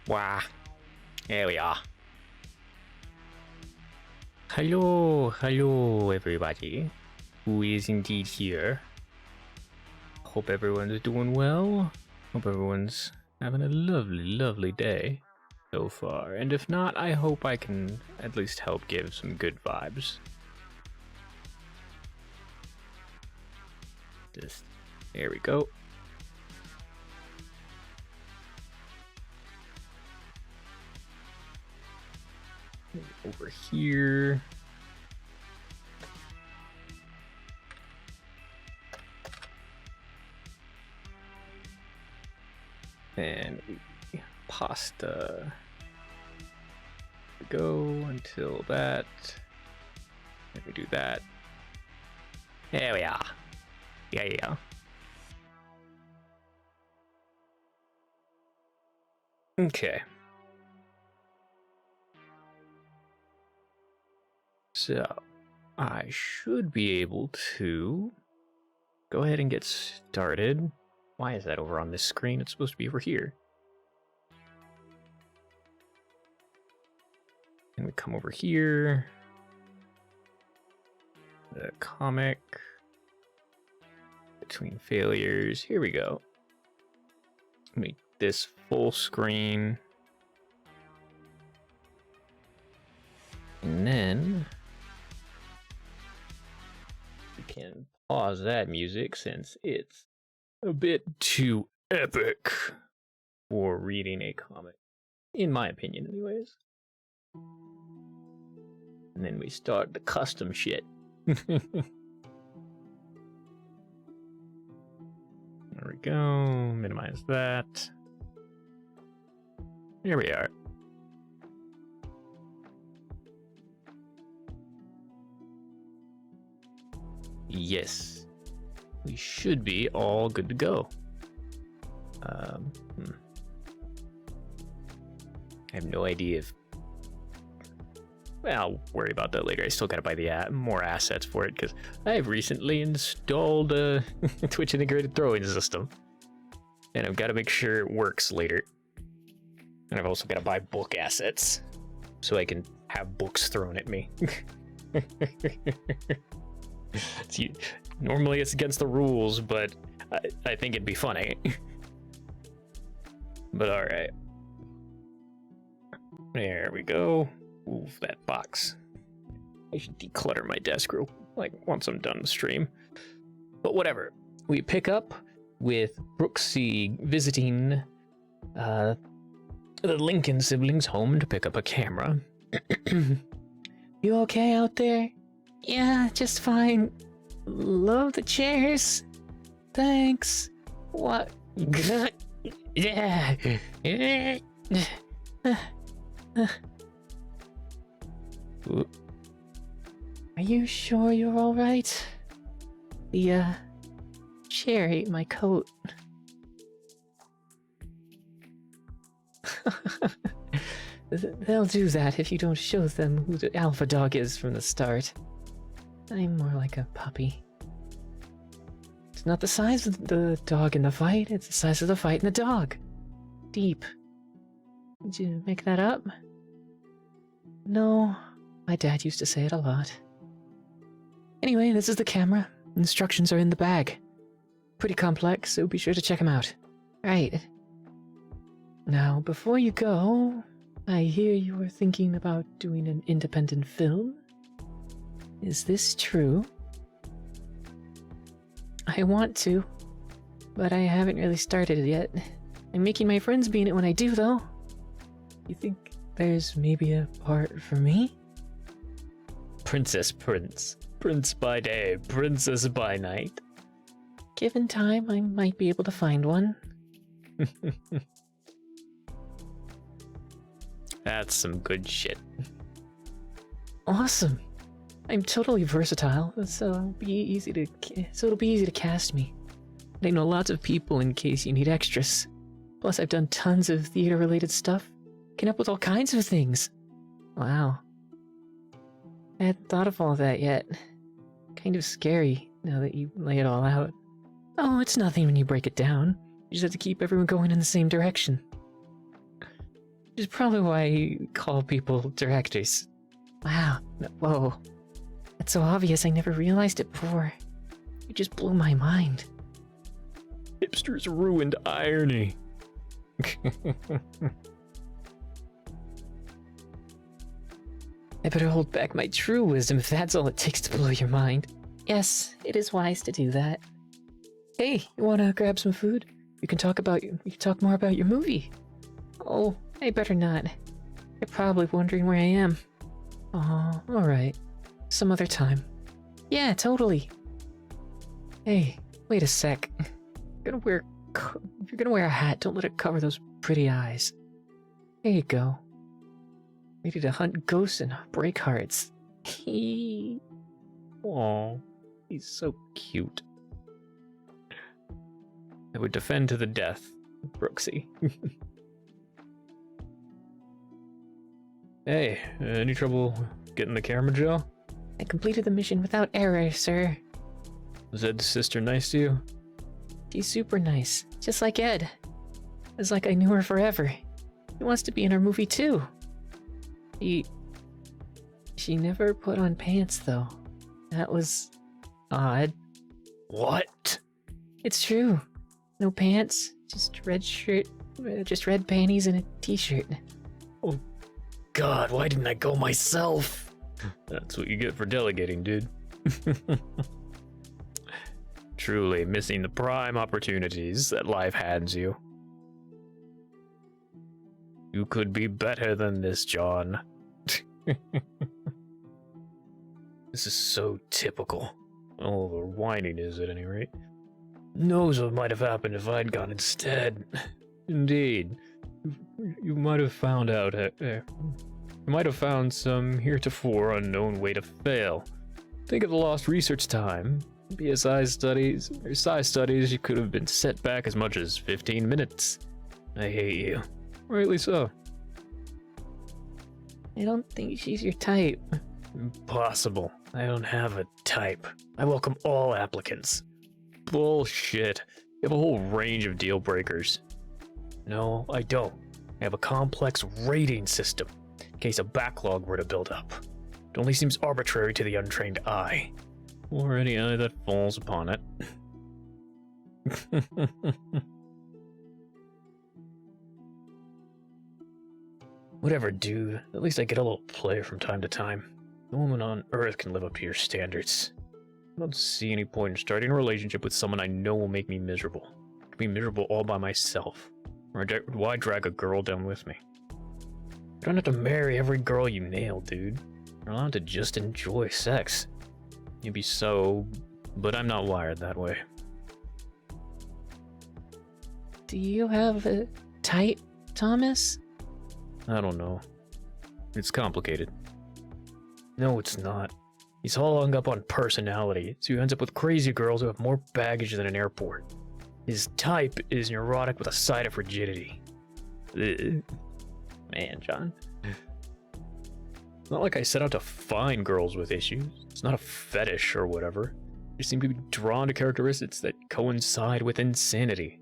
Wow. There we are. Hello everybody. Who is indeed here? Hope everyone's doing well. Hope everyone's having a lovely day so far. And if not, I hope I can at least help give some good vibes. Just, there we go. Over here. And we pasta. Go until that. Let me do that. There we are. Yeah. Okay. So, I should be able to go ahead and get started. Why is that over on this screen? It's supposed to be over here. And we come over here. The comic. Between failures. Here we go. Make this full screen. And then we can pause that music since it's a bit too epic for reading a comic. In my opinion, anyways. And then we start the custom shit. There we go. Minimize that. Here we are. Yes. We should be all good to go. I have no idea if... Well, I'll worry about that later. I still gotta buy the more assets for it, because I've recently installed a Twitch integrated throwing system. And I've got to make sure it works later. And I've also got to buy book assets, so I can have books thrown at me. Normally it's against the rules, but I think it'd be funny. But alright. There we go. Move that box. I should declutter my desk real once I'm done the stream. But whatever. We pick up with Brooksy visiting the Lincoln siblings' home to pick up a camera. You okay out there? Yeah, just fine. Love the chairs. Thanks. What? Yeah. Are you sure you're all right? The chair ate my coat. They'll do that if you don't show them who the alpha dog is from the start. I'm more like a puppy. It's not the size of the dog in the fight, it's the size of the fight in the dog. Deep. Did you make that up? No, my dad used to say it a lot. Anyway, this is the camera. Instructions are in the bag. Pretty complex, so be sure to check them out. Right. Now, before you go, I hear you were thinking about doing an independent film. Is this true? I want to, but I haven't really started it yet. I'm making my friends be in it when I do, though. You think there's maybe a part for me? Princess Prince. Prince by day, princess by night. Given time, I might be able to find one. That's some good shit. Awesome. I'm totally versatile, so it'll be easy to cast me. I know lots of people in case you need extras. Plus, I've done tons of theater-related stuff. Came up with all kinds of things. Wow. I hadn't thought of all that yet. Kind of scary now that you lay it all out. Oh, it's nothing when you break it down. You just have to keep everyone going in the same direction. Which is probably why you call people directors. Wow. Whoa. That's so obvious, I never realized it before. You just blew my mind. Hipsters ruined irony. I better hold back my true wisdom if that's all it takes to blow your mind. Yes, it is wise to do that. Hey, you wanna grab some food? We can talk more about your movie. Oh, I better not. You're probably wondering where I am. Oh, alright. Some other time. Yeah, totally. Hey, wait a sec. If you're gonna wear a hat, don't let it cover those pretty eyes. There you go. Ready to hunt ghosts and break hearts. Aww, he's so cute. I would defend to the death, Brooksy. Hey, any trouble getting the camera, Joe? I completed the mission without error, sir. Was Ed's sister nice to you? She's super nice, just like Ed. It's like I knew her forever. He wants to be in our movie too. She never put on pants though. That was odd. What? It's true. No pants, just red shirt, just red panties and a t-shirt. Oh God, why didn't I go myself? That's what you get for delegating, dude. Truly missing the prime opportunities that life hands you. You could be better than this, John. This is so typical. Oh, the whining is at any rate. Knows what might have happened if I'd gone instead. Indeed. You might have found out. You might have found some heretofore unknown way to fail. Think of the lost research time. BSI studies, or Psi studies, you could have been set back as much as 15 minutes. I hate you. Rightly so. I don't think she's your type. Impossible. I don't have a type. I welcome all applicants. Bullshit. You have a whole range of deal breakers. No, I don't. I have a complex rating system, in case a backlog were to build up. It only seems arbitrary to the untrained eye. Or any eye that falls upon it. Whatever, dude. At least I get a little play from time to time. No woman on Earth can live up to your standards. I don't see any point in starting a relationship with someone I know will make me miserable. I can be miserable all by myself. Why drag a girl down with me? You don't have to marry every girl you nail, dude. You're allowed to just enjoy sex. Maybe so, but I'm not wired that way. Do you have a type, Thomas? I don't know. It's complicated. No, it's not. He's all hung up on personality, so he ends up with crazy girls who have more baggage than an airport. His type is neurotic with a side of rigidity. Ugh. Man, John. It's not like I set out to find girls with issues. It's not a fetish or whatever. I just seem to be drawn to characteristics that coincide with insanity.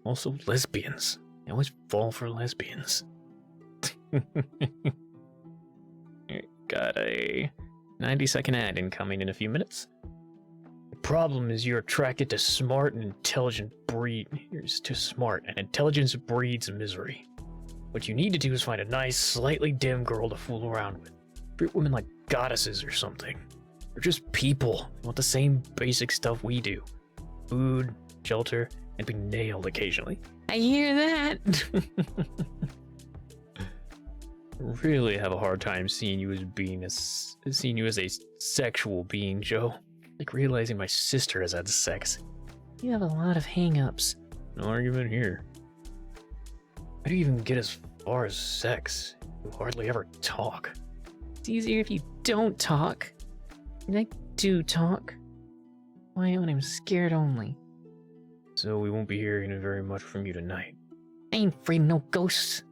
Also, lesbians. I always fall for lesbians. Got a 90-second ad incoming in a few minutes. The problem is you're attracted to smart and intelligent breed. You're too smart, and intelligence breeds misery. What you need to do is find a nice, slightly dim girl to fool around with. Treat women like goddesses or something. They're just people. They want the same basic stuff we do. Food, shelter, and being nailed occasionally. I hear that! Really have a hard time seeing you as a sexual being, Joe. Like realizing my sister has had sex. You have a lot of hang-ups. No argument here. How do you even get as far as sex? You hardly ever talk. It's easier if you don't talk. And I do talk. Why when I'm scared only? So we won't be hearing very much from you tonight. I ain't afraid of no ghosts.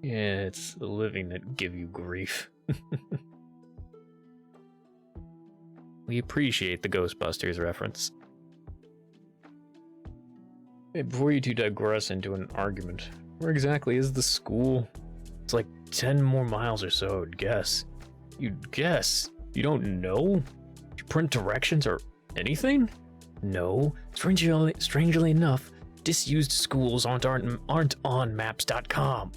Yeah, it's the living that give you grief. We appreciate the Ghostbusters reference. Hey, before you two digress into an argument, Where exactly is the school? It's like 10 more miles or so, I'd guess. You'd guess? You don't know? You print directions or anything? No. Strangely enough, disused schools aren't on maps.com.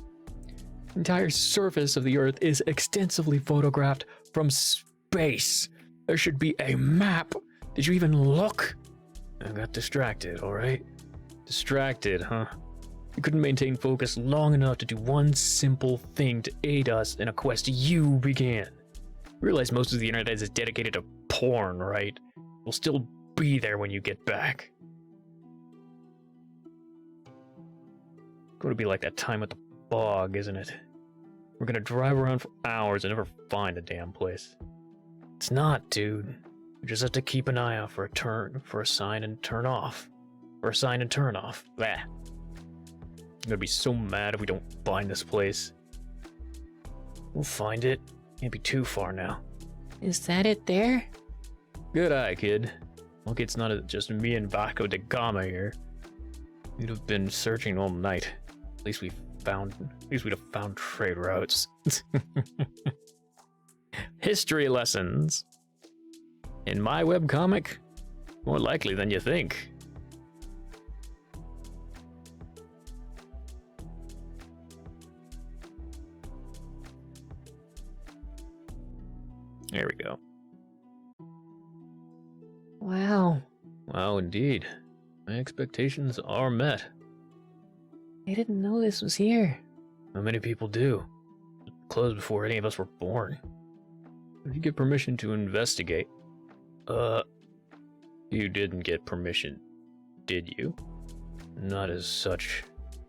The entire surface of the Earth is extensively photographed from space. There should be a map. Did you even look? I got distracted, alright? Distracted, huh? You couldn't maintain focus long enough to do one simple thing to aid us in a quest you began. Realize most of the internet is dedicated to porn, right? We'll still be there when you get back. Going to be like that time at the bog, isn't it? We're gonna drive around for hours and never find the damn place. It's not, dude. We just have to keep an eye out for a sign and turn off. For a sign and turn off. Blah. I'm gonna be so mad if we don't find this place. We'll find it. Can't be too far now. Is that it there? Good eye, kid. Lucky it's not just me and Vasco da Gama here. We'd have been searching all night. At least we'd have found trade routes. History lessons. In my webcomic? More likely than you think. There we go. Wow. Wow, indeed. My expectations are met. I didn't know this was here. Not many people do. It closed before any of us were born. Did you get permission to investigate? You didn't get permission, did you? Not as such.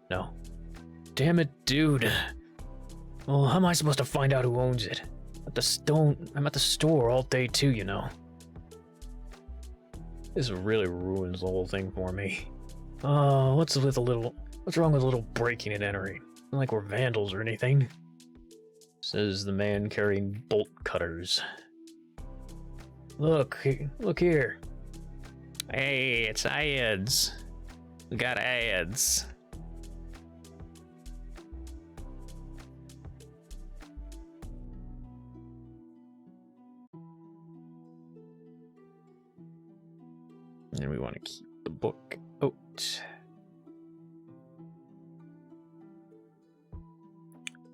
No. Damn it, dude. Well, how am I supposed to find out who owns it? I'm at the store all day too, you know. This really ruins the whole thing for me. What's wrong with a little breaking and entering? Not like we're vandals or anything. Says the man carrying bolt cutters. Look here. Hey, it's ads. We got ads. And we want to keep the book out.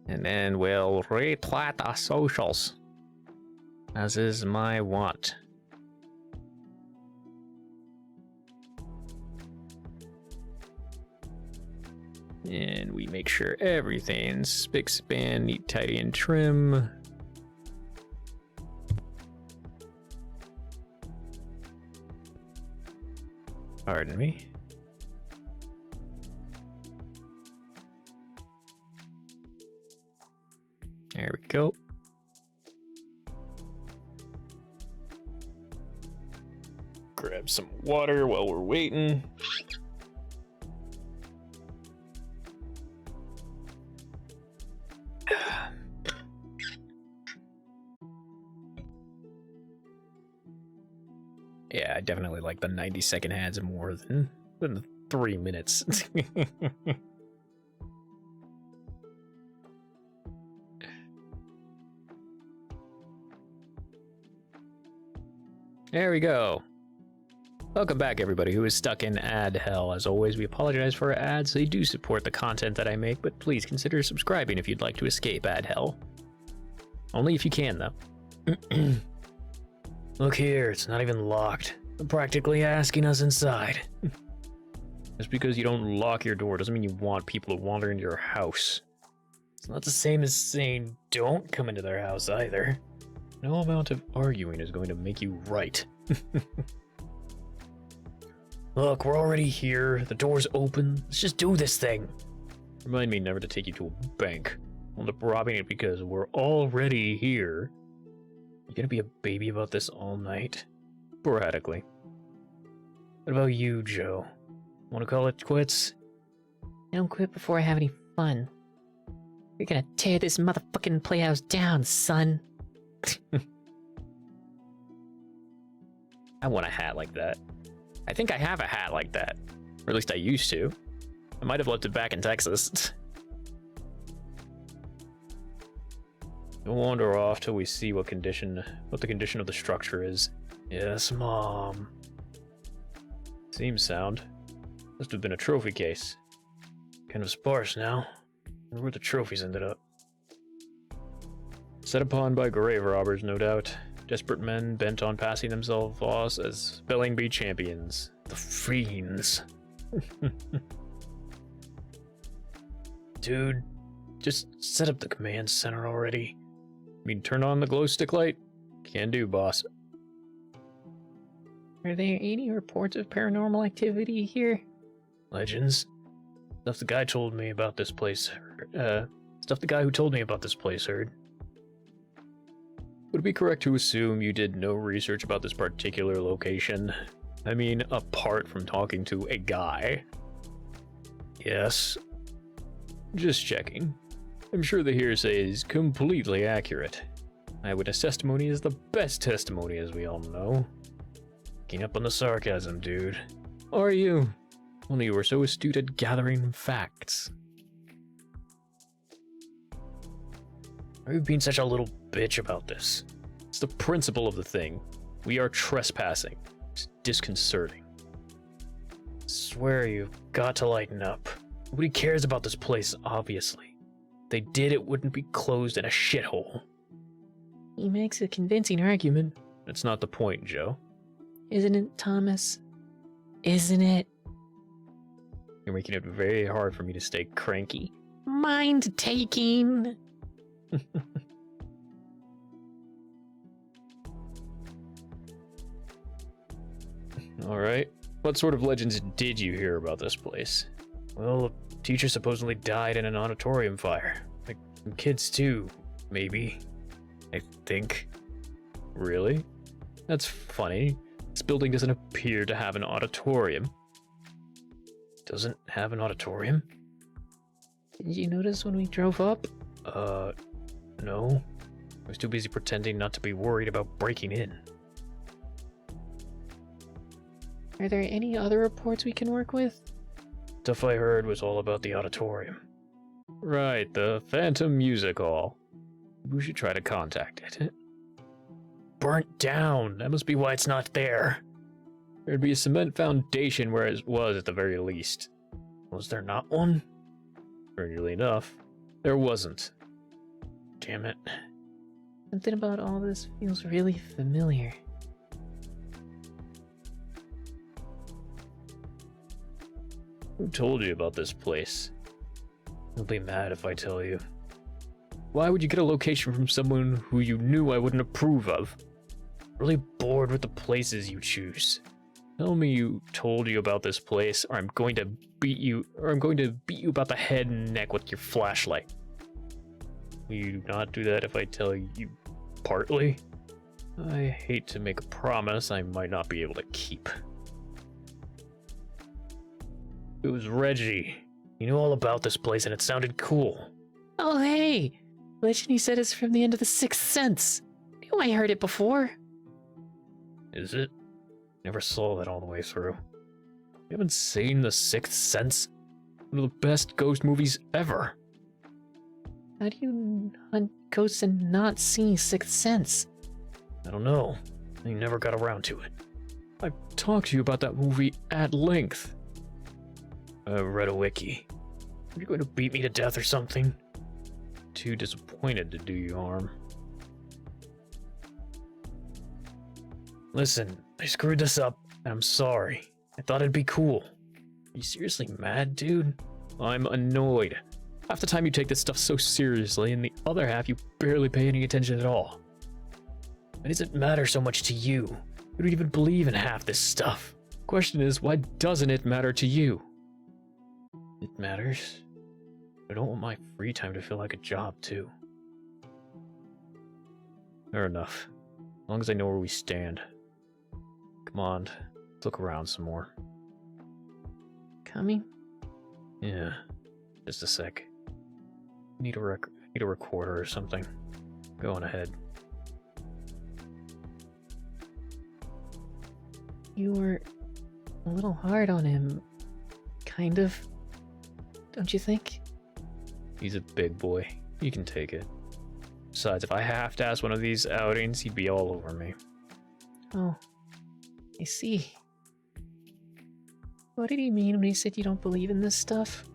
And then we'll retweet our socials, as is my want. And we make sure everything's spick span, neat, tidy, and trim. Pardon me. There we go. Grab some water while we're waiting. Yeah, I definitely like the 90-second ads more than the 3 minutes. There we go. Welcome back, everybody who is stuck in ad hell. As always, we apologize for our ads. They do support the content that I make, but please consider subscribing if you'd like to escape ad hell. Only if you can, though. Look here, it's not even locked. They're practically asking us inside. Just because you don't lock your door doesn't mean you want people to wander into your house. It's not the same as saying don't come into their house either. No amount of arguing is going to make you right. Look, we're already here. The door's open. Let's just do this thing. Remind me never to take you to a bank. I'll end up robbing it because we're already here. You gonna be a baby about this all night? Sporadically. What about you, Joe? Wanna call it quits? Don't quit before I have any fun. You're gonna tear this motherfucking playhouse down, son. I want a hat like that. I think I have a hat like that. Or at least I used to. I might have left it back in Texas. Don't wander off till we see what the condition of the structure is. Yes, Mom. Seems sound. Must have been a trophy case. Kind of sparse now. Wonder where the trophies ended up. Set upon by grave robbers, no doubt. Desperate men bent on passing themselves off as spelling bee champions. The fiends. Dude, just set up the command center already. I mean, turn on the glow stick light? Can do, boss. Are there any reports of paranormal activity here? Legends? Stuff the guy told me about this place. Stuff the guy who told me about this place heard. Would it be correct to assume you did no research about this particular location? I mean, apart from talking to a guy. Yes. Just checking. I'm sure the hearsay is completely accurate. Eyewitness testimony is the best testimony, as we all know. Picking up on the sarcasm, dude. Are you? Only you were so astute at gathering facts. Why are you being such a little bitch about this? It's the principle of the thing. We are trespassing. It's disconcerting. I swear you've got to lighten up. Nobody cares about this place, obviously. If they did, it wouldn't be closed in a shithole. He makes a convincing argument. That's not the point, Joe. Isn't it, Thomas? Isn't it? You're making it very hard for me to stay cranky. Mind-taking! Alright. What sort of legends did you hear about this place? Well, a teacher supposedly died in an auditorium fire. Like, some kids too, maybe. I think. Really? That's funny. This building doesn't appear to have an auditorium. Doesn't have an auditorium? Did you notice when we drove up? No. I was too busy pretending not to be worried about breaking in. Are there any other reports we can work with? Stuff I heard was all about the auditorium. Right, the Phantom Music Hall. We should try to contact it. Burnt down! That must be why it's not there. There'd be a cement foundation where it was at the very least. Was there not one? Strangely enough, there wasn't. Damn it. Something about all this feels really familiar. Who told you about this place? You'll be mad if I tell you. Why would you get a location from someone who you knew I wouldn't approve of? Really bored with the places you choose. Tell me you told you about this place, or I'm going to beat you about the head and neck with your flashlight. Will you not do that if I tell you partly? I hate to make a promise I might not be able to keep. It was Reggie. He knew all about this place and it sounded cool. Oh, hey! Legend he said is from the end of The Sixth Sense. Knew I heard it before. Is it? Never saw that all the way through. You haven't seen The Sixth Sense? One of the best ghost movies ever. How do you hunt ghosts and not see Sixth Sense? I don't know. I never got around to it. I've talked to you about that movie at length. I read a wiki. Are you going to beat me to death or something? Too disappointed to do you harm. Listen, I screwed this up, and I'm sorry. I thought it'd be cool. Are you seriously mad, dude? I'm annoyed. Half the time you take this stuff so seriously, and the other half you barely pay any attention at all. Why does it matter so much to you? You don't even believe in half this stuff. Question is, why doesn't it matter to you? It matters. I don't want my free time to feel like a job, too. Fair enough. As long as I know where we stand. Come on, let's look around some more. Coming? Yeah, just a sec. Need a recorder or something. Go on ahead. You were a little hard on him. Kind of. Don't you think? He's a big boy. He can take it. Besides, if I have to ask one of these outings, he'd be all over me. Oh, I see. What did he mean when he said you don't believe in this stuff?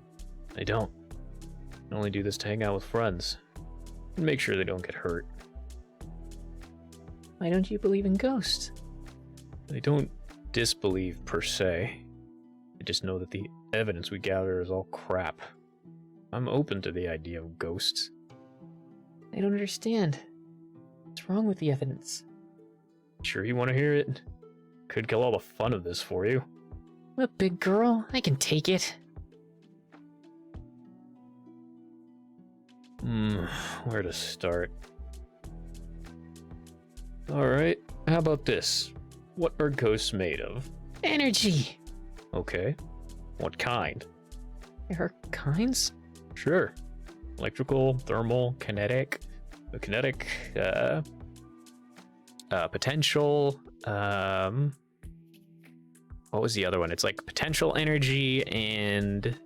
I don't. I only do this to hang out with friends. And make sure they don't get hurt. Why don't you believe in ghosts? I don't disbelieve per se. I just know that the evidence we gather is all crap. I'm open to the idea of ghosts. I don't understand. What's wrong with the evidence? Sure you want to hear it? Could kill all the fun of this for you. I'm a big girl. I can take it. Where to start? Alright, how about this? What are ghosts made of? Energy! Okay. What kind? There are kinds? Sure. Electrical, thermal, kinetic. The kinetic, potential, what was the other one? It's like potential energy and...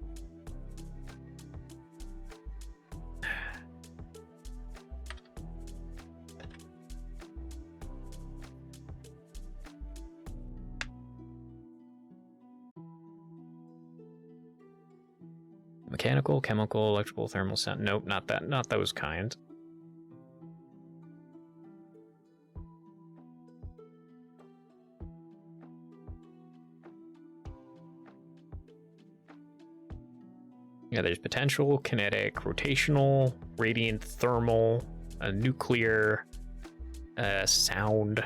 mechanical, chemical, electrical, thermal, sound. Nope, not that. Not those kind. Yeah, there's potential, kinetic, rotational, radiant, thermal, nuclear, sound.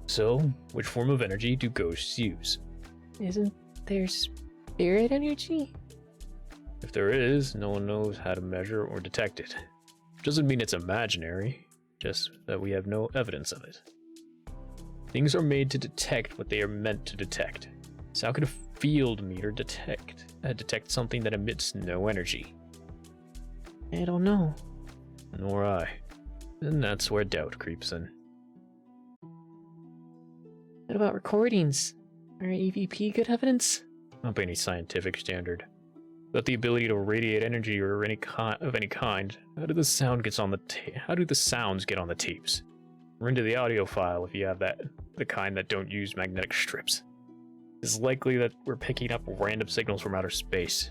So, which form of energy do ghosts use? Isn't there spirit energy? If there is, no one knows how to measure or detect it. Doesn't mean it's imaginary, just that we have no evidence of it. Things are made to detect what they are meant to detect. So how could a field meter detect something that emits no energy? I don't know. Nor I. And that's where doubt creeps in. What about recordings? Are EVP good evidence? Not by any scientific standard. Without the ability to radiate energy or of any kind, how do the sounds get on the tapes? Or into the audio file if you have the kind that don't use magnetic strips? It's likely that we're picking up random signals from outer space.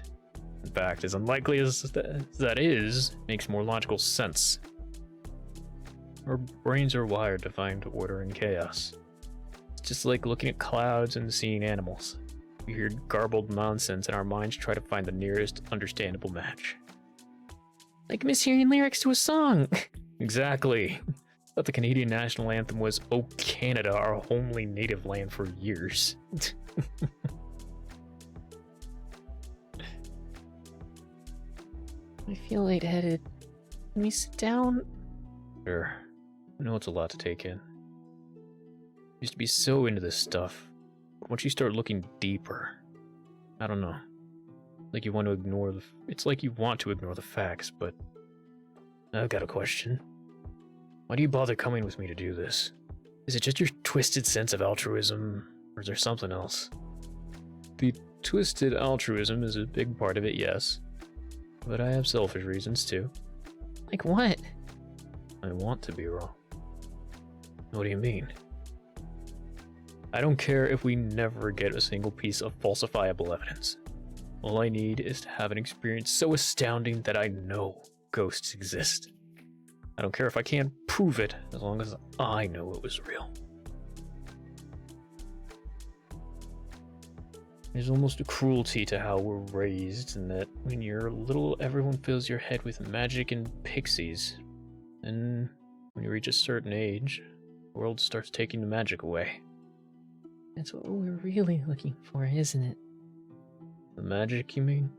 In fact, as unlikely as that is, makes more logical sense. Our brains are wired to find order in chaos. It's just like looking at clouds and seeing animals. We hear garbled nonsense and our minds try to find the nearest understandable match. Like mishearing lyrics to a song. Exactly. Thought the Canadian national anthem was "Oh Canada, our homely native land" for years. I feel lightheaded. Can we sit down? Sure. I know it's a lot to take in. Used to be so into this stuff. But once you start looking deeper, I don't know. Like you want to ignore it's like you want to ignore the facts, but I've got a question. Why do you bother coming with me to do this? Is it just your twisted sense of altruism, or is there something else? The twisted altruism is a big part of it, yes. But I have selfish reasons too. Like what? I want to be wrong. What do you mean? I don't care if we never get a single piece of falsifiable evidence. All I need is to have an experience so astounding that I know ghosts exist. I don't care if I can't prove it, as long as I know it was real. There's almost a cruelty to how we're raised, in that when you're little, everyone fills your head with magic and pixies. And when you reach a certain age, the world starts taking the magic away. That's what we're really looking for, isn't it? The magic, you mean?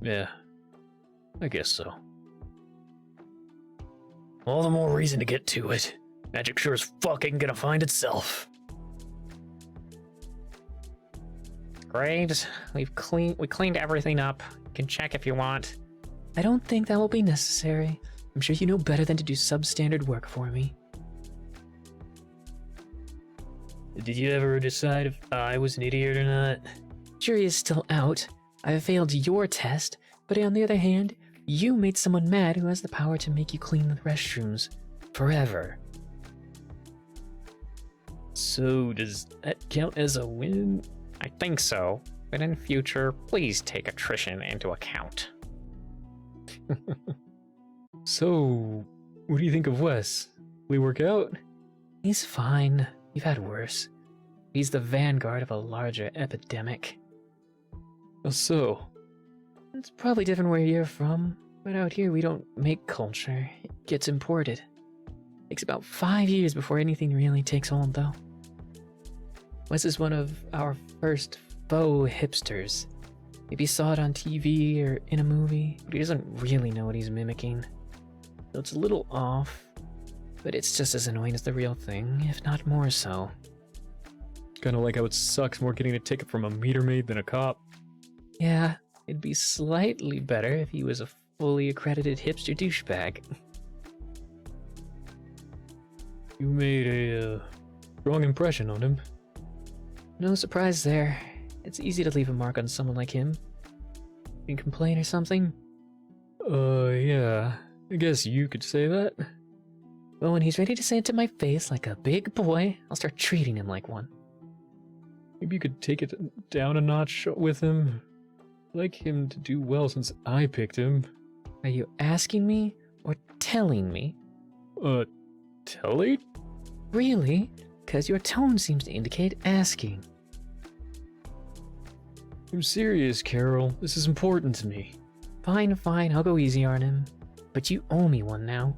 Yeah, I guess so. All the more reason to get to it. Magic sure is fucking gonna find itself. Graves, we cleaned everything up. You can check if you want. I don't think that will be necessary. I'm sure you know better than to do substandard work for me. Did you ever decide if I was an idiot or not? Jury is still out. I failed your test, But on the other hand, you made someone mad who has the power to make you clean the restrooms forever. So does that count as a win? I think so, but in future, please take attrition into account. So, what do you think of Wes? Will he work out? He's fine. You've had worse. He's the vanguard of a larger epidemic. Oh, so? It's probably different where you're from, but out here we don't make culture. It gets imported. Takes about 5 years before anything really takes hold, though. Wes is one of our first faux hipsters. Maybe he saw it on TV or in a movie, but he doesn't really know what he's mimicking. So it's a little off, but it's just as annoying as the real thing, if not more so. Kinda like how it sucks more getting a ticket from a meter maid than a cop. Yeah, it'd be slightly better if he was a fully accredited hipster douchebag. You made a strong impression on him. No surprise there. It's easy to leave a mark on someone like him. You can complain or something? Yeah. I guess you could say that. Well, when he's ready to say it to my face like a big boy, I'll start treating him like one. Maybe you could take it down a notch with him. I'd like him to do well since I picked him. Are you asking me or telling me? Telly? Really? Because your tone seems to indicate asking. I'm serious, Carol. This is important to me. Fine, I'll go easy on him. But you owe me one now.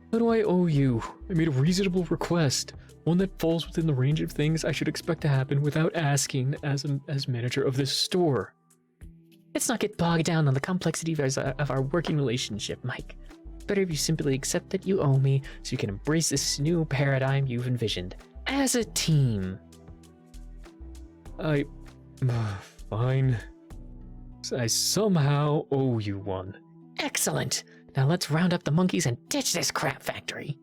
What do I owe you? I made a reasonable request. One that falls within the range of things I should expect to happen without asking as manager of this store. Let's not get bogged down on the complexity of our working relationship, Mike. Better if you simply accept that you owe me so you can embrace this new paradigm you've envisioned. As a team. Fine. I somehow owe you one. Excellent. Now let's round up the monkeys and ditch this crap factory.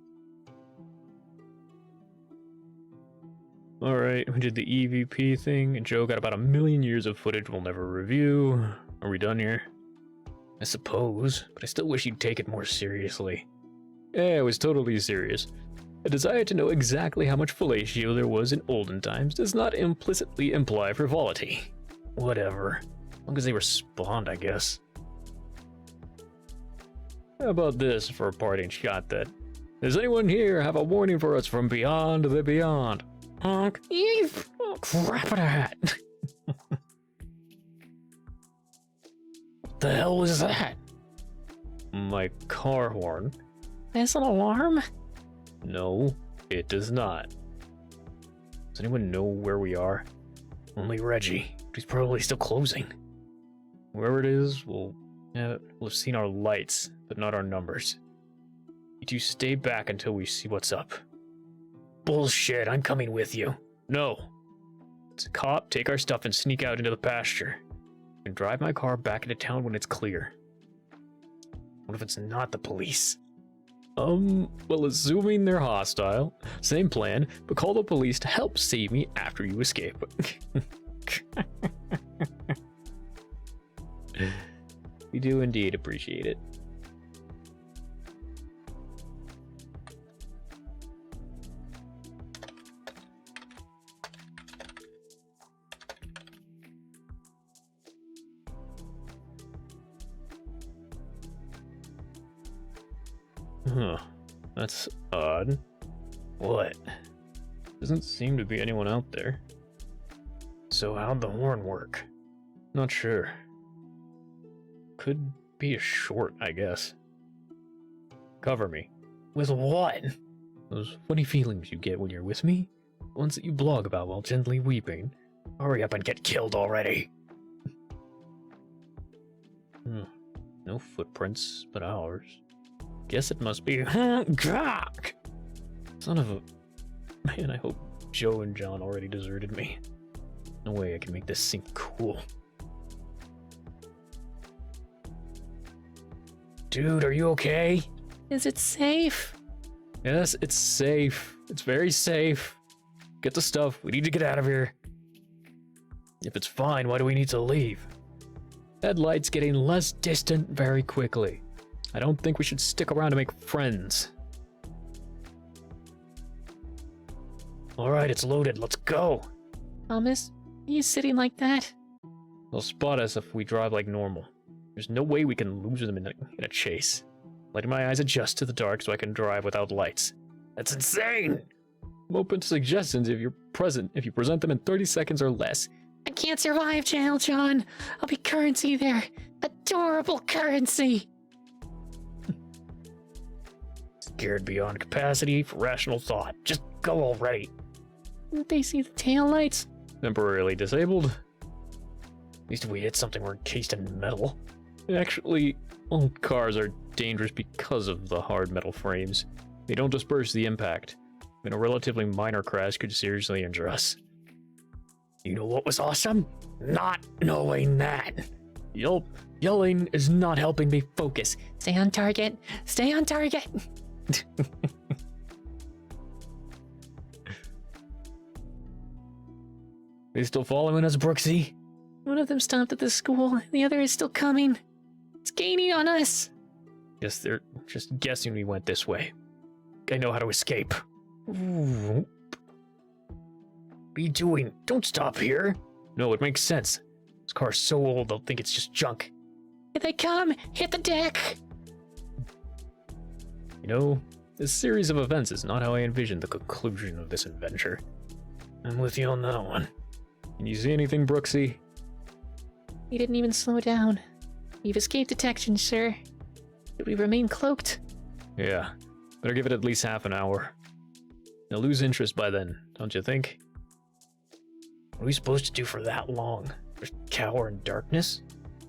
Alright, we did the EVP thing, and Joe got about 1 million years of footage we'll never review. Are we done here? I suppose, but I still wish you'd take it more seriously. Yeah, it was totally serious. A desire to know exactly how much fellatio there was in olden times does not implicitly imply frivolity. Whatever. As long as they were spawned, I guess. How about this for a parting shot then? Does anyone here have a warning for us from beyond the beyond? Honk. Eve! Oh, crap in a hat. What the hell was that? My car horn. Is an alarm? No, it does not. Does anyone know where we are? Only Reggie. He's probably still closing. Wherever it is, we'll have seen our lights, but not our numbers. You two stay back until we see what's up. Bullshit, I'm coming with you. No. It's a cop, take our stuff and sneak out into the pasture. And drive my car back into town when it's clear. What if it's not the police? Well, assuming they're hostile, same plan, but call the police to help save me after you escape. We do indeed appreciate it. Huh. That's odd. What? Doesn't seem to be anyone out there. So how'd the horn work? Not sure. Could be a short, I guess. Cover me. With what? Those funny feelings you get when you're with me? Ones that you blog about while gently weeping. Hurry up and get killed already. No footprints, but ours. Guess it must be. Son of a. Man, I hope Joe and John already deserted me. No way I can make this seem cool. Dude, are you okay? Is it safe? Yes, it's safe. It's very safe. Get the stuff. We need to get out of here. If it's fine, why do we need to leave? Headlights getting less distant very quickly. I don't think we should stick around to make friends. Alright, it's loaded. Let's go. Thomas, are you sitting like that? They'll spot us if we drive like normal. There's no way we can lose them in a chase. Letting my eyes adjust to the dark so I can drive without lights. That's insane! I'm open to suggestions if you present them in 30 seconds or less. I can't survive, Channel John. I'll be currency there. Adorable currency. Scared beyond capacity for rational thought. Just go already. Didn't they see the taillights? Temporarily disabled. At least if we hit something, we're encased in metal. Actually, old cars are dangerous because of the hard metal frames. They don't disperse the impact. And a relatively minor crash could seriously injure us. You know what was awesome? Not knowing that. Yelling is not helping me focus. Stay on target. Stay on target. They still following us, Brooksy? One of them stopped at the school. The other is still coming. It's gaining on us. Guess they're just guessing we went this way. I know how to escape. Ooh. What are you doing? Don't stop here. No, it makes sense. This car's so old, they'll think it's just junk. Here they come! Hit the deck! You know, this series of events is not how I envisioned the conclusion of this adventure. I'm with you on that one. Can you see anything, Brooksy? We didn't even slow down. We've escaped detection, sir. Should we remain cloaked? Yeah, better give it at least half an hour. They'll lose interest by then, don't you think? What are we supposed to do for that long? Just cower in darkness?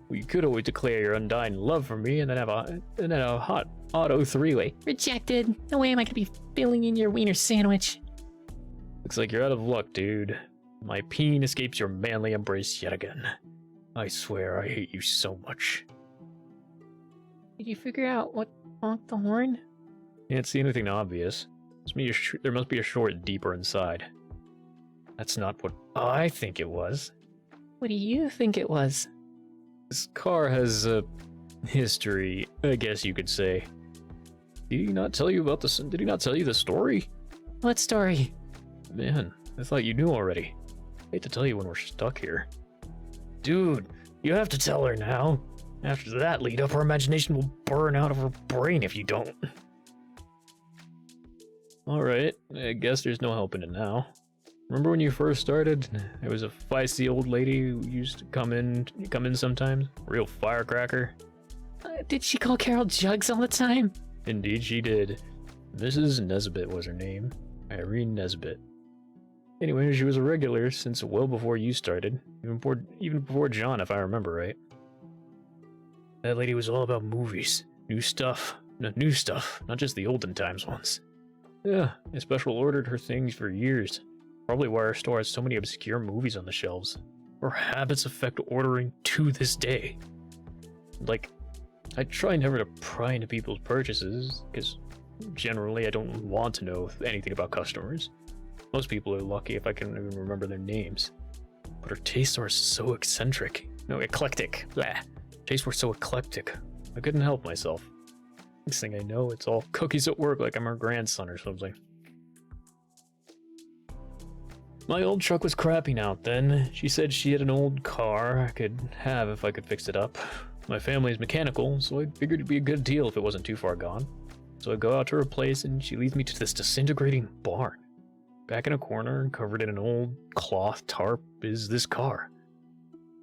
Well, you could always declare your undying love for me and then have a hot auto three-way. Rejected. No way am I gonna be filling in your wiener sandwich. Looks like you're out of luck, dude. My peen escapes your manly embrace yet again. I swear I hate you so much. Did you figure out what honked the horn? Can't see anything obvious. There must be a short deeper inside. That's not what I think it was. What do you think it was? This car has a history, I guess you could say. Did he not tell you the story? What story? Man, I thought you knew already. Hate to tell you when we're stuck here. Dude, you have to tell her now. After that lead up, her imagination will burn out of her brain if you don't. Alright, I guess there's no helping it now. Remember when you first started? There was a feisty old lady who used to come in sometimes. Real firecracker. Did she call Carol Jugs all the time? Indeed she did. Mrs. Nesbit was her name. Irene Nesbit. Anyway, she was a regular since well before you started. Even before John, if I remember right. That lady was all about movies. New stuff, not just the olden times ones. Yeah, I special ordered her things for years. Probably why our store has so many obscure movies on the shelves. Her habits affect ordering to this day. Like, I try never to pry into people's purchases, because generally I don't want to know anything about customers. Most people are lucky if I can even remember their names. But her tastes are so eccentric. No, eclectic. Blah. Tastes were so eclectic. I couldn't help myself. Next thing I know, it's all cookies at work like I'm her grandson or something. My old truck was crapping out then. She said she had an old car I could have if I could fix it up. My family's mechanical, so I figured it'd be a good deal if it wasn't too far gone. So I go out to her place and she leads me to this disintegrating barn. Back in a corner, covered in an old cloth tarp, is this car.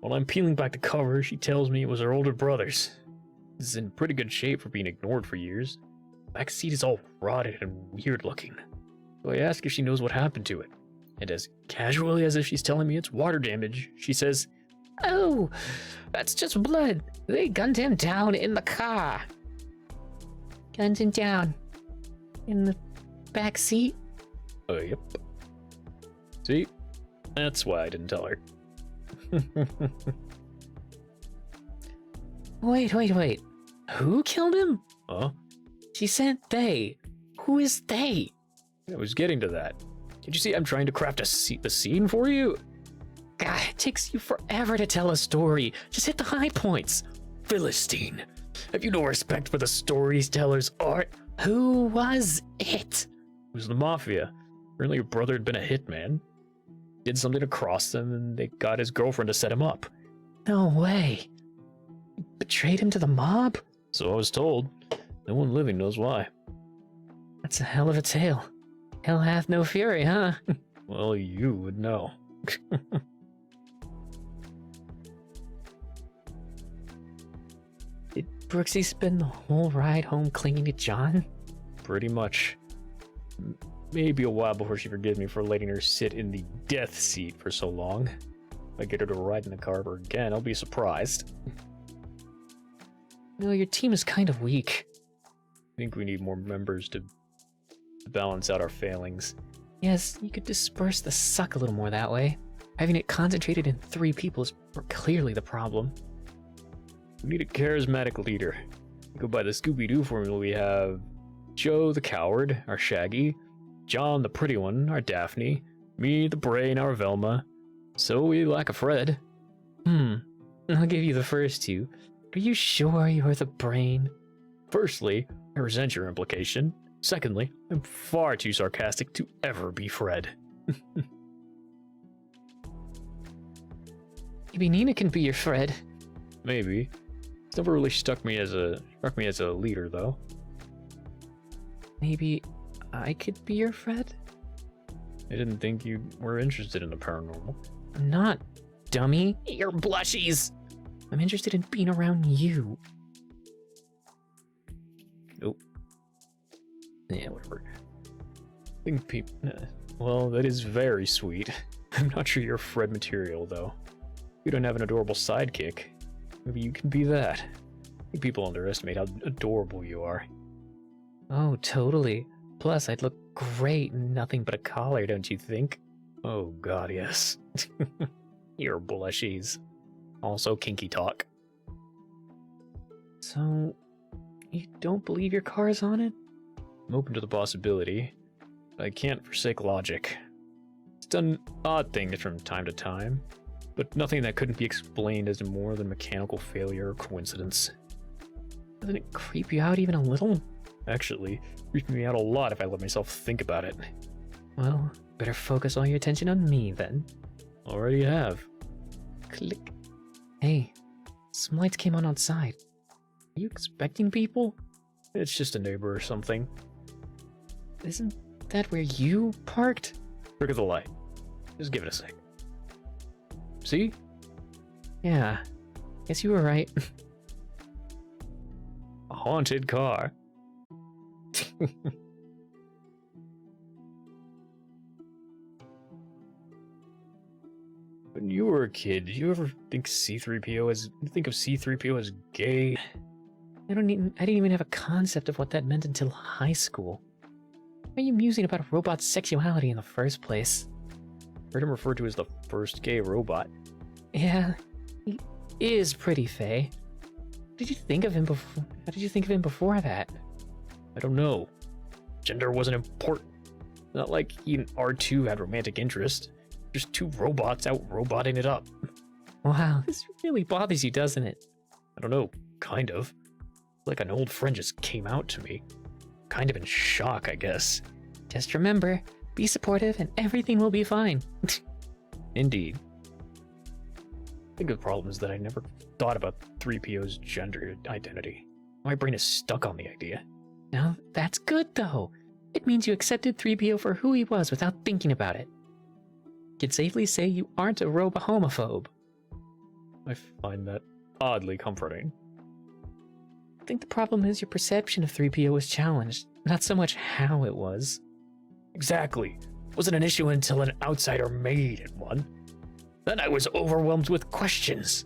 While I'm peeling back the cover, she tells me it was her older brother's. It's in pretty good shape for being ignored for years. The back seat is all rotted and weird looking. So I ask if she knows what happened to it. And as casually as if she's telling me it's water damage, she says, "Oh, that's just blood. They gunned him down in the car." Gunned him down? In the back seat? Yep. See? That's why I didn't tell her. Wait. Who killed him? Huh? She said they. Who is they? I was getting to that. Did you see I'm trying to craft the scene for you? God, it takes you forever to tell a story. Just hit the high points. Philistine, have you no respect for the storyteller's art? Who was it? It was the Mafia. Apparently your brother had been a hitman. Did something to cross them, and they got his girlfriend to set him up. No way. You betrayed him to the mob? So I was told. No one living knows why. That's a hell of a tale. Hell hath no fury, huh? Well, you would know. Did Brooksy spend the whole ride home clinging to John? Pretty much. Maybe a while before she forgives me for letting her sit in the death seat for so long. If I get her to ride in the car ever again, I'll be surprised. No, your team is kind of weak. I think we need more members to balance out our failings. Yes, you could disperse the suck a little more that way. Having it concentrated in 3 people is more clearly the problem. We need a charismatic leader. Go by the Scooby-Doo formula, we have Joe the coward, our Shaggy, John the pretty one, our Daphne, me the brain, our Velma. So we lack a Fred. I'll give you the first 2. Are you sure you're the brain? Firstly, I resent your implication. Secondly, I'm far too sarcastic to ever be Fred. Maybe Nina can be your Fred. Maybe. It's never really struck me as a leader, though. Maybe I could be your Fred? I didn't think you were interested in the paranormal. I'm not, dummy. Your blushies! I'm interested in being around you. Nope. Yeah, whatever. I think people... well, that is very sweet. I'm not sure you're Fred material, though. You don't have an adorable sidekick. Maybe you can be that. I think people underestimate how adorable you are. Oh, totally. Plus, I'd look great in nothing but a collar, don't you think? Oh god, yes. Your blushies. Also kinky talk. So, you don't believe your car is haunted? I'm open to the possibility, but I can't forsake logic. It's done odd things from time to time, but nothing that couldn't be explained as more than mechanical failure or coincidence. Doesn't it creep you out even a little? Actually, creeps me out a lot if I let myself think about it. Well, better focus all your attention on me then. Already have. Click. Hey, some lights came on outside. Are you expecting people? It's just a neighbor or something. Isn't that where you parked? Look at the light. Just give it a sec. See? Yeah, guess you were right. A haunted car. When you were a kid, did you ever think think of C-3PO as gay? I didn't even have a concept of what that meant until high school. Why are you musing about a robot's sexuality in the first place? Heard him referred to as the first gay robot. Yeah, he is pretty fey. How did you think of him before that? I don't know. Gender wasn't important. Not like he and R2 had romantic interest. Just 2 robots out roboting it up. Wow, this really bothers you, doesn't it? I don't know, kind of. Like an old friend just came out to me. Kind of in shock, I guess. Just remember, be supportive and everything will be fine. Indeed. I think the problem is that I never thought about 3PO's gender identity. My brain is stuck on the idea. Now, that's good though. It means you accepted 3PO for who he was without thinking about it. You can safely say you aren't a homophobe. I find that oddly comforting. I think the problem is your perception of 3PO was challenged, not so much how it was. Exactly. Wasn't an issue until an outsider made it one. Then I was overwhelmed with questions.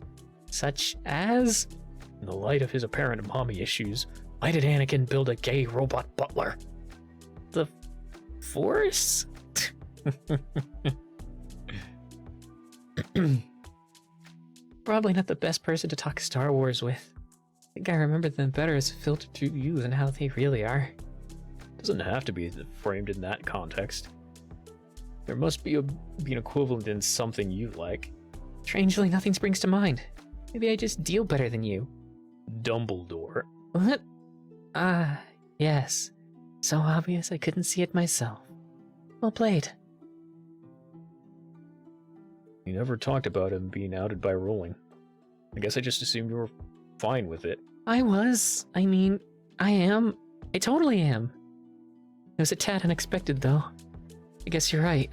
Such as? In the light of his apparent mommy issues, why did Anakin build a gay robot butler? The Force? Probably not the best person to talk Star Wars with. I think I remember them better as filtered through you than how they really are. Doesn't have to be framed in that context. There must be an equivalent in something you like. Strangely, nothing springs to mind. Maybe I just deal better than you. Dumbledore. What? Ah, yes. So obvious I couldn't see it myself. Well played. You never talked about him being outed by Rowling. I guess I just assumed you were fine with it. I was. I mean, I am. I totally am. It was a tad unexpected, though. I guess you're right.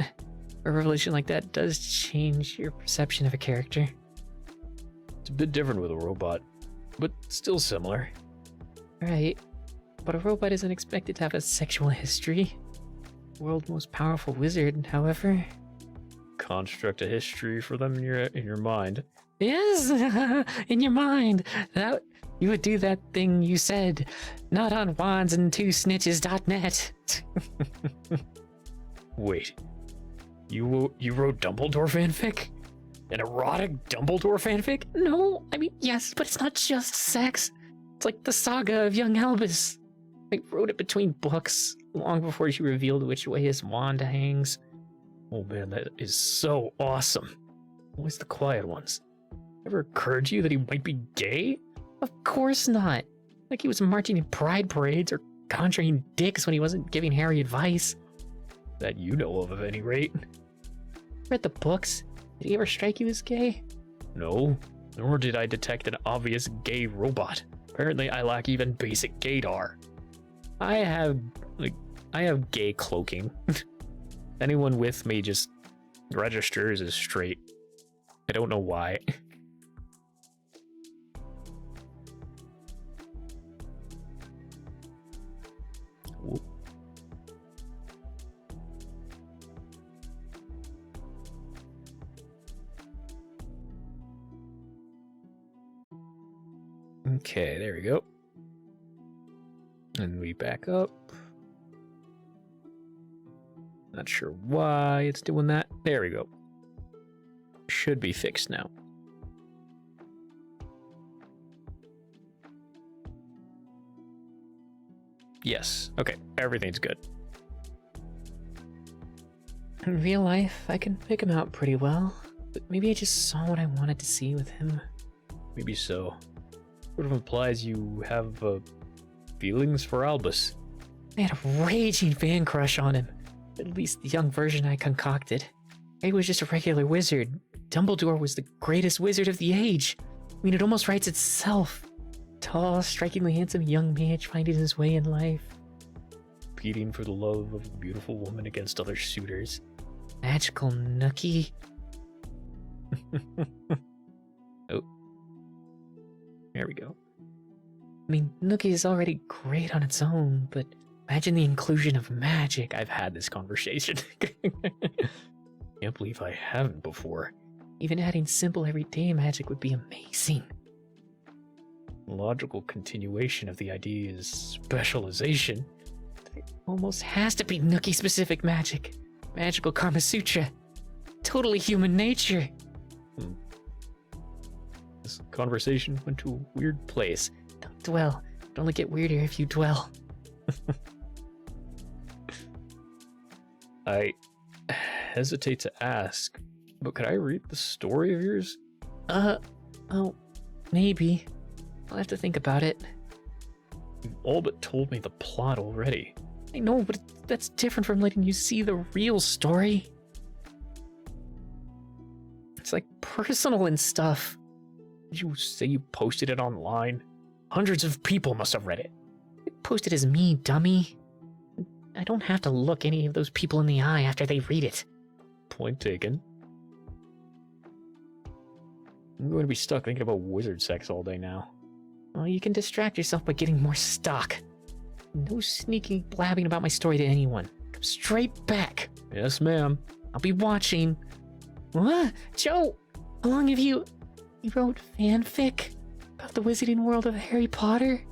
A revelation like that does change your perception of a character. It's a bit different with a robot, but still similar. Right. But a robot isn't expected to have a sexual history. World's most powerful wizard, however. Construct a history for them in your mind. Yes, in your mind. That you would do that thing you said, not on wandsandtwosnitches.net. Wait, you wrote Dumbledore fanfic? An erotic Dumbledore fanfic? No, I mean, yes, but it's not just sex. It's like the saga of young Albus. I wrote it between books, long before she revealed which way his wand hangs. Oh man, that is so awesome. Always the quiet ones. Ever occurred to you that he might be gay? Of course not. Like he was marching in pride parades or conjuring dicks when he wasn't giving Harry advice. That you know of any rate. Read the books. Did he ever strike you as gay? No, nor did I detect an obvious gay robot. Apparently I lack even basic gaydar. I have gay cloaking. Anyone with me just registers as straight. I don't know why. Okay, there we go. And we back up. Not sure why it's doing that. There we go. Should be fixed now. Yes. Okay, everything's good. In real life, I can pick him out pretty well, but maybe I just saw what I wanted to see with him. Maybe so. Sort of implies you have feelings for Albus. I had a raging fan crush on him. At least the young version I concocted. He was just a regular wizard. Dumbledore was the greatest wizard of the age. I mean, it almost writes itself. Tall, strikingly handsome young mage finding his way in life. Competing for the love of a beautiful woman against other suitors. Magical nookie. Oh. There we go. I mean, nookie is already great on its own, but imagine the inclusion of magic. I've had this conversation. Can't believe I haven't before. Even adding simple everyday magic would be amazing. Logical continuation of the idea is specialization. There almost has to be nookie-specific magic. Magical Kama Sutra. Totally human nature. This conversation went to a weird place. Don't dwell. It'd only get weirder if you dwell. I hesitate to ask, but could I read the story of yours? Oh, maybe. I'll have to think about it. You've all but told me the plot already. I know, but that's different from letting you see the real story. It's like personal and stuff. Did you say you posted it online? Hundreds of people must have read it. I posted as me, dummy. I don't have to look any of those people in the eye after they read it. Point taken. I'm going to be stuck thinking about wizard sex all day now. Well, you can distract yourself by getting more stock. No sneaking blabbing about my story to anyone. Come straight back. Yes, ma'am. I'll be watching. What? Joe, how long have you wrote fanfic about the wizarding world of Harry Potter?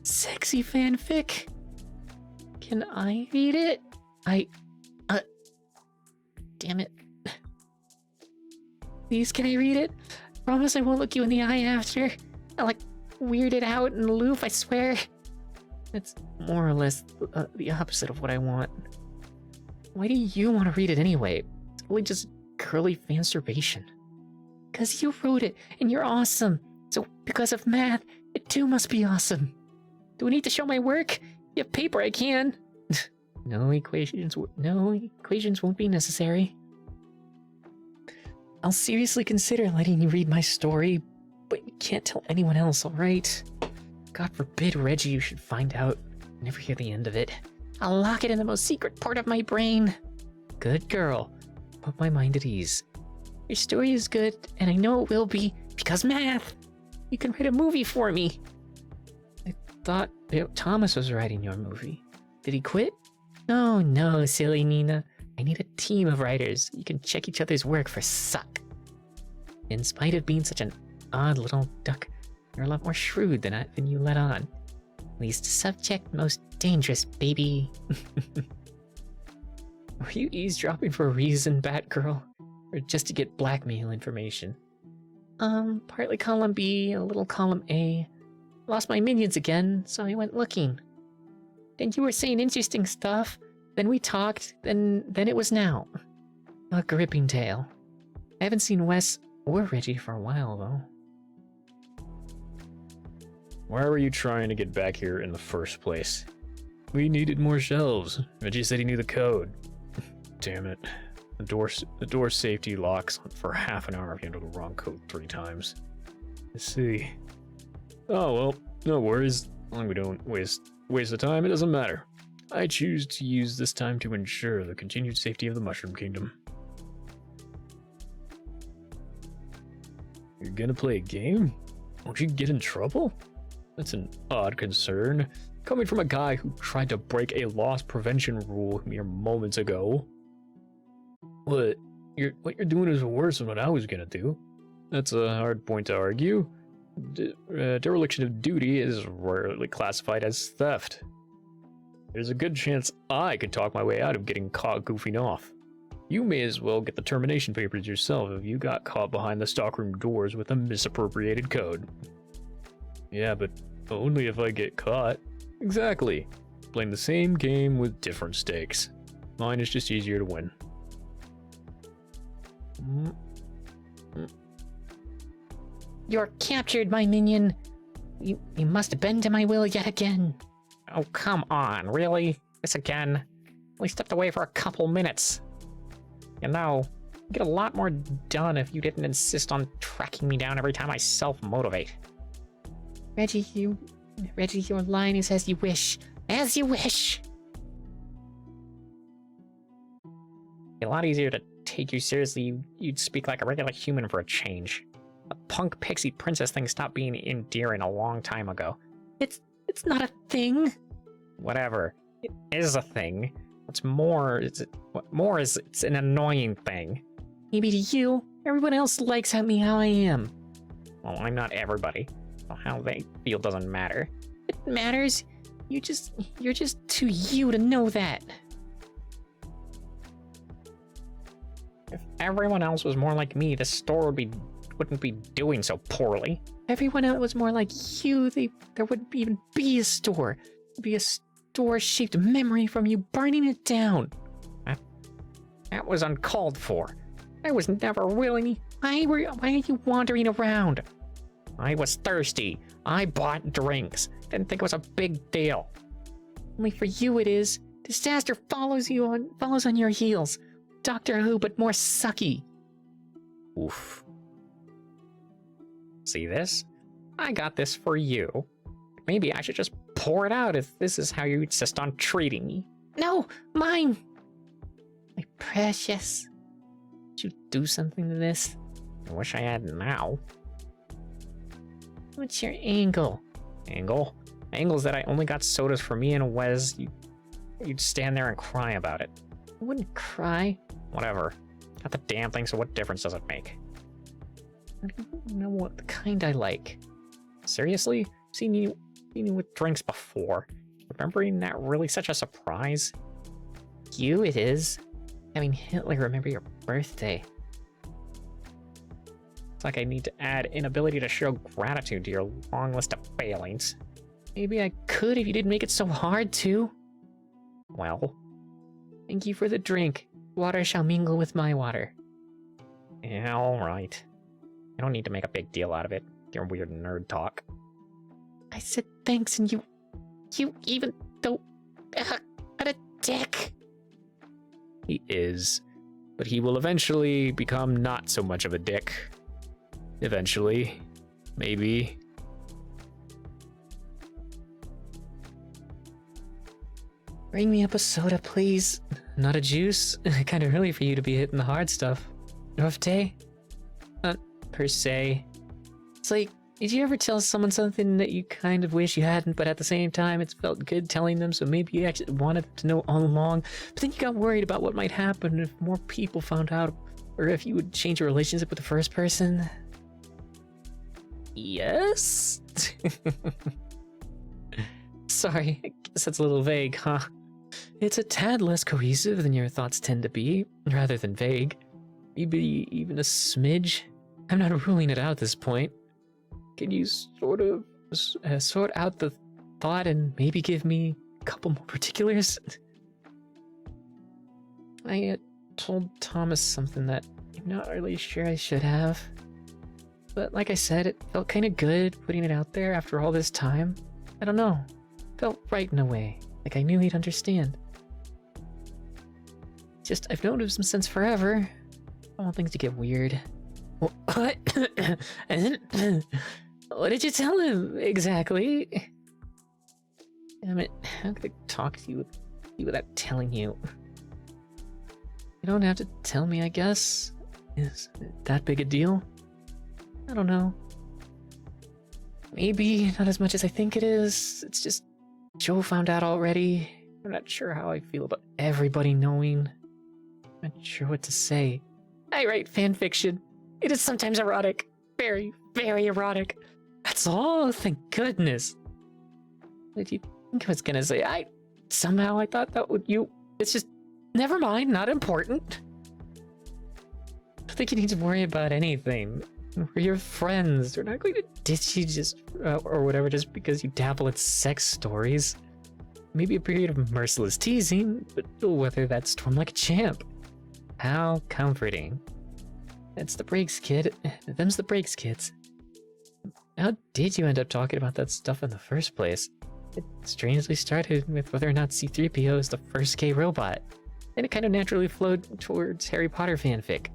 Sexy fanfic? Can I read it? Damn it. Please, can I read it? Promise I won't look you in the eye after. I like weirded out and aloof, I swear. It's more or less the opposite of what I want. Why do you want to read it anyway? It's really just curly fansturbation. Because you wrote it, and you're awesome. So, because of math, it too must be awesome. Do I need to show my work? You have paper, I can. No equations won't be necessary. I'll seriously consider letting you read my story, but you can't tell anyone else, alright? God forbid, Reggie, you should find out. Never hear the end of it. I'll lock it in the most secret part of my brain. Good girl. Put my mind at ease. Your story is good, and I know it will be, because math! You can write a movie for me. I thought Thomas was writing your movie. Did he quit? Oh no, silly Nina. I need a team of writers. You can check each other's work for suck. In spite of being such an odd little duck, you're a lot more shrewd than you let on. Least subject, most dangerous, baby. Were you eavesdropping for a reason, Batgirl? Or just to get blackmail information? Partly column B, a little column A. Lost my minions again, so I went looking. Then you were saying interesting stuff. Then we talked, then it was now. A gripping tale. I haven't seen Wes or Reggie for a while, though. Why were you trying to get back here in the first place? We needed more shelves. Reggie said he knew the code. Damn it. The door safety locks for half an hour if you enter the wrong code 3 times. Let's see. Oh, well, no worries. As long as we don't waste the time, it doesn't matter. I choose to use this time to ensure the continued safety of the Mushroom Kingdom. You're gonna play a game? Won't you get in trouble? That's an odd concern, coming from a guy who tried to break a loss prevention rule mere moments ago. What you're doing is worse than what I was gonna do. That's a hard point to argue. Dereliction of duty is rarely classified as theft. There's a good chance I could talk my way out of getting caught goofing off. You may as well get the termination papers yourself if you got caught behind the stockroom doors with a misappropriated code. Yeah, but only if I get caught. Exactly. Playing the same game with different stakes. Mine is just easier to win. You're captured, my minion. You must bend to my will yet again. Oh, come on, really? This again? We stepped away for a couple minutes. You know, you'd get a lot more done if you didn't insist on tracking me down every time I self-motivate. Reggie, your line is as you wish. As you wish! A lot easier to take you seriously. You'd speak like a regular human for a change. The punk pixie princess thing stopped being endearing a long time ago. It's not a thing. Whatever. It is a thing. It's an annoying thing. Maybe to you, everyone else likes me how I am. Well, I'm not everybody. So how they feel doesn't matter. It matters. You're just too you to know that. If everyone else was more like me, the store wouldn't be doing so poorly. If everyone else was more like you, there wouldn't even be a store. There'd be a store-shaped memory from you burning it down. That was uncalled for. I was never willing. Why are you wandering around? I was thirsty. I bought drinks. Didn't think it was a big deal. Only for you it is. Disaster follows on your heels. Doctor Who, but more sucky. Oof. See this? I got this for you. Maybe I should just pour it out if this is how you insist on treating me. No, mine! My precious. Did you do something to this? I wish I had now. What's your angle? Angle? Angle's that I only got sodas for me and Wes. You'd stand there and cry about it. I wouldn't cry. Whatever. Got the damn thing, so what difference does it make? I don't know what the kind I like. Seriously? Seen you with drinks before. Remembering that really such a surprise? You it is. Having Hitler remember your birthday. It's like I need to add inability to show gratitude to your long list of failings. Maybe I could if you didn't make it so hard to. Well. Thank you for the drink. Water shall mingle with my water. Yeah, alright. I don't need to make a big deal out of it. Your weird nerd talk. I said thanks and you even though... what a dick. He is, but he will eventually become not so much of a dick. Eventually. Maybe. Bring me up a soda, please. Not a juice? Kinda early for you to be hitting the hard stuff. Rough day? Not per se. It's like, did you ever tell someone something that you kind of wish you hadn't, but at the same time it's felt good telling them, so maybe you actually wanted them to know all along, but then you got worried about what might happen if more people found out, or if you would change your relationship with the first person? Yes? Sorry, I guess that's a little vague, huh? It's a tad less cohesive than your thoughts tend to be, rather than vague. Maybe even a smidge. I'm not ruling it out at this point. Can you sort of sort out the thought and maybe give me a couple more particulars? I told Thomas something that I'm not really sure I should have. But like I said, it felt kind of good putting it out there after all this time. I don't know. Felt right in a way. Like I knew he'd understand. Just, I've known him since forever. I don't want things to get weird. What? What did you tell him, exactly? Damn it, how could I talk to you without telling you? You don't have to tell me, I guess. Is it that big a deal? I don't know. Maybe not as much as I think it is. It's just Joe found out already. I'm not sure how I feel about everybody knowing. I'm not sure what to say. I write fan fiction. It is sometimes erotic. Very, very erotic. That's all, thank goodness. What did you think I was gonna say? Somehow I thought that would you... It's just... Never mind, not important. I don't think you need to worry about anything. We're your friends. We're not going to ditch you just... or whatever, just because you dabble in sex stories. Maybe a period of merciless teasing, but you'll weather that storm like a champ. How comforting. That's the breaks, kid. Them's the breaks, kids. How did you end up talking about that stuff in the first place? It strangely started with whether or not C-3PO is the first gay robot. Then it kind of naturally flowed towards Harry Potter fanfic.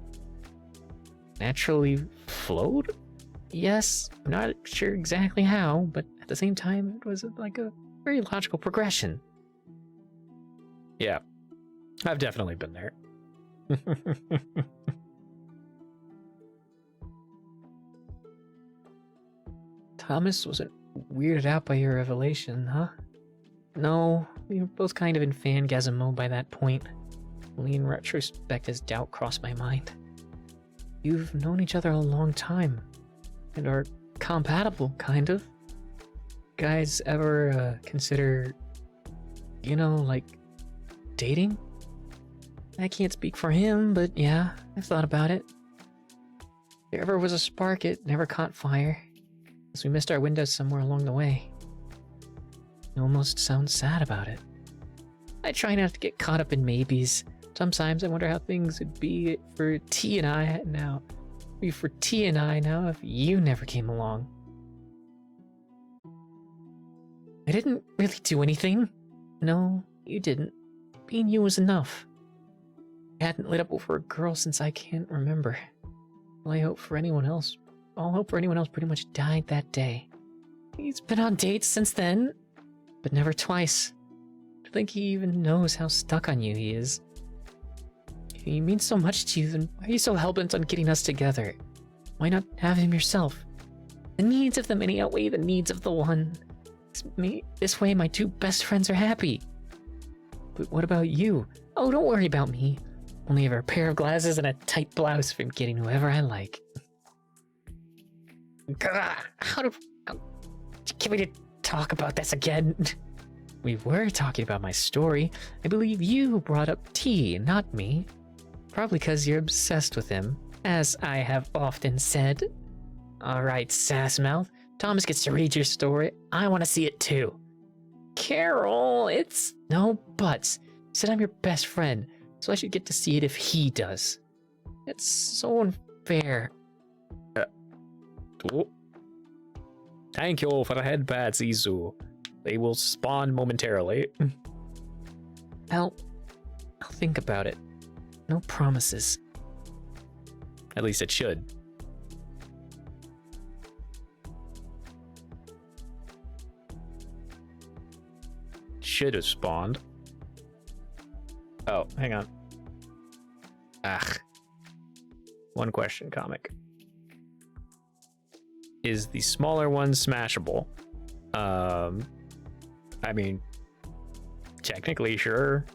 Naturally flowed? Yes, I'm not sure exactly how, but at the same time, it was like a very logical progression. Yeah, I've definitely been there. Thomas wasn't weirded out by your revelation, huh? No, we were both kind of in fangasm mode by that point. Only in retrospect has doubt crossed my mind. You've known each other a long time, and are compatible, kind of. Guys ever consider, you know, like, dating? I can't speak for him, but yeah, I've thought about it. If there ever was a spark, it never caught fire. As we missed our windows somewhere along the way. You almost sound sad about it. I try not to get caught up in maybes. Sometimes I wonder how things would be for T and I now. If you never came along. I didn't really do anything. No, you didn't. Being you was enough. I hadn't lit up over a girl since I can't remember. Well, All hope for anyone else pretty much died that day. He's been on dates since then, but never twice. I don't think he even knows how stuck on you he is. If he means so much to you, then why are you so hellbent on getting us together? Why not have him yourself? The needs of the many outweigh the needs of the one. This way my two best friends are happy. But what about you? Oh, don't worry about me. Only ever a pair of glasses and a tight blouse from getting whoever I like. Can we talk about this again? We were talking about my story. I believe you brought up T, not me. Probably because you're obsessed with him, as I have often said. Alright, Sassmouth. Thomas gets to read your story. I want to see it too. Carol, it's... No buts. Said I'm your best friend, so I should get to see it if he does. It's so unfair. Oh. Thank you for the head pats, Izu. They will spawn momentarily. I'll think about it. No promises. At least it should. Should have spawned. Oh, hang on. One question, comic. Is the smaller one smashable? I mean, technically, sure.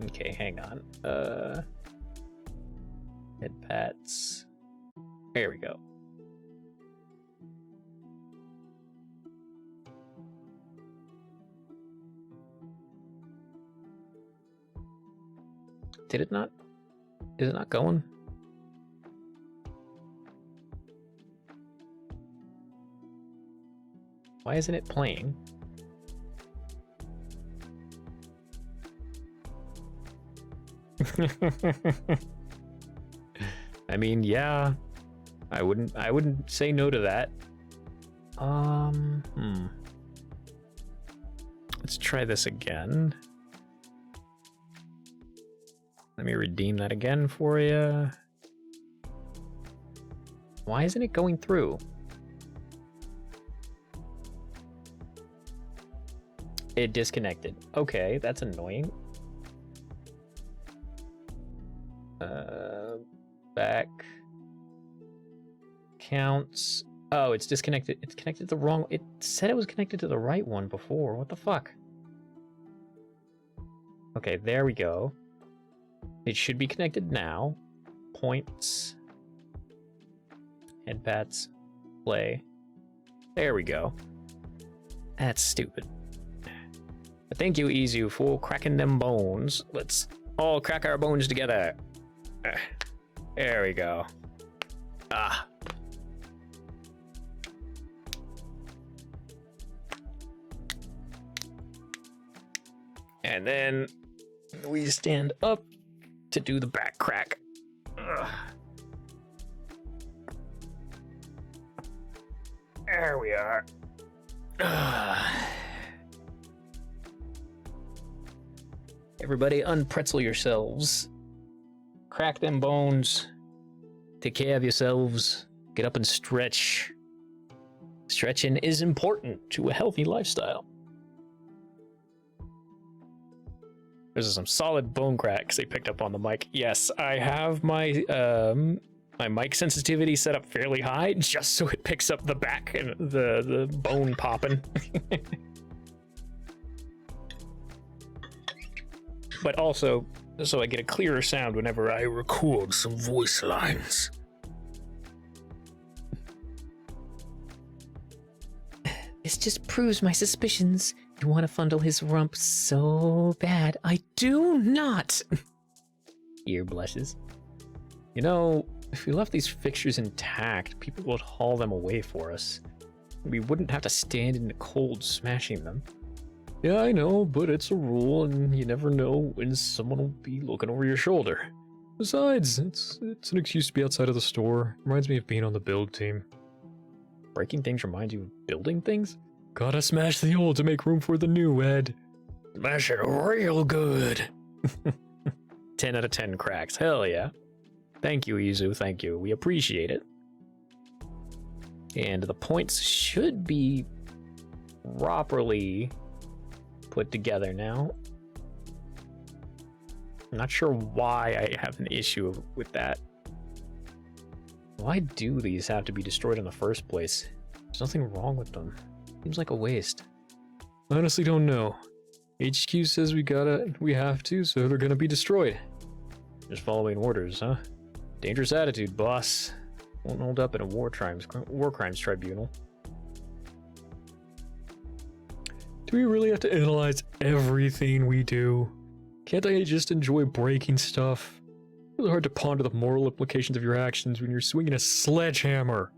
Okay, hang on. Head pats. There we go. Did it not? Is it not going? Why isn't it playing? I mean, yeah. I wouldn't say no to that. Let's try this again. Let me redeem that again for you. Why isn't it going through? It disconnected. Okay, that's annoying. Back. Counts. Oh, it's disconnected. It's connected to the wrong... It said it was connected to the right one before. What the fuck? Okay, there we go. It should be connected now. Points. Headpats. Play. There we go. That's stupid. But thank you, Izu, for cracking them bones. Let's all crack our bones together. There we go. Ah. And then we stand up to do the back crack. Ugh. There we are. Everybody unpretzel yourselves. Crack them bones. Take care of yourselves. Get up and stretch. Stretching is important to a healthy lifestyle. There's some solid bone cracks they picked up on the mic. Yes, I have my my mic sensitivity set up fairly high just so it picks up the back and the bone popping. But also so I get a clearer sound whenever I record some voice lines. This just proves my suspicions. You want to fondle his rump so bad. I do not. Ear blushes. You know, if we left these fixtures intact, people would haul them away for us. We wouldn't have to stand in the cold smashing them. Yeah, I know, but it's a rule, and you never know when someone will be looking over your shoulder. Besides, it's an excuse to be outside of the store. Reminds me of being on the build team. Breaking things reminds you of building things? Gotta smash the old to make room for the new, Ed. Smash it real good. 10 out of 10 cracks, hell yeah. Thank you, Izu, thank you. We appreciate it. And the points should be properly put together now. I'm not sure why I have an issue with that. Why do these have to be destroyed in the first place? There's nothing wrong with them. Seems like a waste. Honestly don't know. HQ says we have to, so they're gonna be destroyed. Just following orders, huh? Dangerous attitude, boss. Won't hold up in a war crimes tribunal. Do we really have to analyze everything we do? Can't I just enjoy breaking stuff? It's really hard to ponder the moral implications of your actions when you're swinging a sledgehammer.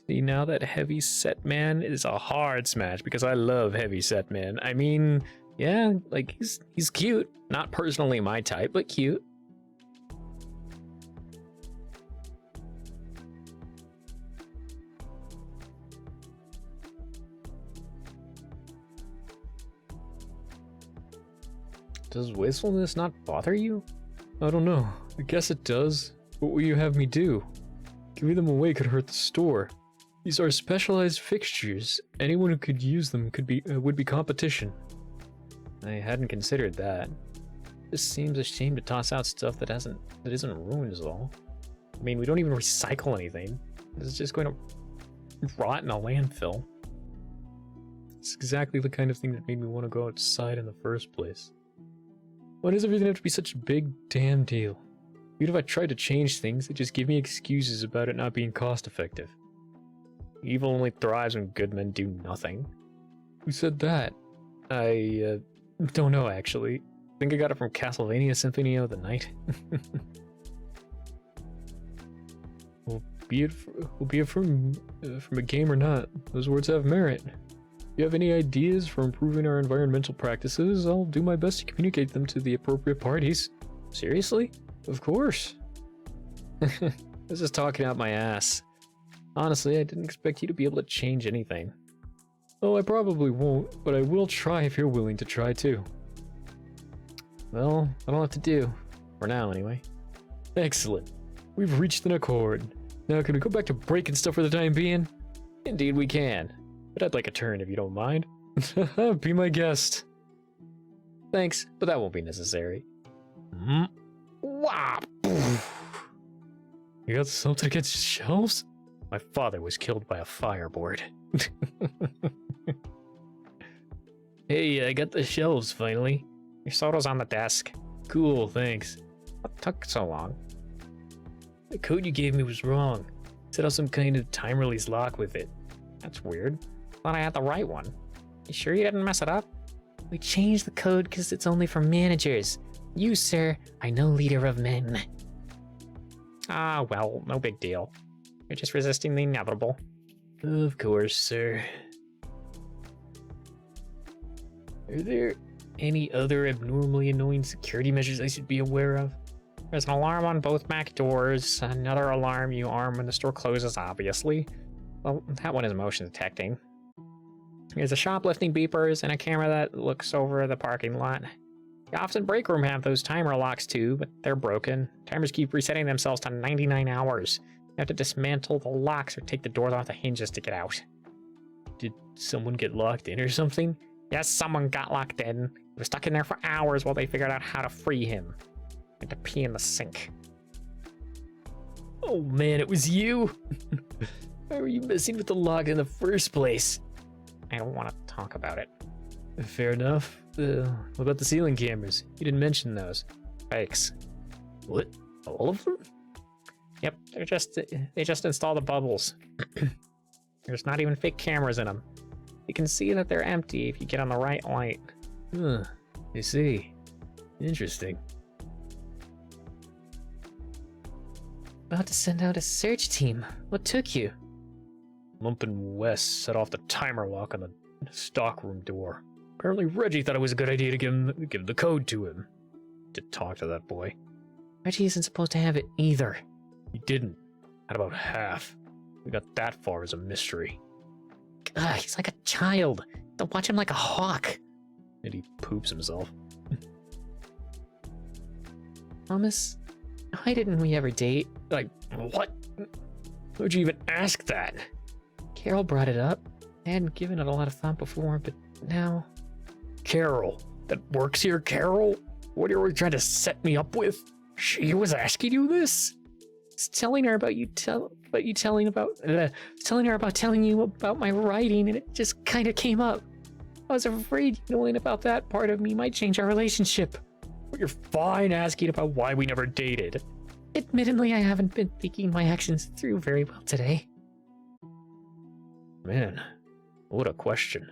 See, now that heavy set man is a hard smash because I love heavy set man. I mean, yeah, like he's cute. Not personally my type, but cute. Does wastefulness not bother you? I don't know. I guess it does. What will you have me do? Giving them away could hurt the store. These are specialized fixtures. Anyone who could use them would be competition. I hadn't considered that. This seems a shame to toss out stuff that isn't ruined is all. I mean, we don't even recycle anything. It's just going to rot in a landfill. It's exactly the kind of thing that made me want to go outside in the first place. Why does everything have to be such a big damn deal? Even if I tried to change things, they just give me excuses about it not being cost effective. Evil only thrives when good men do nothing. Who said that? I don't know actually. I think I got it from Castlevania Symphony of the Night. Well, be it from a game or not, those words have merit. If you have any ideas for improving our environmental practices, I'll do my best to communicate them to the appropriate parties. Seriously? Of course. I was just talking out my ass. Honestly, I didn't expect you to be able to change anything. Oh, I probably won't, but I will try if you're willing to try too. Well, I don't have to do. For now, anyway. Excellent. We've reached an accord. Now can we go back to breaking stuff for the time being? Indeed we can. But I'd like a turn if you don't mind. Be my guest. Thanks, but that won't be necessary. Wow. You got something against shelves? My father was killed by a fireboard. Hey, I got the shelves finally. Your soda's on the desk. Cool, thanks. What took so long? The code you gave me was wrong. It set up some kind of time release lock with it. That's weird. Thought I had the right one. You sure you didn't mess it up? We changed the code because it's only for managers. You, sir, are no leader of men. Ah, well, no big deal. You're just resisting the inevitable. Of course, sir. Are there any other abnormally annoying security measures I should be aware of? There's an alarm on both back doors. Another alarm you arm when the store closes, obviously. Well, that one is motion detecting. There's a shoplifting beepers and a camera that looks over the parking lot. The office and break room have those timer locks too, but they're broken. Timers keep resetting themselves to 99 hours. You have to dismantle the locks or take the doors off the hinges to get out. Did someone get locked in or something? Yes, someone got locked in. He was stuck in there for hours while they figured out how to free him. Had to pee in the sink. Oh man, it was you! Why were you messing with the lock in the first place? I don't want to talk about it. Fair enough. What about the ceiling cameras? You didn't mention those. Fakes. What? All of them? Yep, they just install the bubbles. There's not even fake cameras in them. You can see that they're empty if you get on the right light. Huh, I see. Interesting. About to send out a search team. What took you? Lump and Wes set off the timer lock on the stockroom door. Apparently Reggie thought it was a good idea to give the code to him. To talk to that boy. Reggie isn't supposed to have it either. He didn't. At about half. We got that far as a mystery. Ugh, he's like a child. Don't watch him like a hawk. And he poops himself. Thomas, why didn't we ever date? Like, what? Why'd you even ask that? Carol brought it up. I hadn't given it a lot of thought before, but now... Carol? That works here, Carol? What are you trying to set me up with? She was asking you this? It's telling her about telling her about telling you about my writing, and it just kind of came up. I was afraid knowing about that part of me might change our relationship. But you're fine asking about why we never dated. Admittedly, I haven't been thinking my actions through very well today. Man, what a question.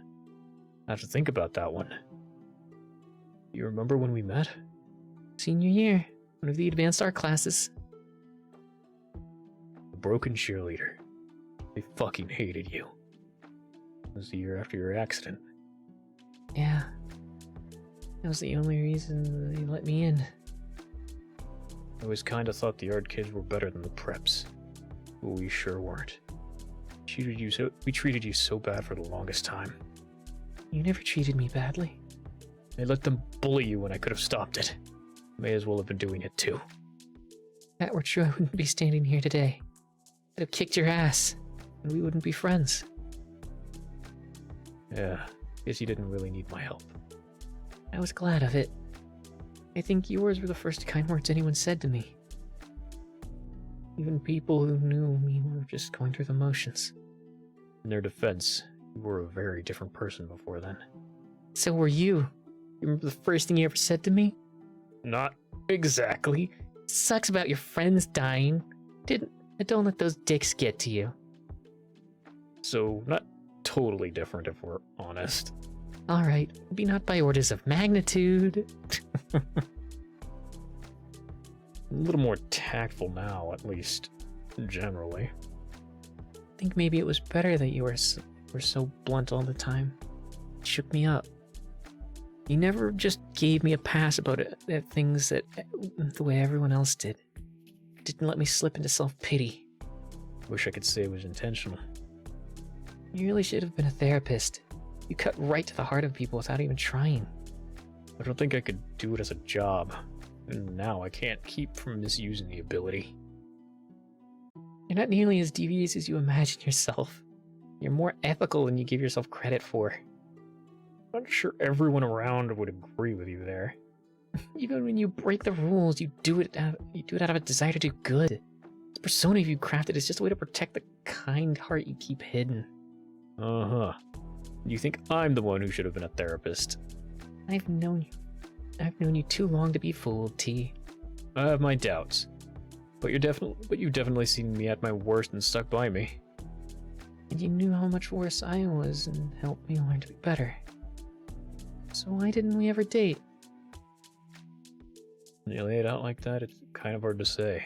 I have to think about that one. You remember when we met? Senior year, one of the advanced art classes. The broken cheerleader. They fucking hated you. It was the year after your accident. Yeah. That was the only reason they let me in. I always kinda thought the art kids were better than the preps. But we sure weren't. We treated you so bad for the longest time. You never treated me badly. I let them bully you when I could have stopped it. May as well have been doing it too. If that were true, I wouldn't be standing here today. I'd have kicked your ass, and we wouldn't be friends. Yeah, guess you didn't really need my help. I was glad of it. I think yours were the first kind words anyone said to me. Even people who knew me were just going through the motions. In their defense, you were a very different person before then. So were you. You remember the first thing you ever said to me? Not exactly. Sucks about your friends dying. Don't let those dicks get to you. So, not totally different if we're honest. Alright, maybe not by orders of magnitude. A little more tactful now, at least, generally. I think maybe it was better that you were so blunt all the time. It shook me up. You never just gave me a pass about things that the way everyone else did. Didn't let me slip into self-pity. Wish I could say it was intentional. You really should have been a therapist. You cut right to the heart of people without even trying. I don't think I could do it as a job. And now I can't keep from misusing the ability. You're not nearly as devious as you imagine yourself. You're more ethical than you give yourself credit for. I'm not sure everyone around would agree with you there. Even when you break the rules, you do it out of a desire to do good. This persona you've crafted is just a way to protect the kind heart you keep hidden. Uh-huh. You think I'm the one who should have been a therapist? I've known you too long to be fooled, T. I have my doubts. But you've definitely seen me at my worst and stuck by me. And you knew how much worse I was and helped me learn to be better. So why didn't we ever date? When you lay it out like that, it's kind of hard to say.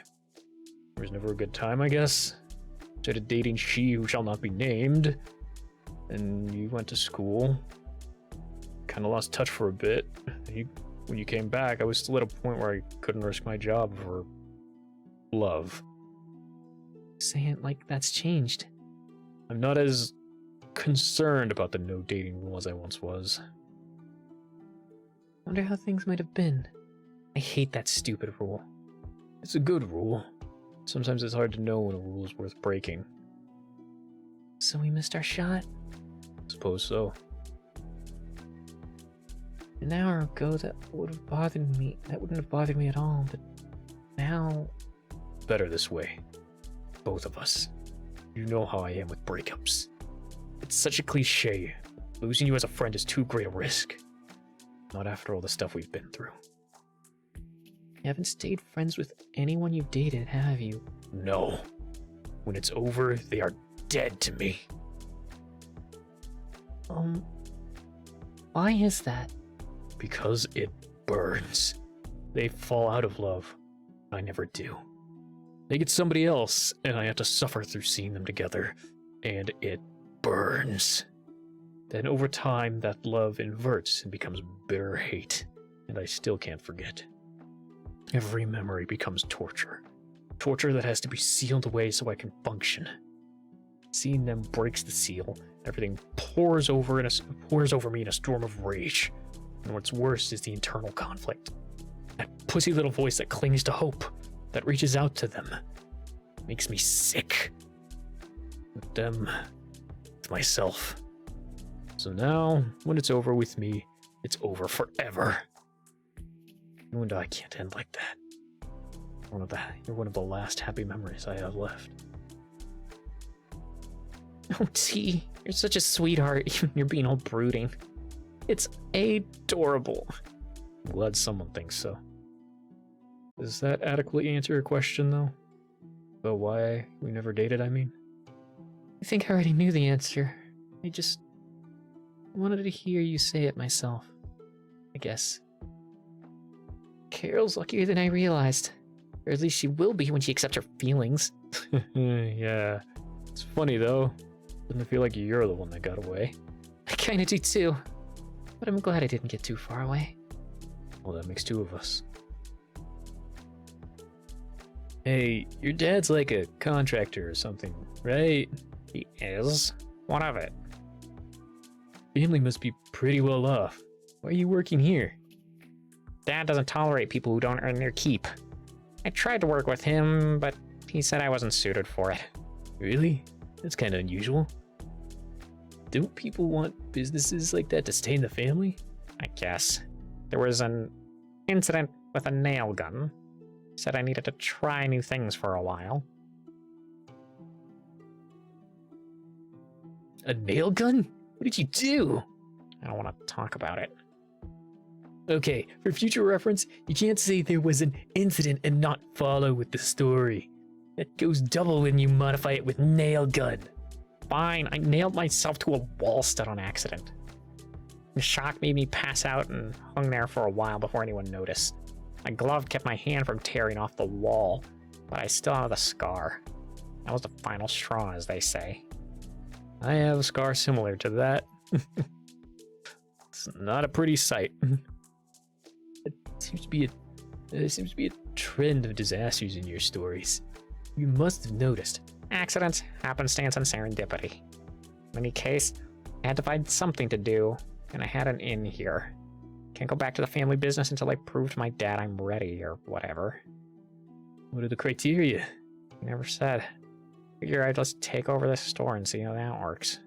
There was never a good time, I guess. Started dating she who shall not be named. And you went to school. Kind of lost touch for a bit. When you came back, I was still at a point where I couldn't risk my job for love. Say it like that's changed. I'm not as concerned about the no dating rule as I once was. Wonder how things might have been. I hate that stupid rule. It's a good rule. Sometimes it's hard to know when a rule is worth breaking. So we missed our shot? Suppose so. An hour ago, that wouldn't have bothered me at all, but now... Better this way. Both of us. You know how I am with breakups. It's such a cliche. Losing you as a friend is too great a risk. Not after all the stuff we've been through. You haven't stayed friends with anyone you've dated, have you? No. When it's over, they are dead to me. Why is that? Because it burns. They fall out of love. I never do. They get somebody else, and I have to suffer through seeing them together. And it burns. Then over time, that love inverts and becomes bitter hate. And I still can't forget. Every memory becomes torture. Torture that has to be sealed away so I can function. Seeing them breaks the seal. Everything pours over me in a storm of rage. And what's worse is the internal conflict. That pussy little voice that clings to hope, that reaches out to them. Makes me sick. With them, with myself. So now, when it's over with me, it's over forever. You and I can't end like that. You're one of the last happy memories I have left. Oh, T, you're such a sweetheart. You're being all brooding. It's adorable. I'm glad someone thinks so. Does that adequately answer your question, though? About why we never dated, I mean? I think I already knew the answer. I just wanted to hear you say it myself, I guess. Carol's luckier than I realized. Or at least she will be when she accepts her feelings. Yeah. It's funny, though. Doesn't feel like you're the one that got away. I kinda do too. But I'm glad I didn't get too far away. Well, that makes two of us. Hey, your dad's like a contractor or something, right? He is? What of it? Family must be pretty well off. Why are you working here? Dad doesn't tolerate people who don't earn their keep. I tried to work with him, but he said I wasn't suited for it. Really? That's kind of unusual. Don't people want businesses like that to stay in the family? I guess. There was an incident with a nail gun. Said I needed to try new things for a while. A nail gun? What did you do? I don't want to talk about it. Okay, for future reference, you can't say there was an incident and not follow with the story. That goes double when you modify it with nail gun. Fine, I nailed myself to a wall stud on accident. The shock made me pass out and hung there for a while before anyone noticed. My glove kept my hand from tearing off the wall, but I still have the scar. That was the final straw, as they say. I have a scar similar to that. It's not a pretty sight. It seems to be a trend of disasters in your stories. You must have noticed. Accidents, happenstance, and serendipity. In any case, I had to find something to do, and I had an in here. Can't go back to the family business until I prove to my dad I'm ready, or whatever. What are the criteria? He never said. Figure I'd just take over this store and see how that works.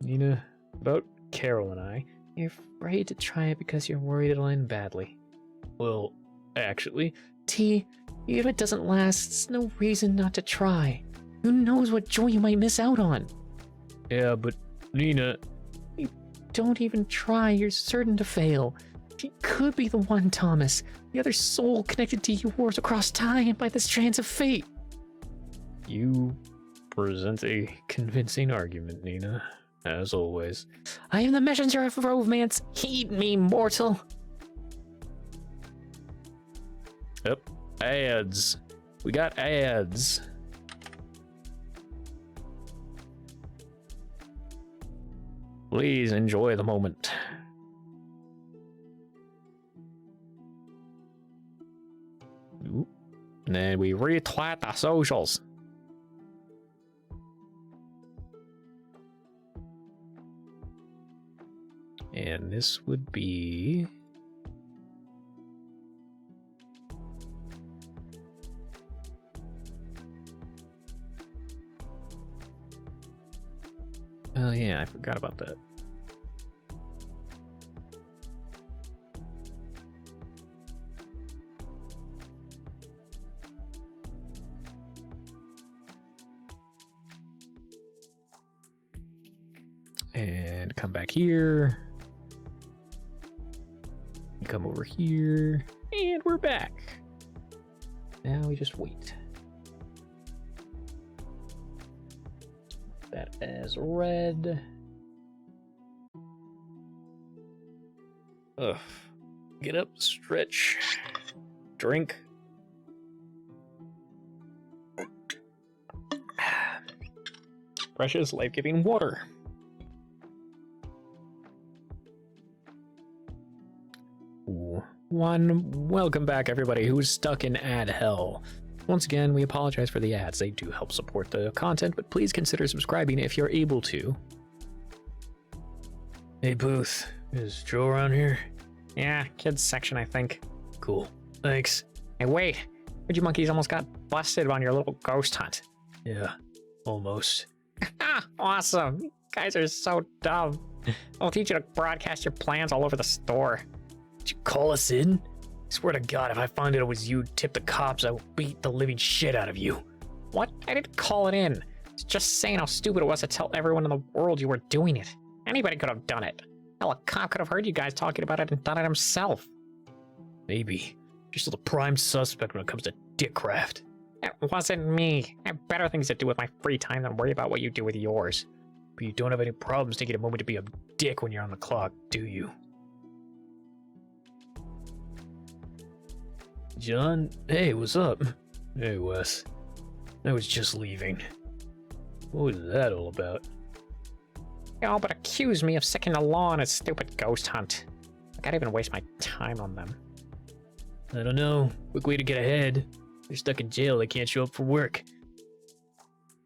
Nina, about Carol and I. You're afraid to try it because you're worried it'll end badly. Well, actually... T, even if it doesn't last, it's no reason not to try. Who knows what joy you might miss out on? Yeah, but Nina... You don't even try, you're certain to fail. She could be the one, Thomas. The other soul connected to yours across time by the strands of fate. You present a convincing argument, Nina, as always. I am the messenger of romance. Heed me, mortal. Yep, ads. We got ads. Please enjoy the moment. Ooh. And then we retweet the socials. And this would be... Oh yeah, I forgot about that. And come back here. Come over here. And we're back. Now we just wait. That as red. Ugh. Get up, stretch, drink. Precious life-giving water. Ooh. Welcome back, everybody who's stuck in ad hell. Once again, we apologize for the ads. They do help support the content, but please consider subscribing if you're able to. Hey, Booth. Is Joe around here? Yeah, kids section, I think. Cool. Thanks. Hey, wait. You monkeys almost got busted on your little ghost hunt. Yeah, almost. Awesome. You guys are so dumb. I'll teach you to broadcast your plans all over the store. Did you call us in? I swear to God, if I find out it was you, tip the cops, I will beat the living shit out of you. What? I didn't call it in. It's just saying how stupid it was to tell everyone in the world you were doing it. Anybody could have done it. Hell, a cop could have heard you guys talking about it and done it himself. Maybe. You're still the prime suspect when it comes to dickcraft. It wasn't me. I have better things to do with my free time than worry about what you do with yours. But you don't have any problems taking a moment to be a dick when you're on the clock, do you? John? Hey, what's up? Hey, Wes. I was just leaving. What was that all about? Y'all but accuse me of sicking the law on a stupid ghost hunt. I can't even waste my time on them. I don't know. Quick way to get ahead. They're stuck in jail, they can't show up for work.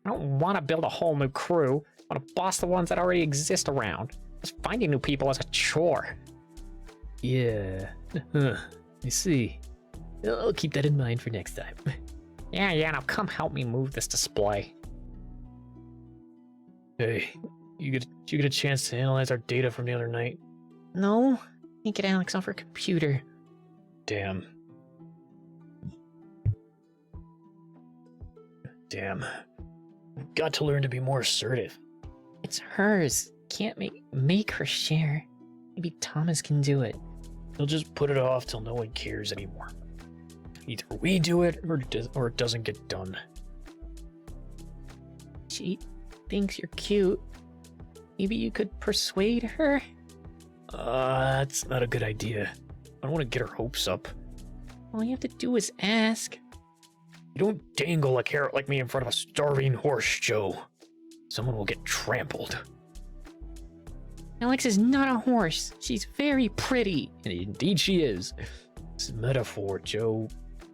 I don't want to build a whole new crew. I want to boss the ones that already exist around. Just finding new people is a chore. Yeah. I see. I'll keep that in mind for next time. Yeah, now come help me move this display. Hey, did you get a chance to analyze our data from the other night? No, can't get Alex off her computer. Damn. Got to learn to be more assertive. It's hers. Can't make her share. Maybe Thomas can do it. He'll just put it off till no one cares anymore. Either we do it, or it doesn't get done. She thinks you're cute. Maybe you could persuade her? That's not a good idea. I don't want to get her hopes up. All you have to do is ask. You don't dangle a carrot like me in front of a starving horse, Joe. Someone will get trampled. Alex is not a horse. She's very pretty. And indeed she is. It's a metaphor, Joe.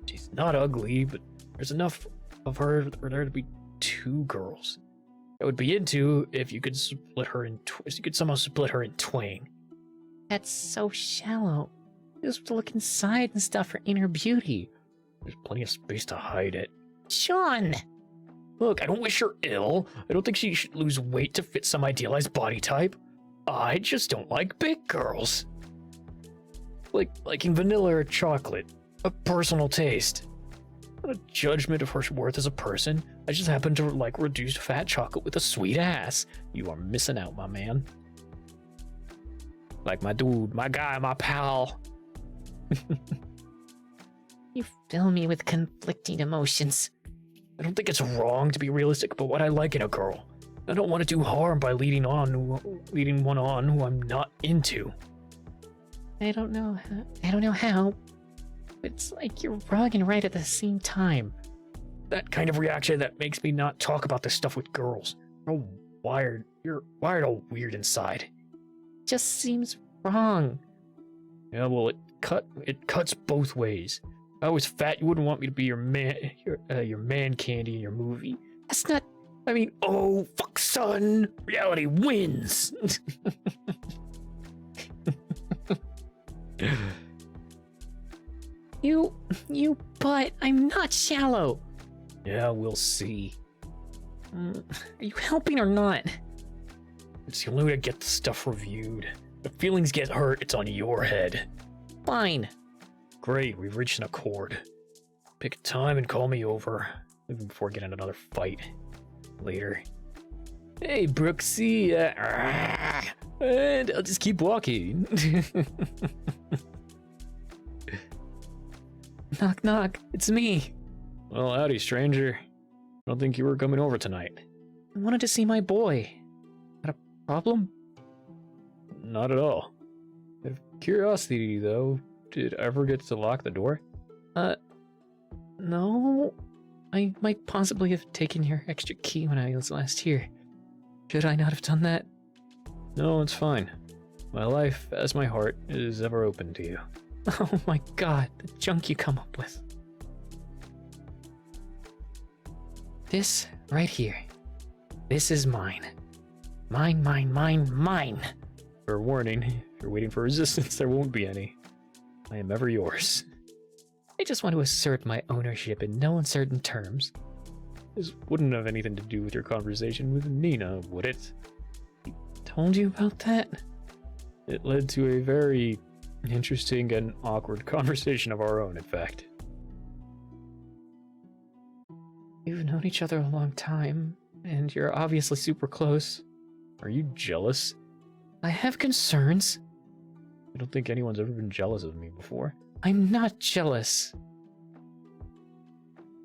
She's not ugly, but there's enough of her for there to be two girls. I would be into if you could somehow split her in twain. That's so shallow. You just have to look inside and stuff for inner beauty. There's plenty of space to hide it. Sean! Look, I don't wish her ill. I don't think she should lose weight to fit some idealized body type. I just don't like big girls. Liking vanilla or chocolate. A personal taste. Not a judgment of her worth as a person. I just happen to like reduced fat chocolate with a sweet ass. You are missing out, my man. Like my dude, my guy, my pal. You fill me with conflicting emotions. I don't think it's wrong to be realistic about what I like in a girl. I don't want to do harm by leading one on who I'm not into. I don't know how. It's like you're wrong and right at the same time. That kind of reaction that makes me not talk about this stuff with girls. You're wired all weird inside. Just seems wrong. Yeah, well, it cuts both ways. If I was fat, you wouldn't want me to be your man candy in your movie. That's not. I mean, oh fuck, son, reality wins. You, but I'm not shallow. Yeah, we'll see. Are you helping or not? It's the only way to get the stuff reviewed. If feelings get hurt, it's on your head. Fine. Great, we've reached an accord. Pick a time and call me over, even before getting another fight. Later. Hey, Brooksy, and I'll just keep walking. Knock, knock. It's me. Well, howdy, stranger. I don't think you were coming over tonight. I wanted to see my boy. Got a problem? Not at all. Out of curiosity, though, did I ever get to lock the door? No. I might possibly have taken your extra key when I was last here. Should I not have done that? No, it's fine. My life, as my heart, is ever open to you. Oh my god, the junk you come up with. This right here. This is mine. Mine, mine, mine, mine. For warning, if you're waiting for resistance, there won't be any. I am ever yours. I just want to assert my ownership in no uncertain terms. This wouldn't have anything to do with your conversation with Nina, would it? Told you about that? It led to a very interesting and awkward conversation of our own, in fact. You've known each other a long time, and you're obviously super close. Are you jealous? I have concerns. I don't think anyone's ever been jealous of me before. I'm not jealous.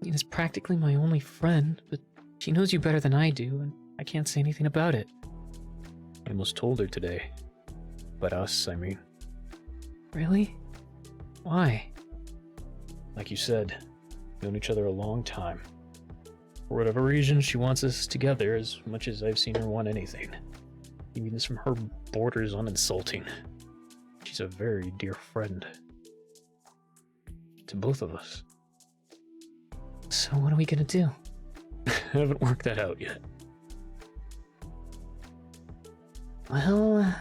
Nina's practically my only friend, but she knows you better than I do, and I can't say anything about it. I almost told her today. But us, I mean. Really? Why? Like you said, we've known each other a long time. For whatever reason, she wants us together as much as I've seen her want anything. Even this from her borders on insulting. She's a very dear friend. To both of us. So what are we gonna do? I haven't worked that out yet. Well,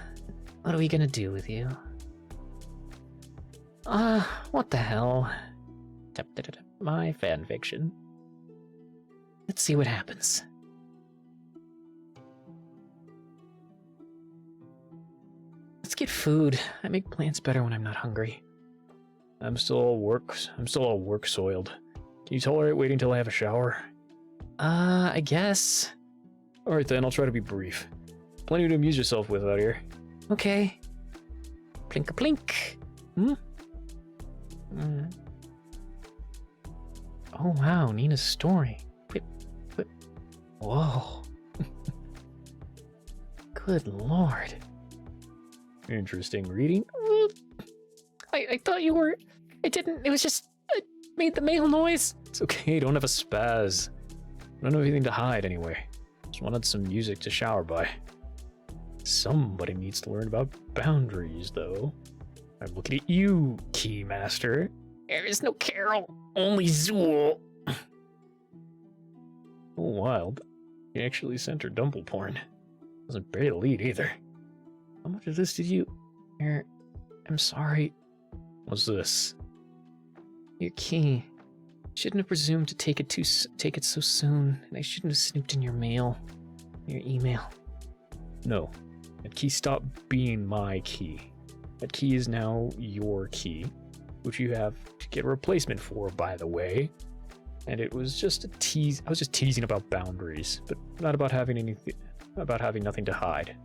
What are we gonna do with you? What the hell? My fanfiction. Let's see what happens. Let's get food. I make plans better when I'm not hungry. I'm still all work soiled. Can you tolerate waiting till I have a shower? I guess. Alright then, I'll try to be brief. Plenty to amuse yourself with out here. Okay. Plink-a-plink. Oh wow, Nina's story. Whoa. Good lord. Interesting reading. I thought you were... it was just... I made the mail noise. It's okay, don't have a spaz. I don't have anything to hide anyway. Just wanted some music to shower by. Somebody needs to learn about boundaries, though. I'm looking at you, Keymaster. There is no Carol, only Zool. Oh, wild. You actually sent her dumble porn. Doesn't pay to lead either. How much of this did you... Here, I'm sorry. What's this? Your key. Shouldn't have presumed to take it so soon, and I shouldn't have snooped in your mail. Your email. No. That key stopped being my key. That key is now your key, which you have to get a replacement for, by the way. And it was just a tease. I was just teasing about boundaries, but not about having nothing to hide.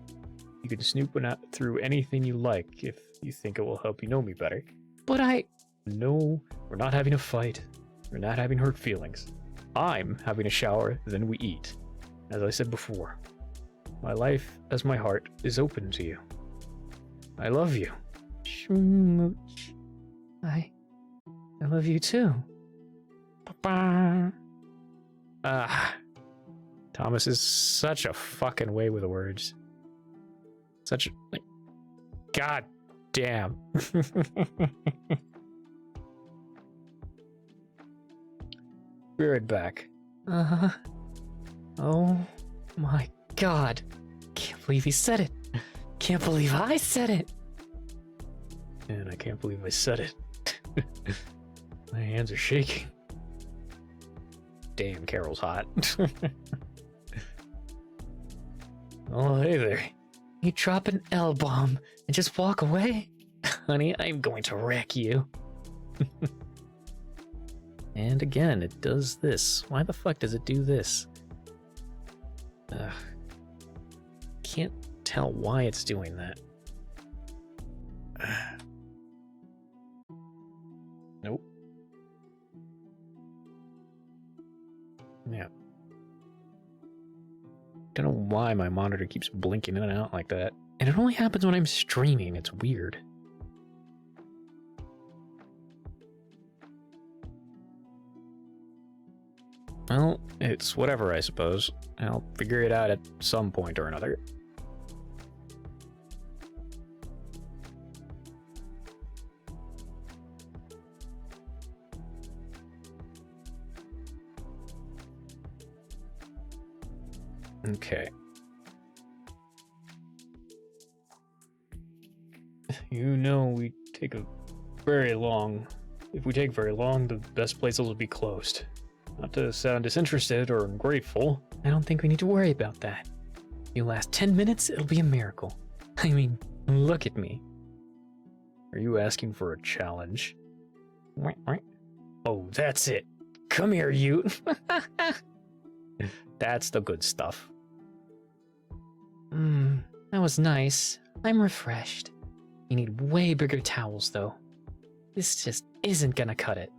You can snoop through anything you like if you think it will help you know me better. But No, we're not having a fight. We're not having hurt feelings. I'm having a shower, then we eat. As I said before, my life, as my heart, is open to you. I love you. Schmooch. I love you too. Ba-ba. Thomas is such a fucking way with words. God damn. Be right back. Oh my god. Can't believe he said it. Can't believe I said it. And I can't believe I said it. My hands are shaking. Damn, Carol's hot. Oh, hey there. You drop an L-bomb and just walk away? Honey, I'm going to wreck you. And again, it does this. Why the fuck does it do this? Can't tell why it's doing that. Nope. Yeah. Don't know why my monitor keeps blinking in and out like that. And it only happens when I'm streaming. It's weird. Well, it's whatever, I suppose. I'll figure it out at some point or another. Okay. You know we take very long. If we take very long, the best places will be closed. Not to sound disinterested or ungrateful. I don't think we need to worry about that. If you last 10 minutes, it'll be a miracle. I mean, look at me. Are you asking for a challenge? Oh, that's it. Come here, you. That's the good stuff. That was nice. I'm refreshed. You need way bigger towels, though. This just isn't gonna cut it.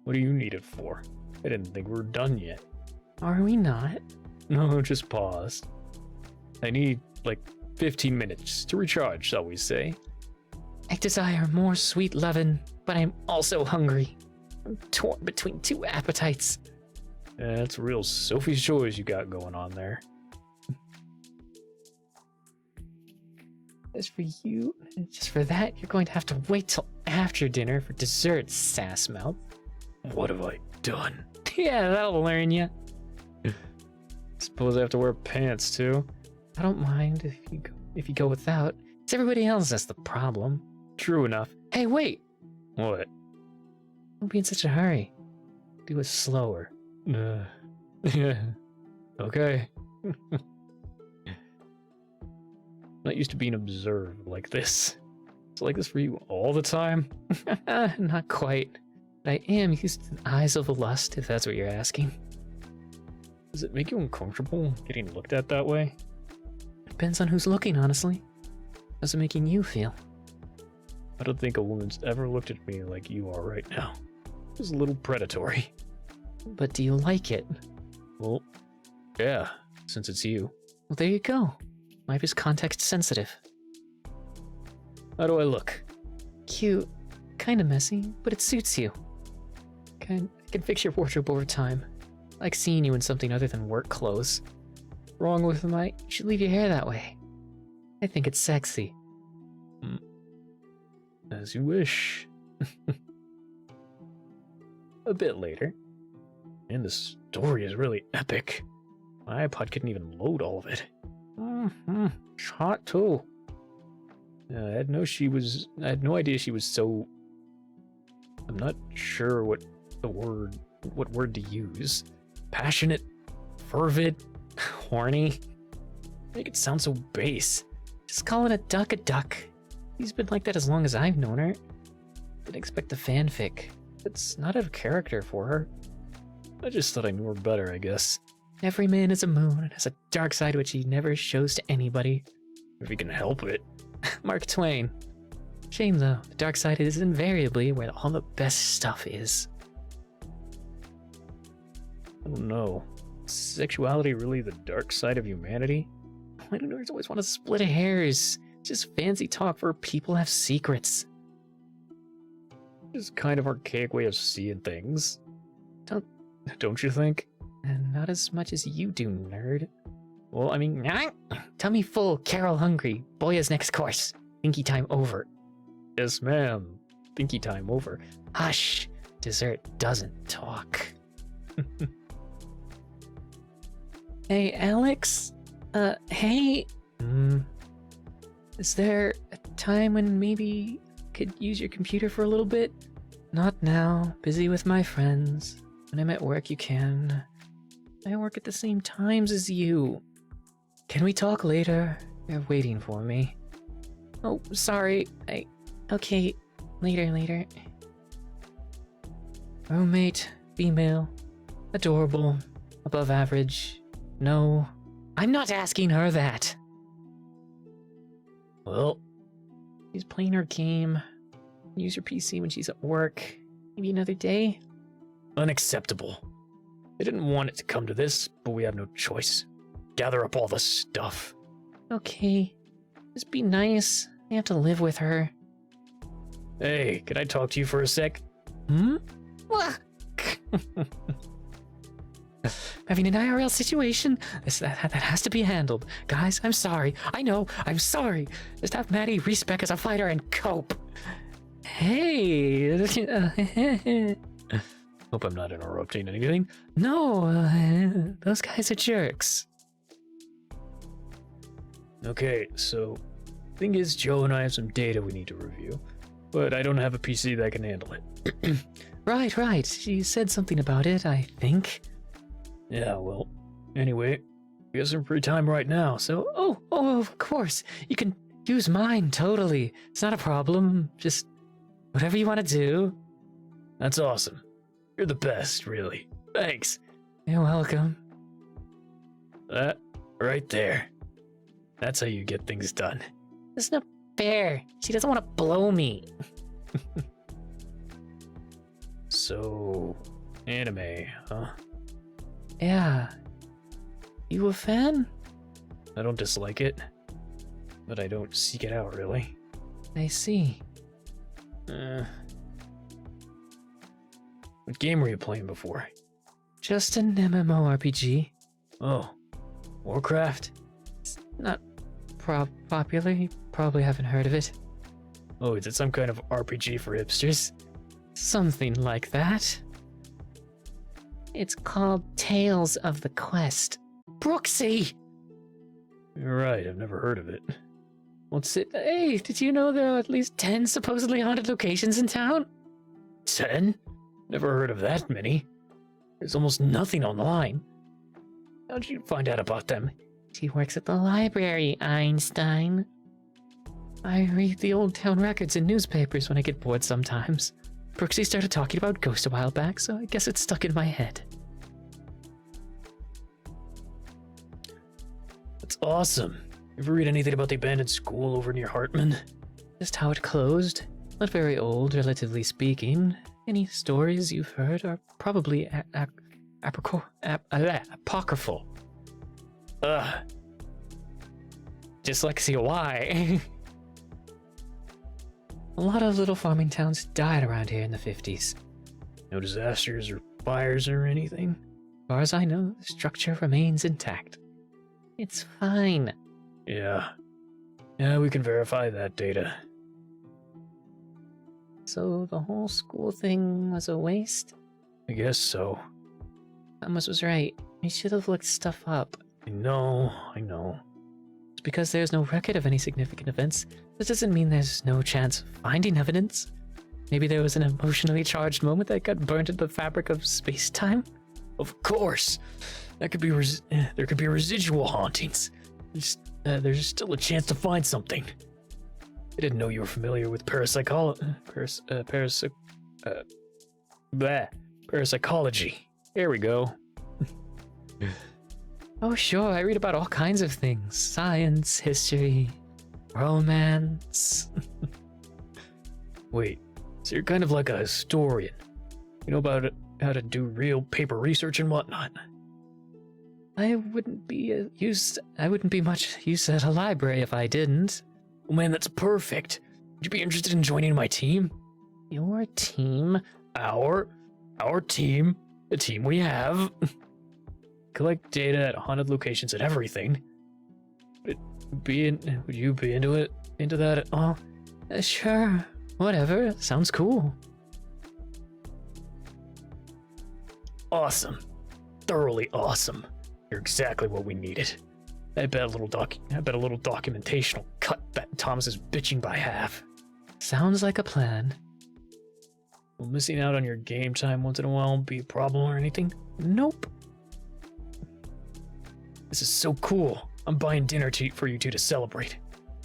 What do you need it for? I didn't think we were done yet. Are we not? No, just pause. I need, 15 minutes to recharge, shall we say? I desire more sweet lovin', but I'm also hungry. I'm torn between two appetites. That's real Sophie's Choice you got going on there. As for you, just for that, you're going to have to wait till after dinner for dessert, sass mouth. What have I done? Yeah, that'll learn you. Suppose I have to wear pants too. I don't mind if you go without. It's everybody else that's the problem. True enough. Hey, wait! What? Don't be in such a hurry. Do it slower. Yeah. Okay. Not used to being observed like this. It's like this for you all the time? Not quite. But I am used to the eyes of lust, if that's what you're asking. Does it make you uncomfortable getting looked at that way? Depends on who's looking, honestly. How's it making you feel? I don't think a woman's ever looked at me like you are right now. It's a little predatory. But do you like it? Well, yeah, since it's you. Well, there you go. Life is context sensitive. How do I look? Cute. Kinda messy, but it suits you. I can fix your wardrobe over time. I like seeing you in something other than work clothes. Wrong with my... You should leave your hair that way. I think it's sexy. As you wish. A bit later. And the story is really epic. My iPod couldn't even load all of it. It's hot too. I had no idea she was so... I'm not sure what word to use. Passionate, fervid, horny. Make it sound so base. Just calling a duck. He's been like that as long as I've known her. Didn't expect a fanfic. It's not out of character for her. I just thought I knew her better, I guess. Every man is a moon and has a dark side which he never shows to anybody. If he can help it. Mark Twain. Shame though, the dark side is invariably where all the best stuff is. I don't know. Is sexuality really the dark side of humanity? Why do nerds always want to split hairs? Just fancy talk for people have secrets. Just kind of archaic way of seeing things. Don't you think? And not as much as you do, nerd. Well, I mean... Tummy full, Carol hungry, Boya's next course. Thinky time over. Yes, ma'am. Thinky time over. Hush, dessert doesn't talk. Hey, Alex? Hey? Is there a time when maybe I could use your computer for a little bit? Not now. Busy with my friends. When I'm at work, you can. I work at the same times as you. Can we talk later? They're waiting for me. Oh, sorry. Okay. Later. Roommate. Female. Adorable. Above average. No. I'm not asking her that. Well, She's playing her game. Use your PC when she's at work. Maybe another day? unacceptable. I didn't want it to come to this, but we have no choice. Gather up all the stuff. Okay. Just be nice. I have to live with her. Hey, can I talk to you for a sec? What? Having an IRL situation? That has to be handled. Guys, I'm sorry. I know, I'm sorry. Just have Maddie respec as a fighter and cope. Hey. Hope I'm not interrupting anything. No, those guys are jerks. Okay, so thing is, Joe and I have some data we need to review, but I don't have a PC that can handle it. Right. She said something about it, I think. Yeah, well, anyway, we have some free time right now, so... Oh, of course. You can use mine, totally. It's not a problem. Just whatever you want to do. That's awesome. You're the best, really. Thanks. You're welcome. That right there. That's how you get things done. It's not fair. She doesn't want to blow me. So, anime, huh? Yeah. You a fan? I don't dislike it, but I don't seek it out, really. I see. What game were you playing before? Just an MMORPG. Oh, Warcraft? It's not popular. You probably haven't heard of it. Oh, is it some kind of RPG for hipsters? Something like that. It's called Tales of the Quest. Brooksy! You're right, I've never heard of it. What's it? Hey, did you know there are at least 10 supposedly haunted locations in town? 10? Never heard of that many. There's almost nothing online. How'd you find out about them? She works at the library, Einstein. I read the old town records and newspapers when I get bored sometimes. Brooksy started talking about ghosts a while back, so I guess it's stuck in my head. That's awesome. Ever read anything about the abandoned school over near Hartman? Just how it closed. Not very old, relatively speaking. Any stories you've heard are probably apocryphal. Dyslexia, why? A lot of little farming towns died around here in the 50s. No disasters or fires or anything? As far as I know, the structure remains intact. It's fine. Yeah. Yeah, we can verify that data. So the whole school thing was a waste? I guess so. Thomas was right. We should have looked stuff up. I know. It's because there's no record of any significant events. This doesn't mean there's no chance of finding evidence. Maybe there was an emotionally charged moment that got burnt into the fabric of space-time? Of course! That could be there could be residual hauntings. There's still a chance to find something. I didn't know you were familiar with parapsychology. There we go. Oh sure, I read about all kinds of things. Science, history, romance. Wait, so you're kind of like a historian. You know about how to do real paper research and whatnot. I wouldn't be much use at a library if I didn't. Oh man, that's perfect. Would you be interested in joining my team? Your team? Our team. The team we have. Collect data at haunted locations and everything. Would you be into that at all? Sure. Whatever. Sounds cool. Awesome. Thoroughly awesome. You're exactly what we needed. I bet a little documentation will cut Thomas's bitching by half. Sounds like a plan. Will missing out on your game time once in a while be a problem or anything? Nope. This is so cool. I'm buying dinner for you two to celebrate.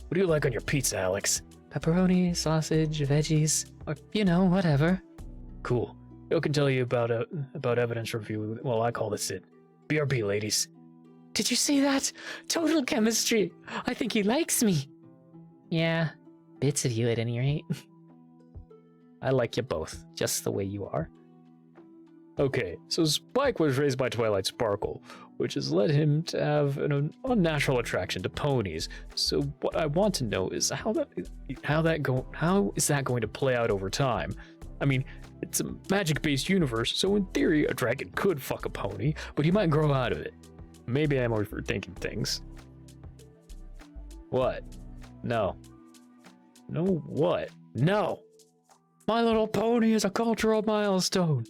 What do you like on your pizza, Alex? Pepperoni, sausage, veggies, or, whatever. Cool. Joe can tell you about evidence review while I call this it. BRB, ladies. Did you see that? Total chemistry. I think he likes me. Yeah, bits of you at any rate. I like you both, just the way you are. Okay, so Spike was raised by Twilight Sparkle, which has led him to have an unnatural attraction to ponies. So what I want to know is how is that going to play out over time? I mean, it's a magic-based universe, so in theory, a dragon could fuck a pony, but he might grow out of it. Maybe I'm overthinking things. What? No. No what? No! My Little Pony is a cultural milestone.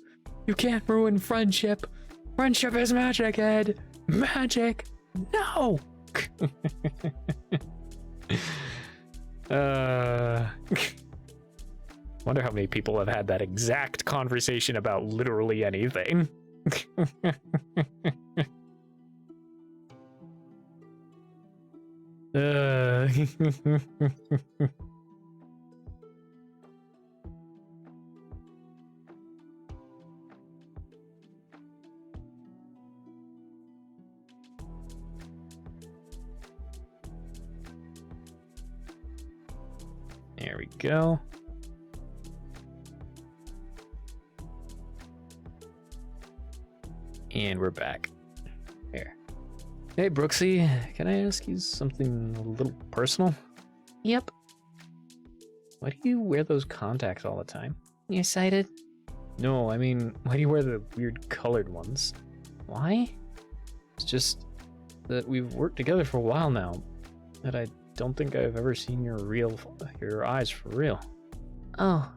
You can't ruin friendship. Friendship is magic, Ed. Magic. No! Wonder how many people have had that exact conversation about literally anything. There we go. And we're back. Here. Hey, Brooksy, can I ask you something a little personal? Yep. Why do you wear those contacts all the time? Nearsighted? No, I mean, why do you wear the weird colored ones? Why? It's just that we've worked together for a while now, that I don't think I've ever seen your eyes for real. Oh,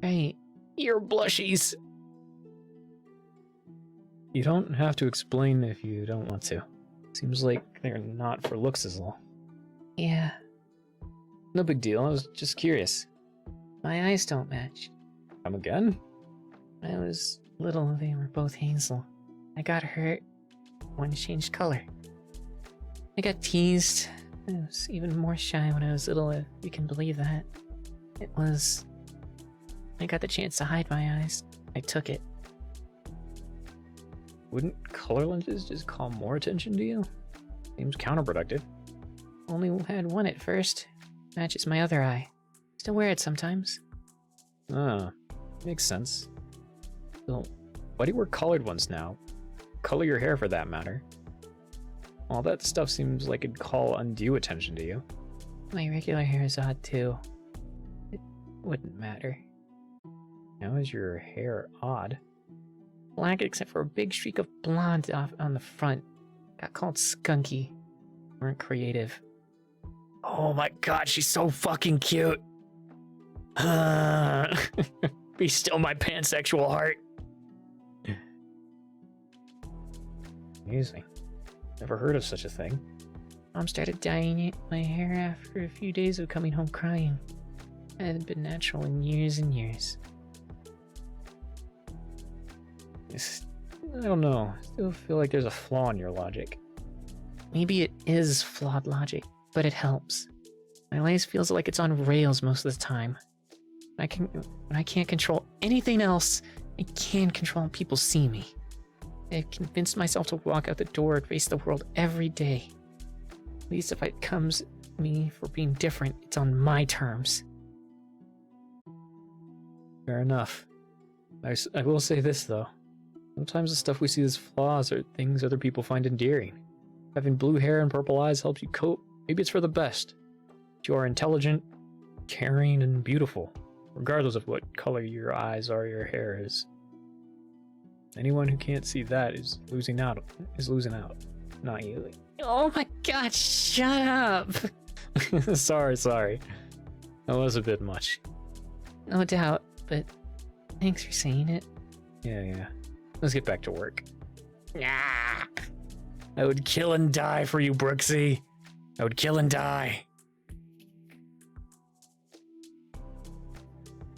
right. Your blushies! You don't have to explain if you don't want to. Seems like they're not for looks as well. Yeah. No big deal, I was just curious. My eyes don't match. Come again? When I was little, they were both hazel. I got hurt. One changed color. I got teased. I was even more shy when I was little, if you can believe that. I got the chance to hide my eyes. I took it. Wouldn't color lenses just call more attention to you? Seems counterproductive. Only had one at first. Matches my other eye. Still wear it sometimes. Ah, makes sense. So, why do you wear colored ones now? Color your hair for that matter. All that stuff seems like it'd call undue attention to you. My regular hair is odd too. It wouldn't matter. How is your hair odd? Black except for a big streak of blonde off on the front. Got called skunky. Weren't creative. Oh my god, she's so fucking cute! Be still my pansexual heart. Amazing. Never heard of such a thing. Mom started dyeing my hair after a few days of coming home crying. It hadn't been natural in years and years. I don't know. I still feel like there's a flaw in your logic. Maybe it is flawed logic, but it helps. My life feels like it's on rails most of the time. When I can't control anything else, I can control how people see me. I've convinced myself to walk out the door and face the world every day. At least if it comes to me for being different, it's on my terms. Fair enough. I will say this, though. Sometimes the stuff we see as flaws are things other people find endearing. Having blue hair and purple eyes helps you cope. Maybe it's for the best. But you are intelligent, caring, and beautiful, regardless of what color your eyes or your hair is. Anyone who can't see that is losing out. Not you. Oh my god, shut up! Sorry. That was a bit much. No doubt, but thanks for saying it. Yeah. Let's get back to work. I would kill and die for you, Brooksy. I would kill and die.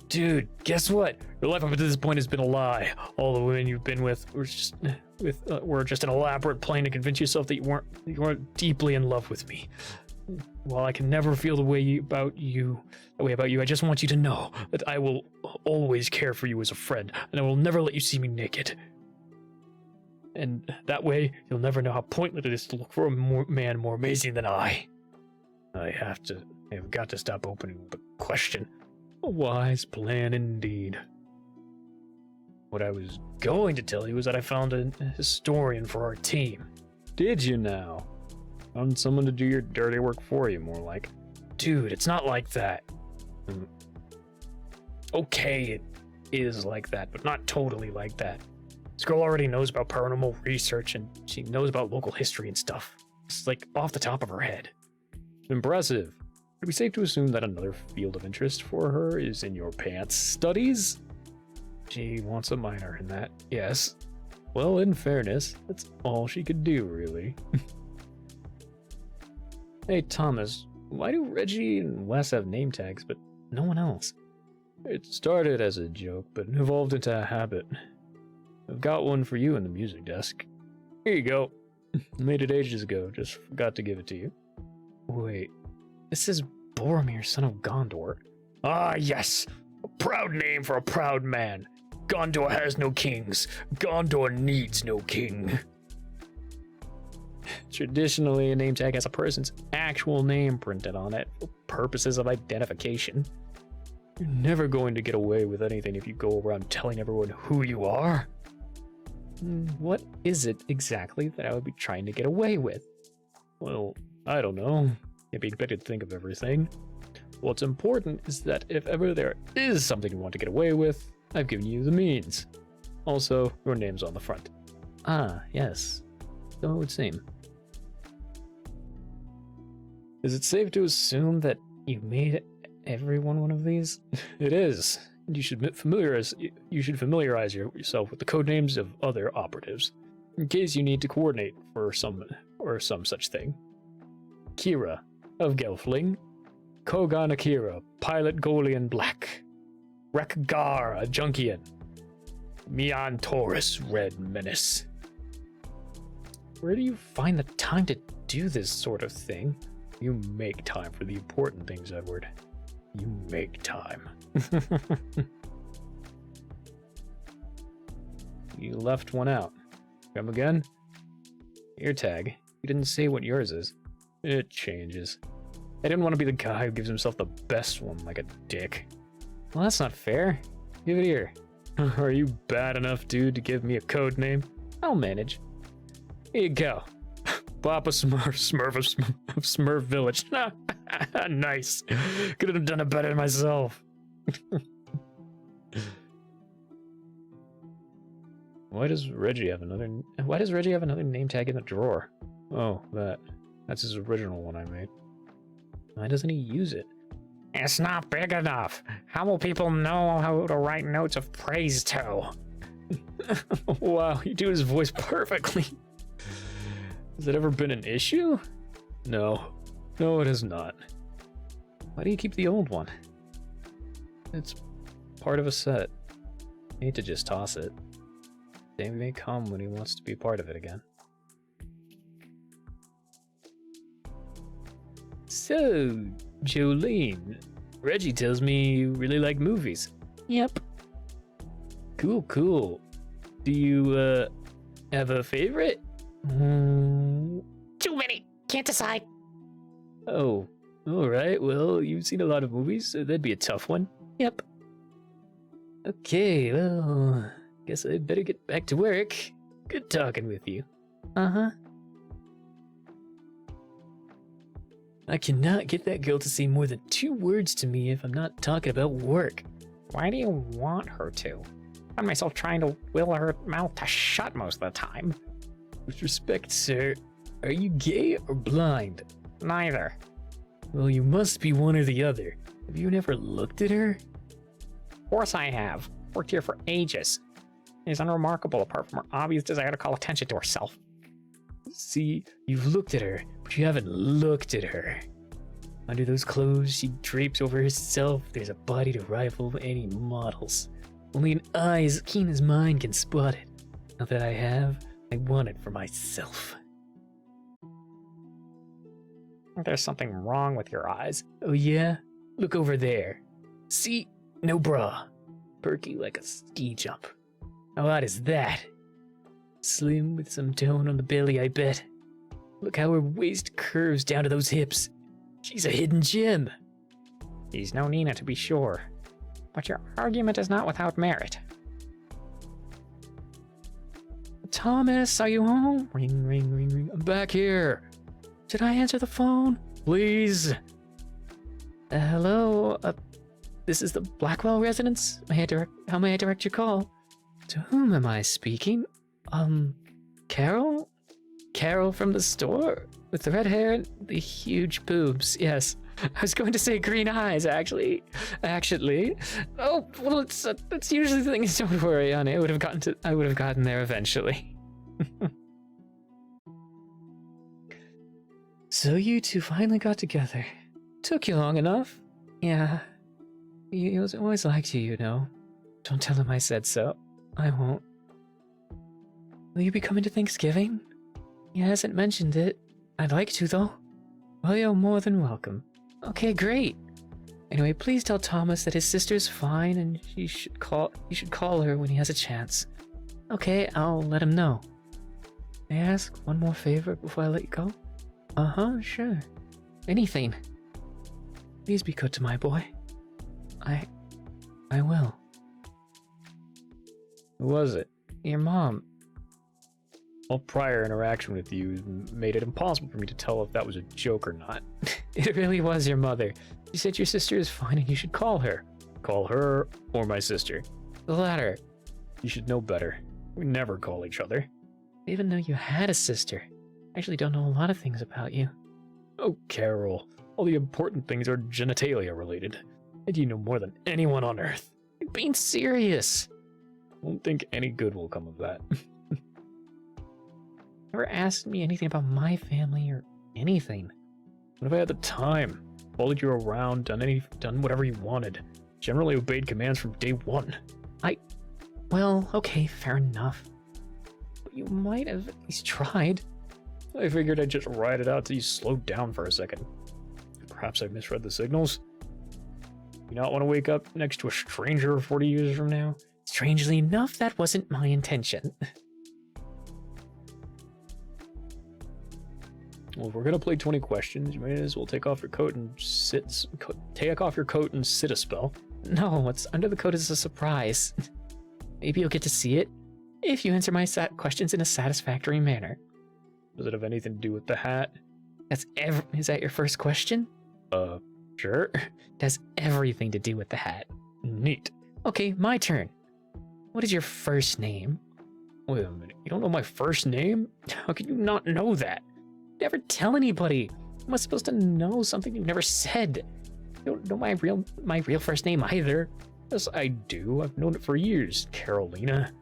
Dude, guess what? Your life up to this point has been a lie. All the women you've been with were just an elaborate plan to convince yourself that you weren't deeply in love with me. While I can never feel the way about you, I just want you to know that I will always care for you as a friend, and I will never let you see me naked. And that way, you'll never know how pointless it is to look for a man more amazing than I. I have got to stop opening the question. A wise plan indeed. What I was going to tell you is that I found a historian for our team. Did you now? Found someone to do your dirty work for you, more like. Dude, it's not like that. Okay, it is like that, but not totally like that. This girl already knows about paranormal research, and she knows about local history and stuff. It's like off the top of her head. Impressive. Would it be safe to assume that another field of interest for her is in your pants studies? She wants a minor in that, yes. Well, in fairness, that's all she could do, really. Hey, Thomas, why do Reggie and Wes have name tags, but no one else? It started as a joke, but evolved into a habit. I've got one for you in the music desk. Here you go. Made it ages ago, just forgot to give it to you. Wait, this is Boromir, son of Gondor. Ah, yes! A proud name for a proud man. Gondor has no kings. Gondor needs no king. Traditionally, a name tag has a person's actual name printed on it for purposes of identification. You're never going to get away with anything if you go around telling everyone who you are. What is it exactly that I would be trying to get away with? Well, I don't know. Can't be expected to think of everything. What's important is that if ever there is something you want to get away with, I've given you the means. Also, your name's on the front. Ah, yes. So it would seem. Is it safe to assume that you made everyone one of these? It is. And you should familiarize yourself with the code names of other operatives, in case you need to coordinate for some such thing. Kira of Gelfling, Kogan Akira, Pilot Golian Black. Rekgar, a Junkian. Mian Taurus, Red Menace. Where do you find the time to do this sort of thing? You make time for the important things, Edward. You make time. You left one out. Come again? Your tag. You didn't say what yours is. It changes. I didn't want to be the guy who gives himself the best one like a dick. Well, that's not fair. Give it here. Are you bad enough, dude, to give me a code name? I'll manage. Here you go. Papa Smurf, of Smurf Village. Nice. Couldn't have done it better myself. Why does Reggie have another name tag in the drawer? Oh, that's his original one I made. Why doesn't he use it? It's not big enough. How will people know how to write notes of praise to? Wow, you do his voice perfectly. Has it ever been an issue? No. No, it has not. Why do you keep the old one? It's part of a set. I hate to just toss it. Day may come when he wants to be part of it again. So, Jolene, Reggie tells me you really like movies. Yep. Cool, cool. Do you, have a favorite? Too many. Can't decide. Oh, alright, well, you've seen a lot of movies, so that'd be a tough one. Yep. Okay, well, guess I'd better get back to work. Good talking with you. Uh-huh. I cannot get that girl to say more than 2 words to me if I'm not talking about work. Why do you want her to? I find myself trying to will her mouth to shut most of the time. With respect, sir, are you gay or blind? Neither. Well, you must be one or the other. Have you never looked at her? Of course I have. Worked here for ages. It is unremarkable apart from her obvious desire to call attention to herself. See, you've looked at her, but you haven't looked at her. Under those clothes she drapes over herself, there's a body to rival any models. Only an eye as keen as mine can spot it. Now that I have, I want it for myself. There's something wrong with your eyes. Oh yeah? Look over there. See? No bra. Perky like a ski jump. How odd is that? Slim with some tone on the belly, I bet. Look how her waist curves down to those hips. She's a hidden gem. She's no Nina, to be sure. But your argument is not without merit. Thomas, are you home? Ring, ring, ring, ring. I'm back here. Did I answer the phone? Please. Hello? This is the Blackwell residence? How may I direct your call? To whom am I speaking? Carol? Carol from the store? With the red hair and the huge boobs, yes. I was going to say green eyes, actually. Oh, well, that's usually the thing. Don't worry, honey. I would have gotten there eventually. So you two finally got together. Took you long enough. Yeah. He always liked you, you know. Don't tell him I said so. I won't. Will you be coming to Thanksgiving? He hasn't mentioned it. I'd like to, though. Well, you're more than welcome. Okay, great. Anyway, please tell Thomas that his sister's fine and you should call her when he has a chance. Okay, I'll let him know. May I ask one more favor before I let you go? Uh-huh, sure. Anything. Please be good to my boy. I will. Who was it? Your mom. All prior interaction with you made it impossible for me to tell if that was a joke or not. It really was your mother. She said your sister is fine and you should call her. Call her or my sister? The latter. You should know better. We never call each other. I didn't know you had a sister. I actually don't know a lot of things about you. Oh, Carol. All the important things are genitalia related. And you know more than anyone on Earth. You're being serious. I don't think any good will come of that. Never asked me anything about my family or anything. What if I had the time? followed you around, done whatever you wanted. Generally obeyed commands from day one. Well, okay, fair enough. But you might have at least tried. I figured I'd just ride it out till you slowed down for a second. Perhaps I misread the signals? You not want to wake up next to a stranger 40 years from now? Strangely enough, that wasn't my intention. Well, if we're gonna play 20 questions, you may as well take off your coat and take off your coat and sit a spell. No, what's under the coat is a surprise. Maybe you'll get to see it if you answer my questions in a satisfactory manner. Does it have anything to do with the hat? Is that your first question? Sure. It has everything to do with the hat. Neat. Okay, my turn. What is your first name? Wait a minute, you don't know my first name? How can you not know that? Never tell anybody. Am I supposed to know something you've never said? You don't know my real first name either. Yes, I do. I've known it for years, Carolina.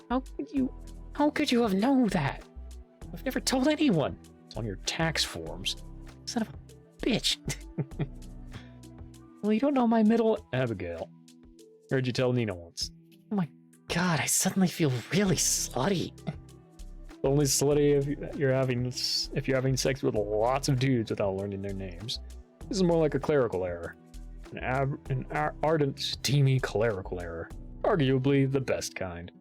How could you have known that? I've never told anyone. It's on your tax forms. Son of a bitch. Well, you don't know my middle... Abigail. Heard you tell Nina once. Oh my god, I suddenly feel really slutty. Only slutty if you're having sex with lots of dudes without learning their names. This is more like a clerical error. An ardent, steamy clerical error. Arguably the best kind.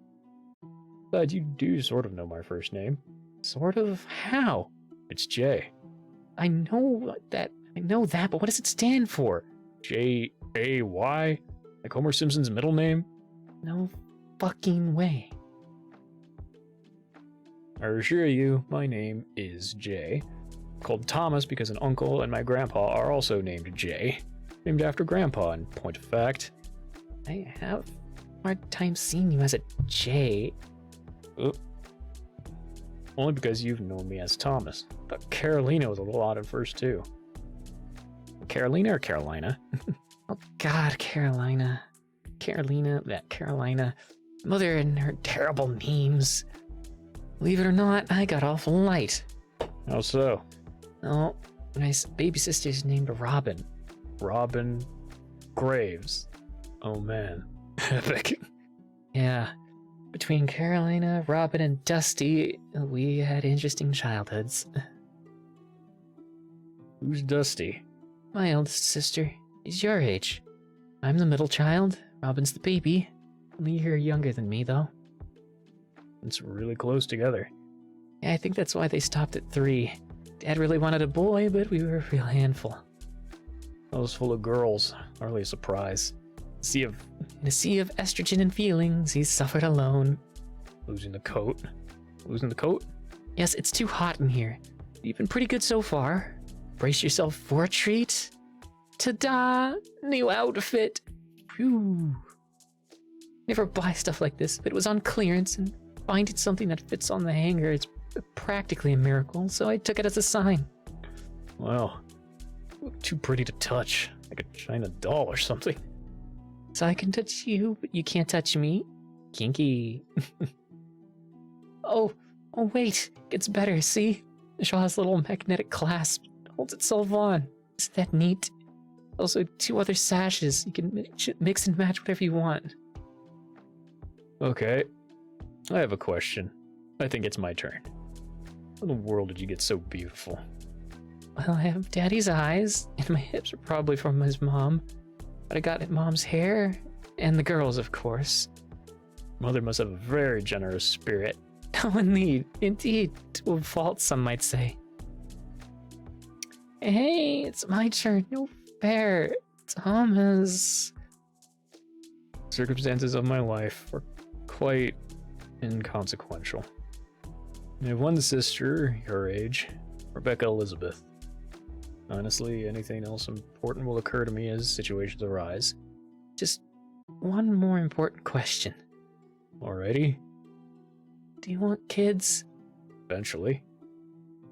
Besides, you do sort of know my first name. Sort of? How? It's Jay. I know that, but what does it stand for? J-A-Y? Like Homer Simpson's middle name? No fucking way. I assure you, my name is Jay. I'm called Thomas because an uncle and my grandpa are also named Jay. Named after Grandpa, in point of fact. I have a hard time seeing you as a J. Only because you've known me as Thomas. But Carolina was a little odd at first, too. Carolina or Carolina? Oh god, Carolina. Carolina. Mother and her terrible names. Believe it or not, I got awful light. How so? Oh, my baby sister's named Robin. Robin Graves. Oh man. Epic. Yeah. Between Carolina, Robin, and Dusty, we had interesting childhoods. Who's Dusty? My eldest sister. She's your age. I'm the middle child. Robin's the baby. Only a year younger than me, though. It's really close together. Yeah, I think that's why they stopped at 3. Dad really wanted a boy, but we were a real handful. I was full of girls. Hardly a surprise. In a sea of estrogen and feelings, he suffered alone. Losing the coat? Losing the coat? Yes, it's too hot in here. You've been pretty good so far. Brace yourself for a treat. Ta-da! New outfit! Phew. Never buy stuff like this, but it was on clearance, and finding something that fits on the hanger is practically a miracle, so I took it as a sign. Wow. You look too pretty to touch. Like a China doll or something. So I can touch you, but you can't touch me? Kinky. Oh wait, gets better, see? The shawl has a little magnetic clasp. Holds itself on. Isn't that neat? Also, 2 other sashes. You can mix and match whatever you want. Okay. I have a question. I think it's my turn. How in the world did you get so beautiful? Well, I have Daddy's eyes, and my hips are probably from his mom. But I got Mom's hair, and the girls, of course. Mother must have a very generous spirit. Oh, indeed, to a fault, some might say. Hey, it's my turn. No fair. Thomas. Circumstances of my life were quite inconsequential. I have one sister, your age, Rebecca Elizabeth. Honestly, anything else important will occur to me as situations arise. Just one more important question. Alrighty? Do you want kids? Eventually.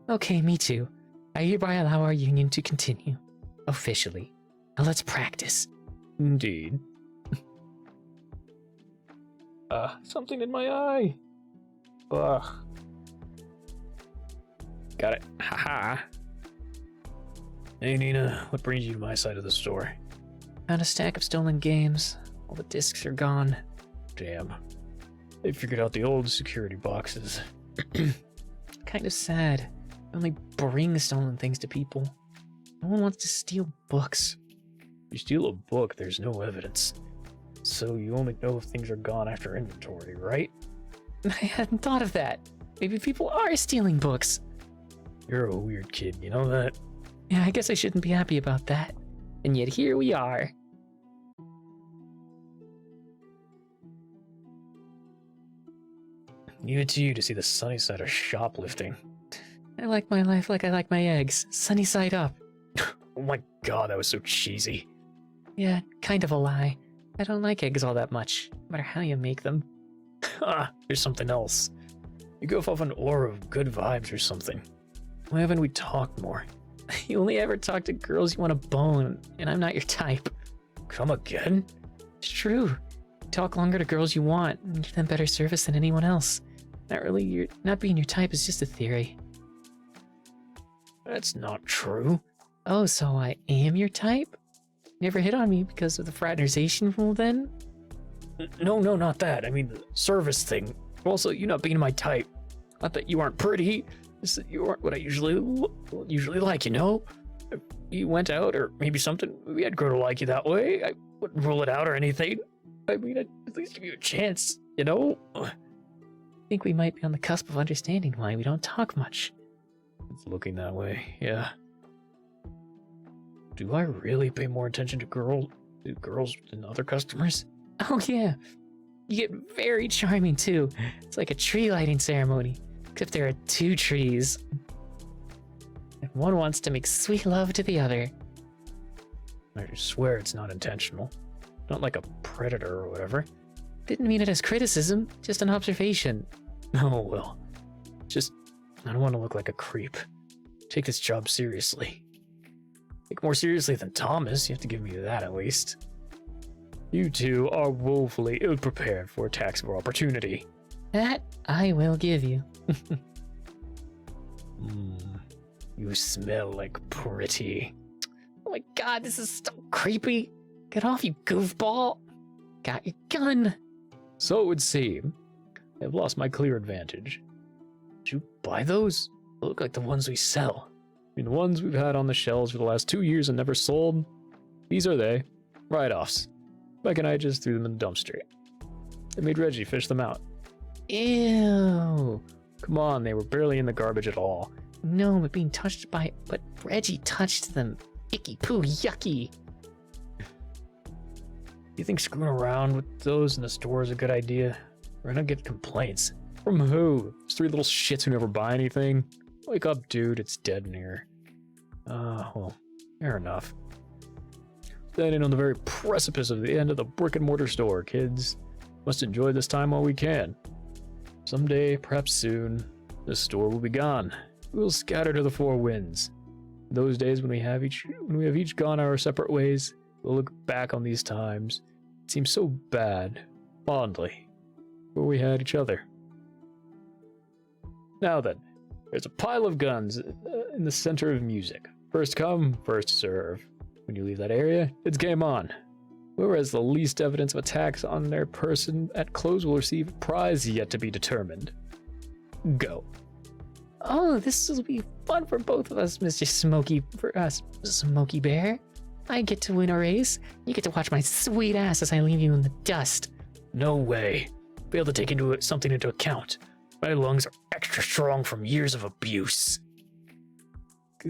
Okay, me too. I hereby allow our union to continue. Officially. Now let's practice. Indeed. Something in my eye. Ugh. Got it. Haha. Hey Nina, what brings you to my side of the store? Found a stack of stolen games. All the discs are gone. Damn. They figured out the old security boxes. Kind of sad. I only bring stolen things to people. No one wants to steal books. You steal a book, there's no evidence. So you only know if things are gone after inventory, right? I hadn't thought of that. Maybe people are stealing books. You're a weird kid, you know that? Yeah, I guess I shouldn't be happy about that. And yet here we are. Leave it to you to see the sunny side of shoplifting. I like my life like I like my eggs. Sunny side up. Oh my god, that was so cheesy. Yeah, kind of a lie. I don't like eggs all that much, no matter how you make them. Ah, there's something else. You give off an aura of good vibes or something. Why haven't we talked more? You only ever talk to girls you want to bone, and I'm not your type. Come again? It's true. You talk longer to girls you want, and give them better service than anyone else. Not being your type is just a theory. That's not true. Oh, so I am your type? Never hit on me because of the fraternization rule then? No, not that. I mean the service thing. Also, you not being my type. Not that you aren't pretty. Just that you aren't what I usually like, you know? If you went out or maybe something, maybe I'd grow to like you that way. I wouldn't rule it out or anything. I mean, I'd at least give you a chance, you know? I think we might be on the cusp of understanding why we don't talk much. It's looking that way, yeah. Do I really pay more attention to girls than other customers? Oh yeah. You get very charming too. It's like a tree lighting ceremony, except there are two trees. And one wants to make sweet love to the other. I swear it's not intentional. Not like a predator or whatever. Didn't mean it as criticism, just an observation. Oh well. Just, I don't want to look like a creep. Take this job seriously. Take more seriously than Thomas, you have to give me that at least. You two are woefully ill-prepared for attacks of opportunity. That I will give you. You smell like pretty. Oh my god, this is so creepy. Get off, you goofball. Got your gun. So it would seem. I've lost my clear advantage. Did you buy those? They look like the ones we sell. I mean, the ones we've had on the shelves for the last 2 years and never sold. These are they. Write-offs. Mike and I just threw them in the dumpster. They made Reggie fish them out. Ew. Come on, they were barely in the garbage at all. No, but Reggie touched them. Icky poo, yucky. You think screwing around with those in the store is a good idea? We're gonna get complaints. From who? Those 3 little shits who never buy anything? Wake up, dude, it's dead in here. Well, fair enough. Standing on the very precipice of the end of the brick-and-mortar store, kids. Must enjoy this time while we can. Someday, perhaps soon, this store will be gone. We'll scatter to the 4 winds. Those days when we have each gone our separate ways, we'll look back on these times. It seems so bad, fondly, where we had each other. Now then, there's a pile of guns in the center of music. First come, first serve. When you leave that area, it's game on. Whoever has the least evidence of attacks on their person at close will receive a prize yet to be determined. Go. Oh, this will be fun for both of us, Mr. Smokey Bear. I get to win a race. You get to watch my sweet ass as I leave you in the dust. No way. Fail to take something into account. My lungs are extra strong from years of abuse.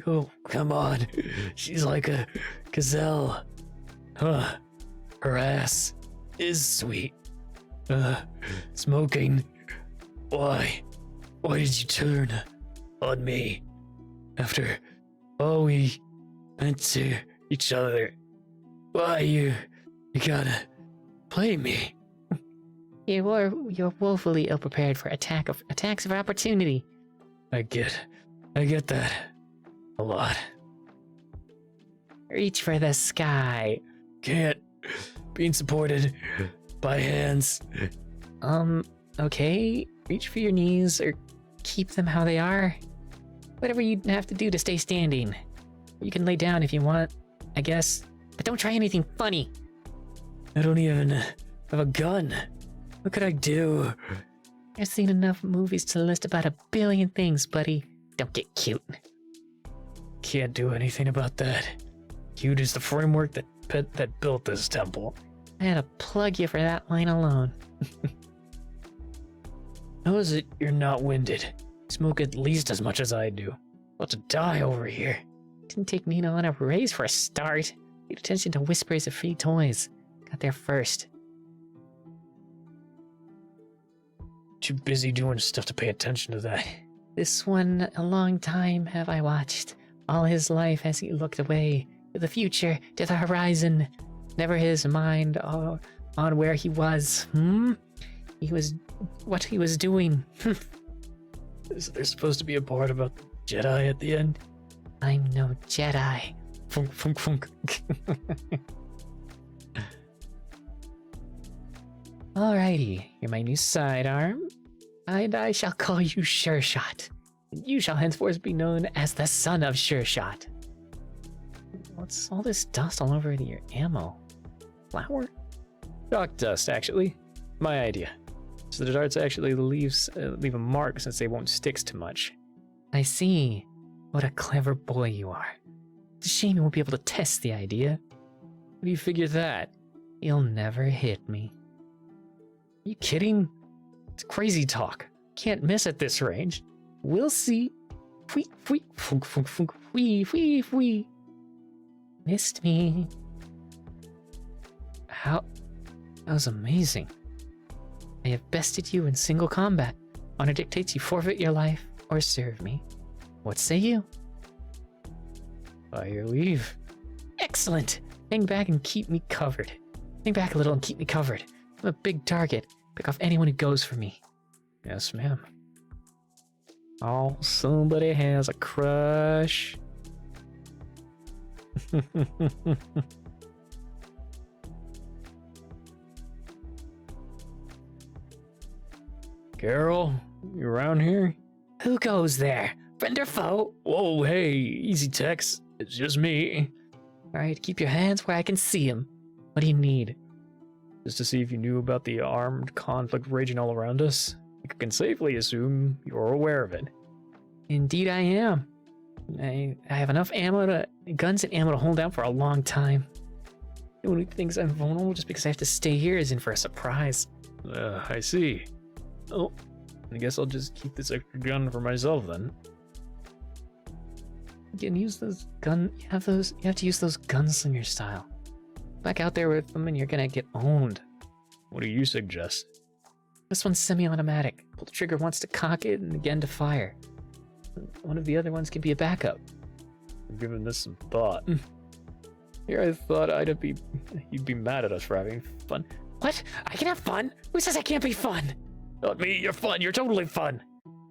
Oh, come on. She's like a gazelle. Huh. Her ass is sweet. Smoking. Why? Why did you turn on me? After all we went to each other. Why you gotta play me? You're woefully ill-prepared for attacks of opportunity. I get that. A lot. Reach for the sky. Can't. Being supported by hands. Okay. Reach for your knees or keep them how they are. Whatever you have to do to stay standing. You can lay down if you want, I guess. But don't try anything funny. I don't even have a gun. What could I do? I've seen enough movies to list about 1 billion things, buddy. Don't get cute. Can't do anything about that. Cute is the framework that built this temple. I had to plug you for that line alone. How is it you're not winded? Smoke at least as much as I do. About to die over here. Didn't take Nina on a raise for a start. Paid attention to whispers of free toys. Got there first. Too busy doing stuff to pay attention to that. This one, a long time have I watched. All his life as he looked away. To the future, to the horizon. Never his mind on where he was. What he was doing. Is there supposed to be a part about the Jedi at the end? I'm no Jedi. Funk, funk, funk. Alrighty, you're my new sidearm, and I shall call you Sure Shot. You shall henceforth be known as the son of Sure Shot. What's all this dust all over your ammo? Flour? Chalk dust, actually. My idea. So the darts actually leave a mark since they won't stick too much. I see. What a clever boy you are. It's a shame you won't be able to test the idea. How do you figure that? You'll never hit me. Are you kidding? It's crazy talk. Can't miss at this range. We'll see. Fwee, fwee, funk, funk, funk, fwee, fwee, fwee. Missed me. That was amazing. I have bested you in single combat. Honor dictates you forfeit your life or serve me. What say you? By your leave. Excellent. Hang back and keep me covered. Hang back a little and keep me covered. I'm a big target. Pick off anyone who goes for me. Yes, ma'am. Oh, somebody has a crush. Carol, you around here? Who goes there? Friend or foe? Whoa, hey, easy Tex. It's just me. Alright, keep your hands where I can see them. What do you need? Just to see if you knew about the armed conflict raging all around us. I can safely assume you're aware of it. Indeed I am. I have enough guns and ammo to hold out for a long time. The only thing I'm vulnerable just because I have to stay here is in for a surprise. I see. Oh, I guess I'll just keep this extra gun for myself then. You can use those you have to use those gunslinger style. Back out there with them and you're gonna get owned. What do you suggest? This one's semi-automatic. Pull the trigger once to cock it and again to fire. One of the other ones can be a backup. I'm giving this some thought. Here I thought you'd be mad at us for having fun. What? I can have fun? Who says I can't be fun? Not me, you're fun, you're totally fun.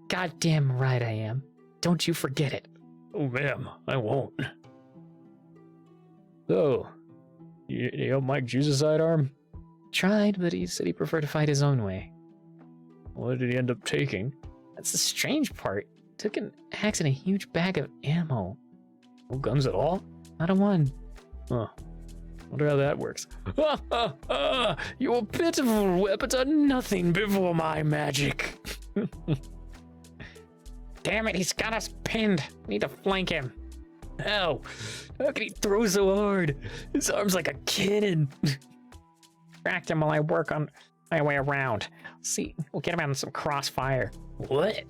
Goddamn right I am. Don't you forget it. Oh ma'am, I won't. So, you help Mike choose a sidearm? Tried, but he said he preferred to fight his own way. What did he end up taking? That's the strange part. Took an axe and a huge bag of ammo. No guns at all? Not a one. Huh. Wonder how that works. Your pitiful weapons are nothing before my magic. Damn it, he's got us pinned. Need to flank him. How can he throw so hard? His arm's like a cannon. Distract him while I work on my way around. See, we'll get him out in some crossfire. What?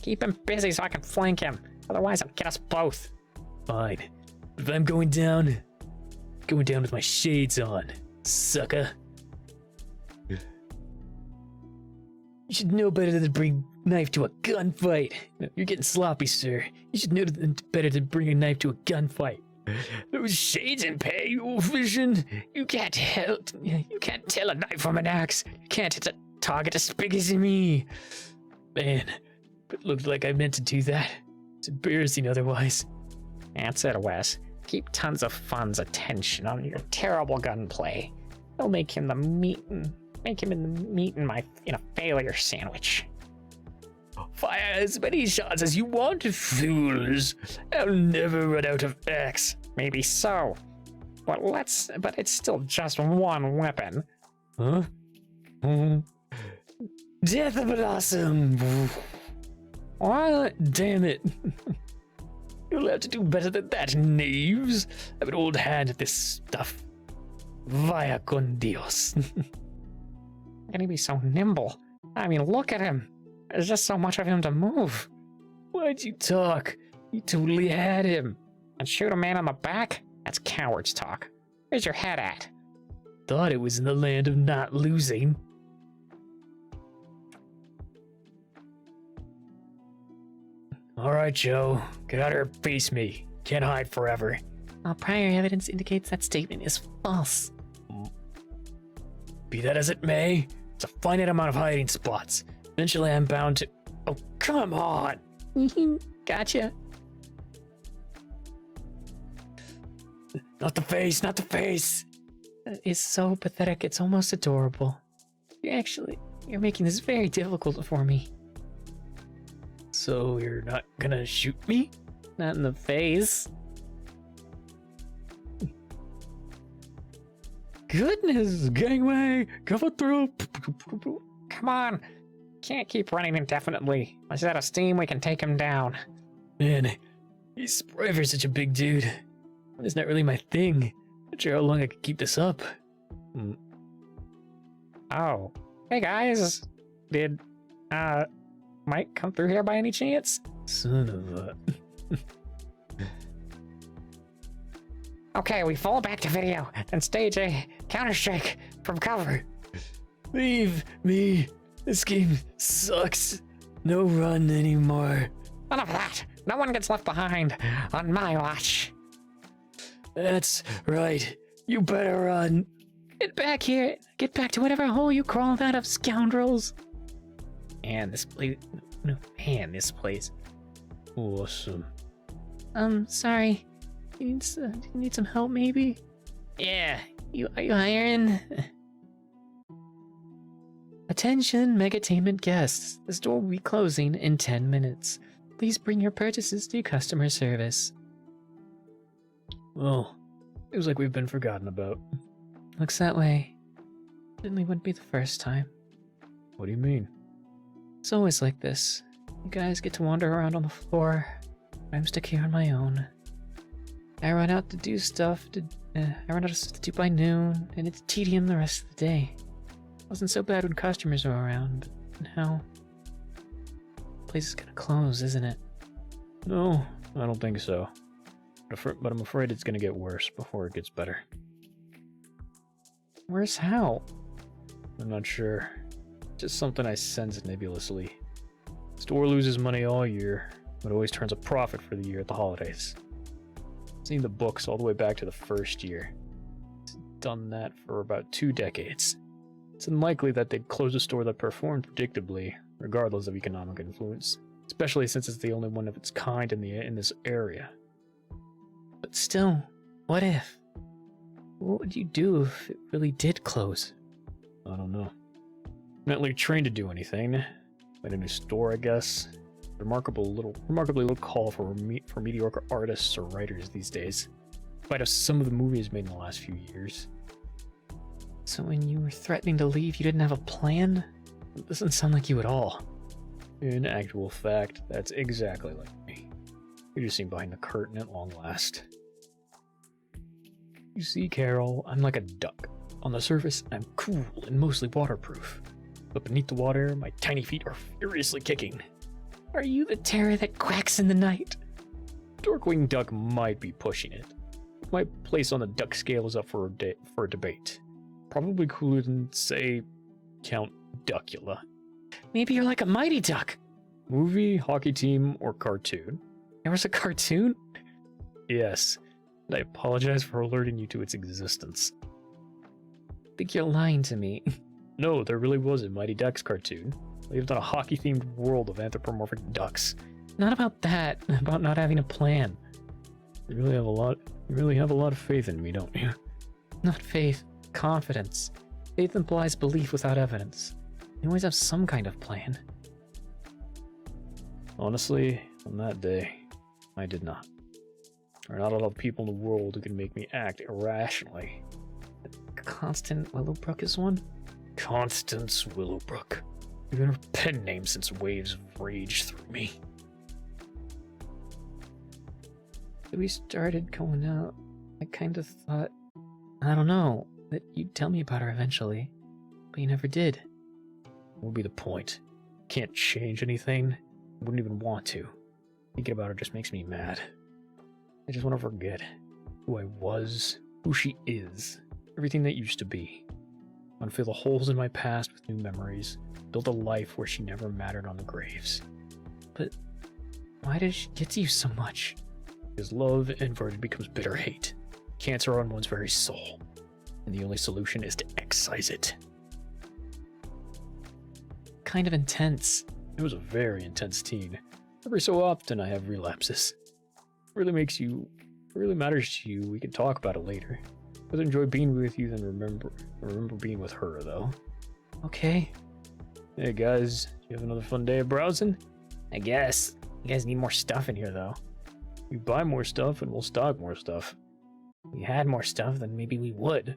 Keep him busy so I can flank him. Otherwise, I'll get us both. Fine. If I'm going down with my shades on, sucker. You should know better than to bring knife to a gunfight. No, you're getting sloppy, sir. You should know better than bring a knife to a gunfight. Those shades in pay, you vision. You can't tell a knife from an axe. You can't hit a target as big as me. Man, it looked like I meant to do that. It's embarrassing otherwise. That's it, Wes. Keep tons of fun's attention on your terrible gunplay. It'll make him in a failure sandwich. Fire as many shots as you want, fools. I'll never run out of X. Maybe so. But it's still just one weapon. Huh? Death Blossom! What? Damn it. You'll have to do better than that, knaves. I have an old hand at this stuff. Vaya con Dios. How can he be so nimble? I mean, look at him. There's just so much of him to move. Why'd you talk? You totally had him. And shoot a man on the back? That's coward's talk. Where's your head at? Thought it was in the land of not losing. All right, Joe. Get out here and face me. Can't hide forever. All prior evidence indicates that statement is false. Be that as it may, it's a finite amount of hiding spots. Eventually I'm bound to... Oh, come on! Gotcha. Not the face, not the face! That is so pathetic, it's almost adorable. You're making this very difficult for me. So you're not gonna shoot me? Not in the face. Goodness, gangway, cover through. Come on. Can't keep running indefinitely. Once he's out of steam, we can take him down. Man, he's spry for such a big dude. It's not really my thing. Not sure how long I could keep this up. Oh. Hey guys. Did, Mike come through here by any chance? Son of a... Okay, we fall back to video and stage a counter-strike from cover. Leave me. This game sucks. No run anymore. None of that. No one gets left behind on my watch. That's right. You better run. Get back here. Get back to whatever hole you crawled out of, scoundrels. And this place... No, man, this place... Awesome. Sorry. You need some help, maybe? Yeah. Are you hiring? Attention, Megatainment guests. The store will be closing in 10 minutes. Please bring your purchases to customer service. Well, feels like we've been forgotten about. Looks that way. Certainly wouldn't be the first time. What do you mean? It's always like this. You guys get to wander around on the floor. I'm stuck here on my own. I run out to do stuff I run out of stuff to do by noon, and it's tedium the rest of the day. Wasn't so bad when customers were around, but now... the place is gonna close, isn't it? No, I don't think so. But I'm afraid it's gonna get worse before it gets better. Worse how? I'm not sure. Just something I sense nebulously. Store loses money all year, but always turns a profit for the year at the holidays. Seen the books all the way back to the first year. It's done that for about 2 decades. It's unlikely that they'd close a store that performed predictably, regardless of economic influence, especially since it's the only one of its kind in this area. But still, what if? What would you do if it really did close? I don't know. Not really trained to do anything. Made a new store, I guess. Remarkably little call for mediocre artists or writers these days, in spite of some of the movies made in the last few years. So when you were threatening to leave, you didn't have a plan? It doesn't sound like you at all. In actual fact, that's exactly like me. You just seem behind the curtain at long last. You see, Carol, I'm like a duck. On the surface, I'm cool and mostly waterproof. But beneath the water, my tiny feet are furiously kicking. Are you the terror that quacks in the night? Dorkwing Duck might be pushing it. My place on the duck scale is up for a debate. Probably cooler than, say, Count Duckula. Maybe you're like a mighty duck. Movie, hockey team, or cartoon? There was a cartoon? Yes, and I apologize for alerting you to its existence. I think you're lying to me. No, there really was a Mighty Ducks cartoon. Lived on a hockey-themed world of anthropomorphic ducks. Not about that, about not having a plan. You really have a lot of faith in me, don't you? Not faith, confidence. Faith implies belief without evidence. You always have some kind of plan. Honestly, on that day, I did not. There are not a lot of people in the world who can make me act irrationally. Constant Willowbrook is one? Constance Willowbrook. Even her pen name since waves of rage through me. We started going out. I kind of thought, I don't know, that you'd tell me about her eventually. But you never did. What would be the point? Can't change anything. Wouldn't even want to. Thinking about her just makes me mad. I just want to forget who I was, who she is, everything that used to be. I want to fill the holes in my past with new memories, build a life where she never mattered on the graves. But why did she get to you so much? Because love inverted becomes bitter hate, cancer on one's very soul, and the only solution is to excise it. Kind of intense. It was a very intense teen. Every so often I have relapses. Really matters to you, we can talk about it later. I'd enjoy being with you than remember being with her, though. Okay. Hey guys, you have another fun day of browsing? I guess. You guys need more stuff in here, though. We buy more stuff and we'll stock more stuff. If we had more stuff, then maybe we would.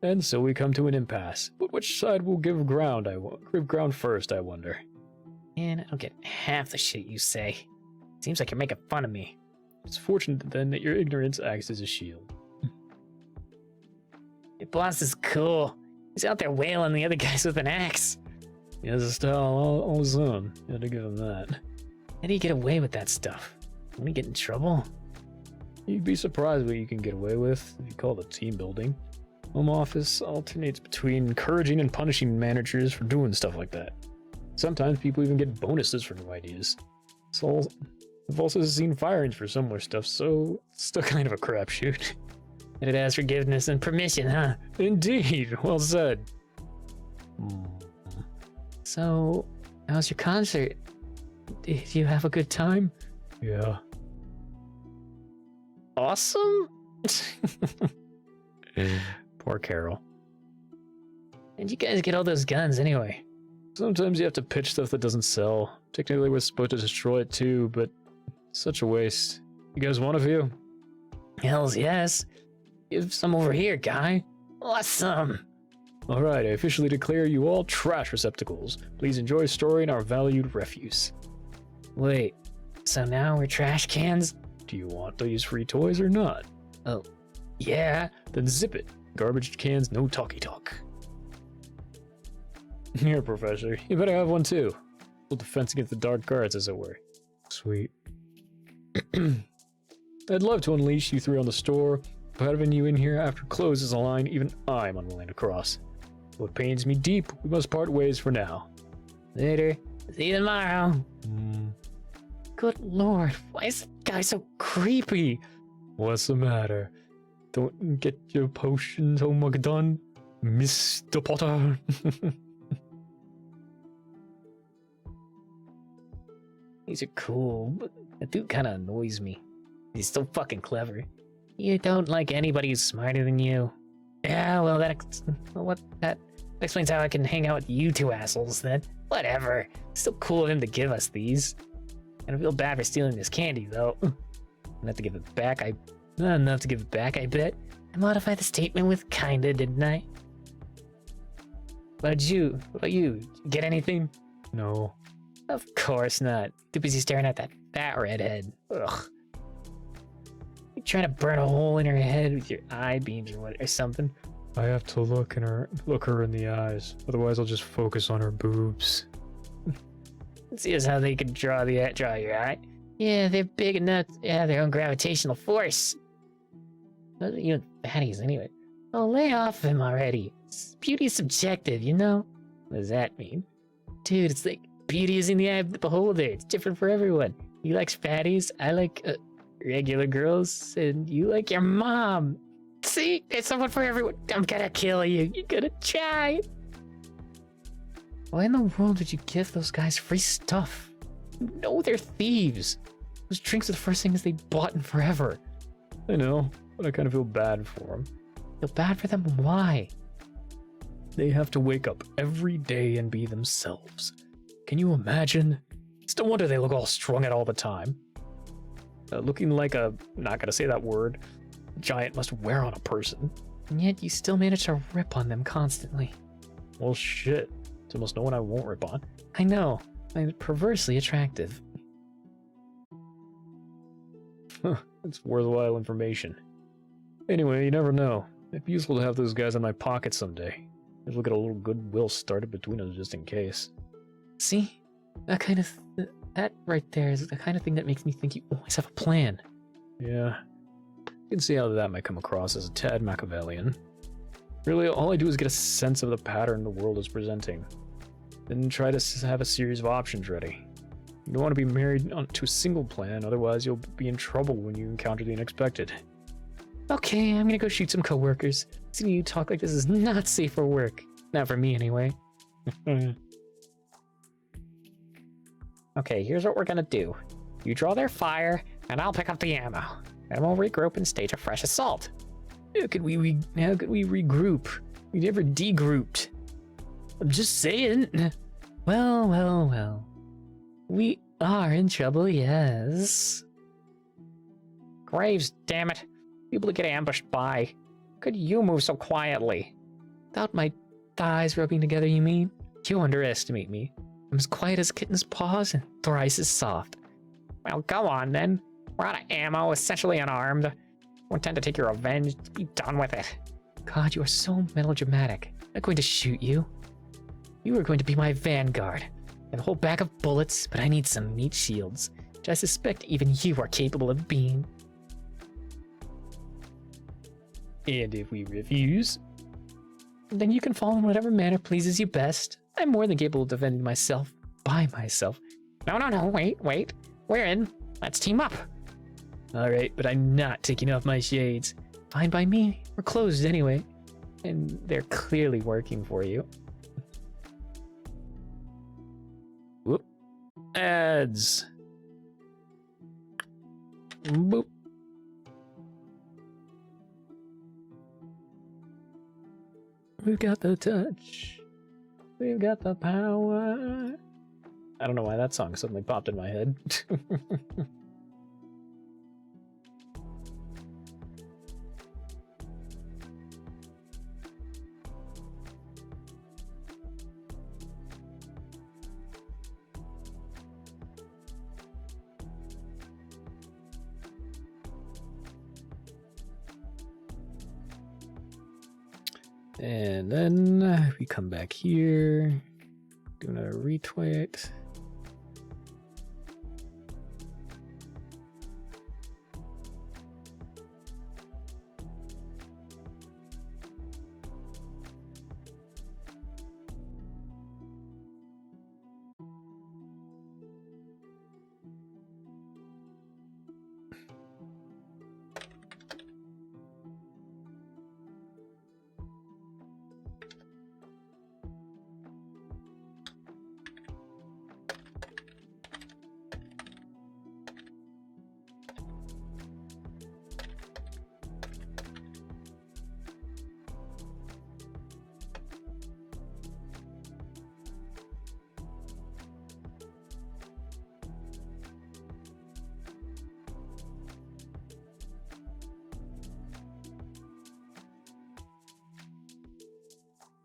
And so we come to an impasse. But which side will give ground first, I wonder? Man, I don't get half the shit you say. Seems like you're making fun of me. It's fortunate then that your ignorance acts as a shield. Your boss is cool. He's out there wailing the other guys with an axe. He has a style all his own. You had to give him that. How do you get away with that stuff? When you get in trouble? You'd be surprised what you can get away with if you call it team building. Home office alternates between encouraging and punishing managers for doing stuff like that. Sometimes people even get bonuses for new ideas. So I've also seen firings for similar stuff, so it's still kind of a crapshoot. And it asks forgiveness and permission, huh? Indeed, well said. So, how's your concert? Did you have a good time? Yeah. Awesome? Poor Carol. How'd you guys get all those guns anyway? Sometimes you have to pitch stuff that doesn't sell. Technically we're supposed to destroy it too, but such a waste. You guys want a few? Hells yes. Give some over here, guy. Awesome. Alright, I officially declare you all trash receptacles. Please enjoy storing our valued refuse. Wait, so now we're trash cans? Do you want these free toys or not? Oh, yeah. Then zip it. Garbage cans, no talky talk. Here, Professor. You better have one too. Full defense against the dark arts, as it were. Sweet. I'd love to unleash you three on the store, but having you in here after close is a line even I'm unwilling to cross. What pains me deep, we must part ways for now. Later. See you tomorrow. Good lord, why is that guy so creepy? What's the matter? Don't get your potions done, Mr. Potter? These are cool, but that dude kind of annoys me. He's so fucking clever. You don't like anybody who's smarter than you. Yeah, well, that explains how I can hang out with you two assholes then. Whatever. Still cool of him to give us these. I don't feel bad for stealing this candy, though. Enough to give it back, I bet. I modified the statement with kinda, didn't I? What about you? Get anything? No. Of course not. Too busy staring at that fat redhead. Ugh. You trying to burn a hole in her head with your eye beams or something? I have to look her in the eyes. Otherwise, I'll just focus on her boobs. See as how they can draw your eye. Yeah, they're big enough to have their own gravitational force. What are you and fatties anyway? Oh, lay off him already. Beauty's subjective, you know? What does that mean? Dude, it's like beauty is in the eye of the beholder. It's different for everyone. He likes fatties, I like regular girls, and you like your mom. See, it's someone for everyone. I'm gonna kill you. You're gonna try. Why in the world would you give those guys free stuff? You know they're thieves. Those drinks are the first things they bought in forever. I know, but I kind of feel bad for them. Feel bad for them? Why? They have to wake up every day and be themselves. Can you imagine? It's no wonder they look all strung out all the time. Looking like a, not gonna say that word, giant must wear on a person. And yet you still manage to rip on them constantly. Well, shit. There's almost no one I won't rip on. I know. I'm perversely attractive. It's worthwhile information. Anyway, you never know. It'd be useful to have those guys in my pocket someday. Maybe we'll get a little goodwill started between us just in case. See? That right there is the kind of thing that makes me think you always have a plan. Yeah. You can see how that might come across as a tad Machiavellian. Really, all I do is get a sense of the pattern the world is presenting. Then try to have a series of options ready. You don't want to be married to a single plan, otherwise you'll be in trouble when you encounter the unexpected. Okay, I'm gonna go shoot some coworkers. Seeing you talk like this is not safe for work. Not for me, anyway. Okay, here's what we're gonna do. You draw their fire, and I'll pick up the ammo. And we'll regroup and stage a fresh assault. How could we regroup? We never degrouped. I'm just saying. Well. We are in trouble, yes. Graves, damn it. People get ambushed by. Could you move so quietly? Without my thighs rubbing together, you mean? You underestimate me. I'm as quiet as kitten's paws and thrice as soft. Well, go on then. We're out of ammo, essentially unarmed. We intend to take your revenge. Be done with it. God, you are so melodramatic. I'm not going to shoot you. You are going to be my vanguard. I have a whole bag of bullets, but I need some meat shields, which I suspect even you are capable of being. And if we refuse? Then you can fall in whatever manner pleases you best. I'm more than capable of defending myself by myself. No, wait. We're in. Let's team up. Alright, but I'm not taking off my shades. Fine by me. We're closed anyway. And they're clearly working for you. Whoop. Ads. Boop. We've got the touch. We've got the power. I don't know why that song suddenly popped in my head. And then we come back here, do another retweet.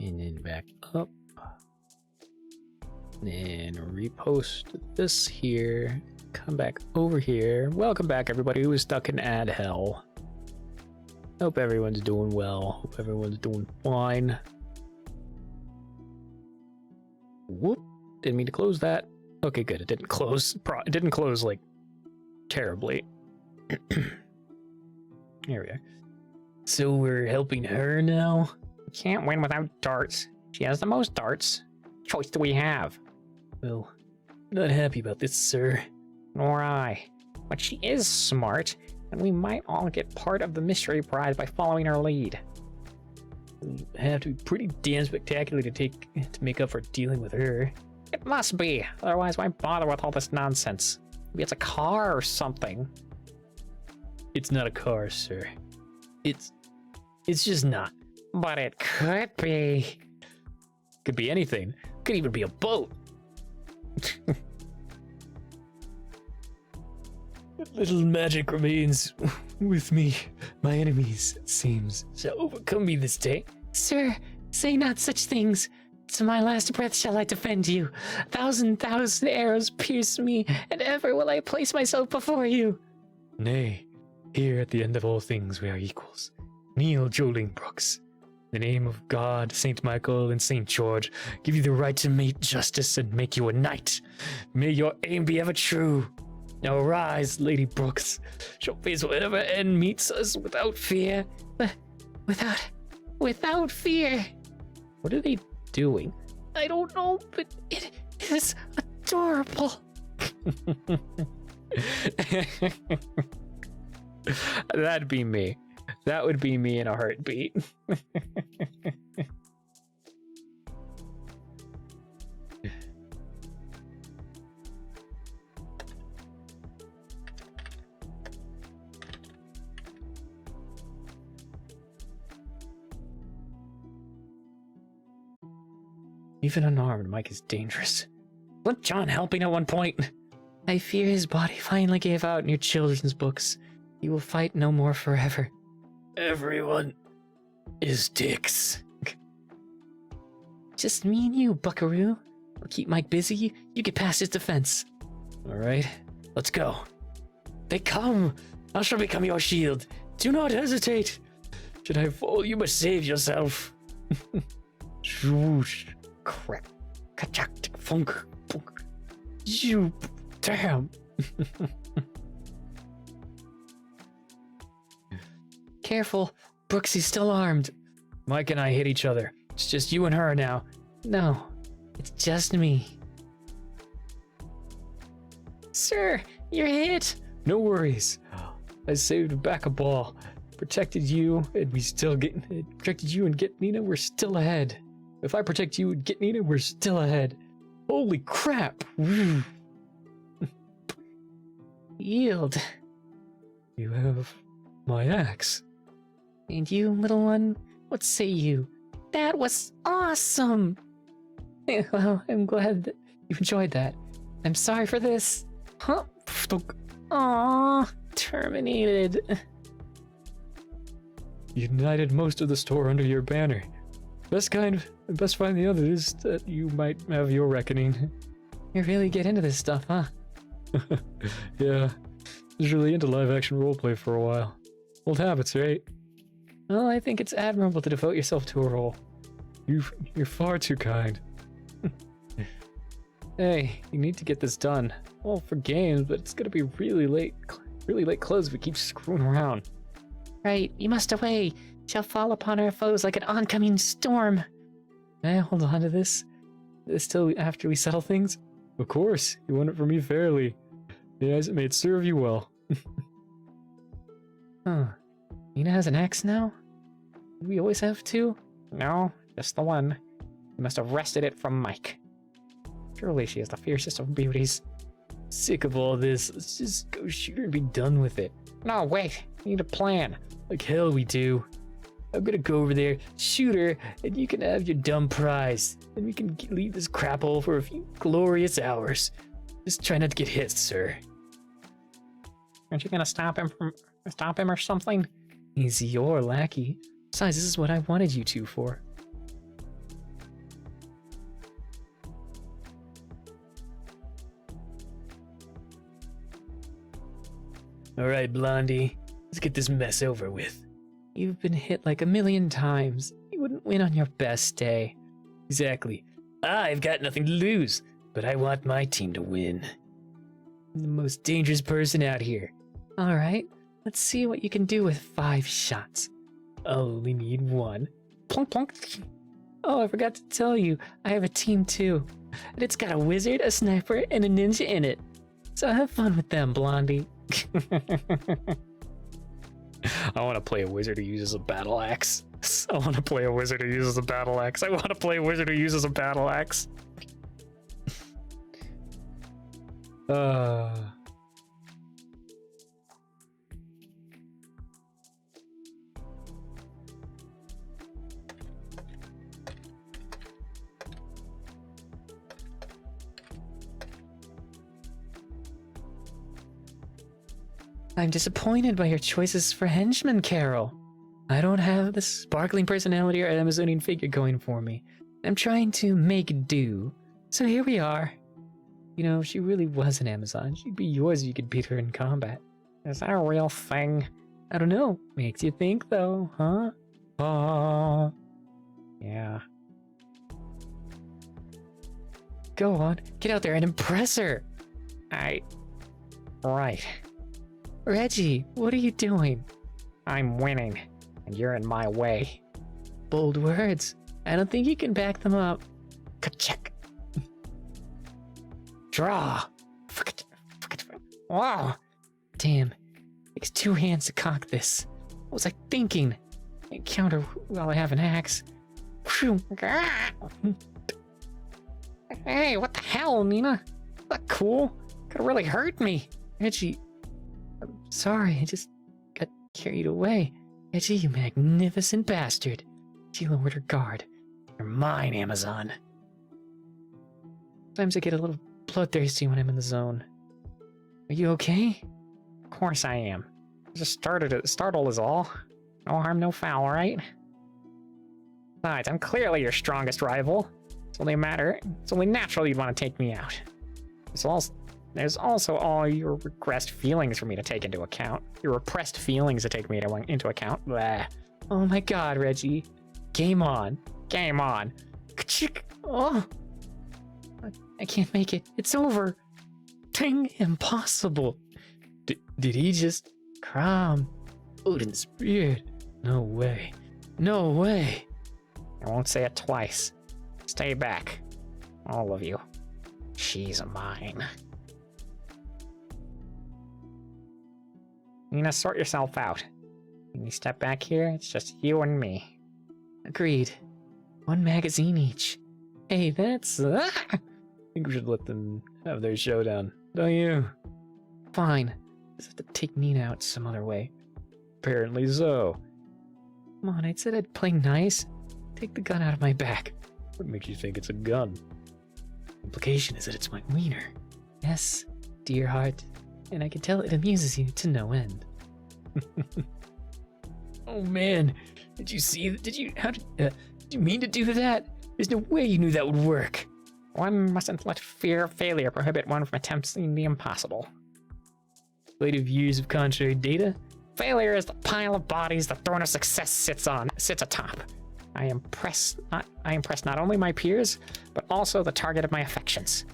And then back up. And repost this here. Come back over here. Welcome back, everybody who is stuck in ad hell. Hope everyone's doing well. Hope everyone's doing fine. Whoop. Didn't mean to close that. Okay, good. It didn't close. It didn't close, like, terribly. Here we are. So we're helping her now? Can't win without darts. She has the most darts. What choice do we have? Well, not happy about this, sir. Nor I. But she is smart, and we might all get part of the mystery prize by following her lead. You have to be pretty damn spectacular to make up for dealing with her. It must be. Otherwise, why bother with all this nonsense? Maybe it's a car or something. It's not a car, sir. It's just not. But it could be. Could be anything. Could even be a boat. Little magic remains with me. My enemies, it seems, shall overcome me this day. Sir, say not such things. To my last breath shall I defend you. 1,000 arrows pierce me, and ever will I place myself before you. Nay, here at the end of all things we are equals. Kneel, Joling Brooks. In the name of God, Saint Michael, and Saint George, give you the right to meet justice and make you a knight. May your aim be ever true. Now arise, Lady Brooks. Shall face whatever end meets us without fear. Without fear. What are they doing? I don't know, but it is adorable. That'd be me. That would be me in a heartbeat. Even unarmed, Mike is dangerous. Wasn't John helping at one point? I fear his body finally gave out in your children's books. He will fight no more forever. Everyone is dicks. Just me and you, buckaroo. We'll keep Mike busy. You get past his defense. All right, let's go. They come. I shall become your shield. Do not hesitate. Should I fall, you must save yourself. Swoosh. Crap. Kachak. Funk. Funk. You. Damn. Careful. Brooksy's still armed. Mike and I hit each other. It's just you and her now. No, it's just me. Sir, you're hit. No worries. I saved back a ball. Protected you, and we still get protected you and get Nina, we're still ahead. If I protect you and get Nina, we're still ahead. Holy crap! Yield. You have my axe. And you, little one, what say you? That was awesome! Well, I'm glad that you enjoyed that. I'm sorry for this. Huh? Aww, terminated. You united most of the store under your banner. Best find the others that you might have your reckoning. You really get into this stuff, huh? Yeah, I was really into live action roleplay for a while. Old habits, right? Well, I think it's admirable to devote yourself to a role. You're far too kind. Hey, you need to get this done. Well, for games, but it's gonna be really late close if we keep screwing around. Right, you must away. Shall fall upon our foes like an oncoming storm. Can I hold on to this till after we settle things? Of course, you won it from me fairly. Yes, it may serve you well. Huh. Nina has an axe now? Did we always have two? No, just the one. You must have wrested it from Mike. Surely she is the fiercest of beauties. Sick of all this. Let's just go shoot her and be done with it. No, wait. You need a plan. Like hell we do. I'm gonna go over there, shoot her, and you can have your dumb prize. And we can leave this crap hole for a few glorious hours. Just try not to get hit, sir. Aren't you gonna stop him or something? He's your lackey. Besides, this is what I wanted you two for. Alright, Blondie. Let's get this mess over with. You've been hit like 1,000,000 times. You wouldn't win on your best day. Exactly. I've got nothing to lose, but I want my team to win. I'm the most dangerous person out here. Alright, let's see what you can do with 5 shots. I'll only need 1. Plunk plunk. Oh, I forgot to tell you, I have a team too. And it's got a wizard, a sniper, and a ninja in it. So have fun with them, Blondie. I want to play a wizard who uses a battle axe. I want to play a wizard who uses a battle axe. I want to play a wizard who uses a battle axe. I'm disappointed by your choices for henchmen, Carol. I don't have the sparkling personality or Amazonian figure going for me. I'm trying to make do. So here we are. You know, if she really was an Amazon, she'd be yours if you could beat her in combat. Is that a real thing? I don't know. Makes you think, though, huh? Yeah. Go on, get out there and impress her. Right. Reggie, what are you doing? I'm winning, and you're in my way. Bold words. I don't think you can back them up. Ka-check. Draw. Wow. Damn. Takes 2 hands to cock this. What was I thinking? Can't counter while I have an axe. Phew. Hey, what the hell, Nina? That cool? Could really hurt me. Reggie, I'm sorry. I just got carried away. Reggie, you magnificent bastard. She lowered her guard. You're mine, Amazon. Sometimes I get a little bloodthirsty when I'm in the zone. Are you okay? Of course I am. Just startled is all. No harm, no foul, right? Besides, I'm clearly your strongest rival. It's only natural you'd want to take me out. There's also all your repressed feelings for me to take into account. Your repressed feelings to take me into account. Blah. Oh my god, Reggie. Game on. Game on. Ka-chick. Oh. I can't make it. It's over. Ting. Impossible. Did he just cram Odin's beard? No way. No way. I won't say it twice. Stay back. All of you. She's mine. Nina, sort yourself out. When you step back here, it's just you and me. Agreed. 1 magazine each. Hey, that's... I think we should let them have their showdown. Don't you? Fine. Just have to take Nina out some other way. Apparently so. Come on, I said I'd play nice. Take the gun out of my back. What makes you think it's a gun? Implication is that it's my wiener. Yes, dear heart. And I can tell it amuses you to no end. Oh man, did you see? Did you mean to do that? There's no way you knew that would work. One mustn't let fear of failure prohibit one from attempting the impossible. Weight of years of contrary data? Failure is the pile of bodies the throne of success sits atop. I impress not only my peers, but also the target of my affections.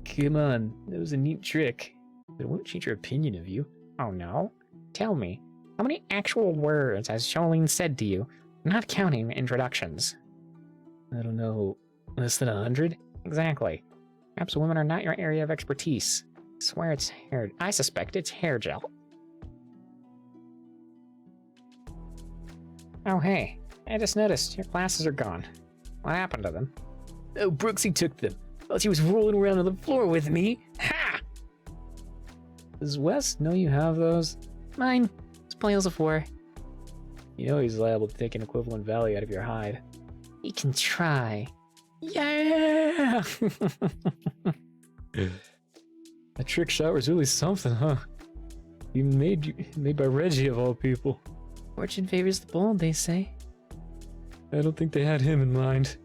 Come on, that was a neat trick. But it won't change your opinion of you. Oh no? Tell me, how many actual words has Jolene said to you, not counting introductions? I don't know, less than 100? Exactly. Perhaps women are not your area of expertise. I suspect it's hair gel. Oh hey, I just noticed your glasses are gone. What happened to them? Oh, Brooksy took them. While she was rolling around on the floor with me. Ha! Does Wes know you have those? Mine. Spoils of 4. You know he's liable to take an equivalent value out of your hide. He can try. Yeah! That trick shot was really something, huh? Even made by Reggie of all people. Fortune favors the bold, they say. I don't think they had him in mind.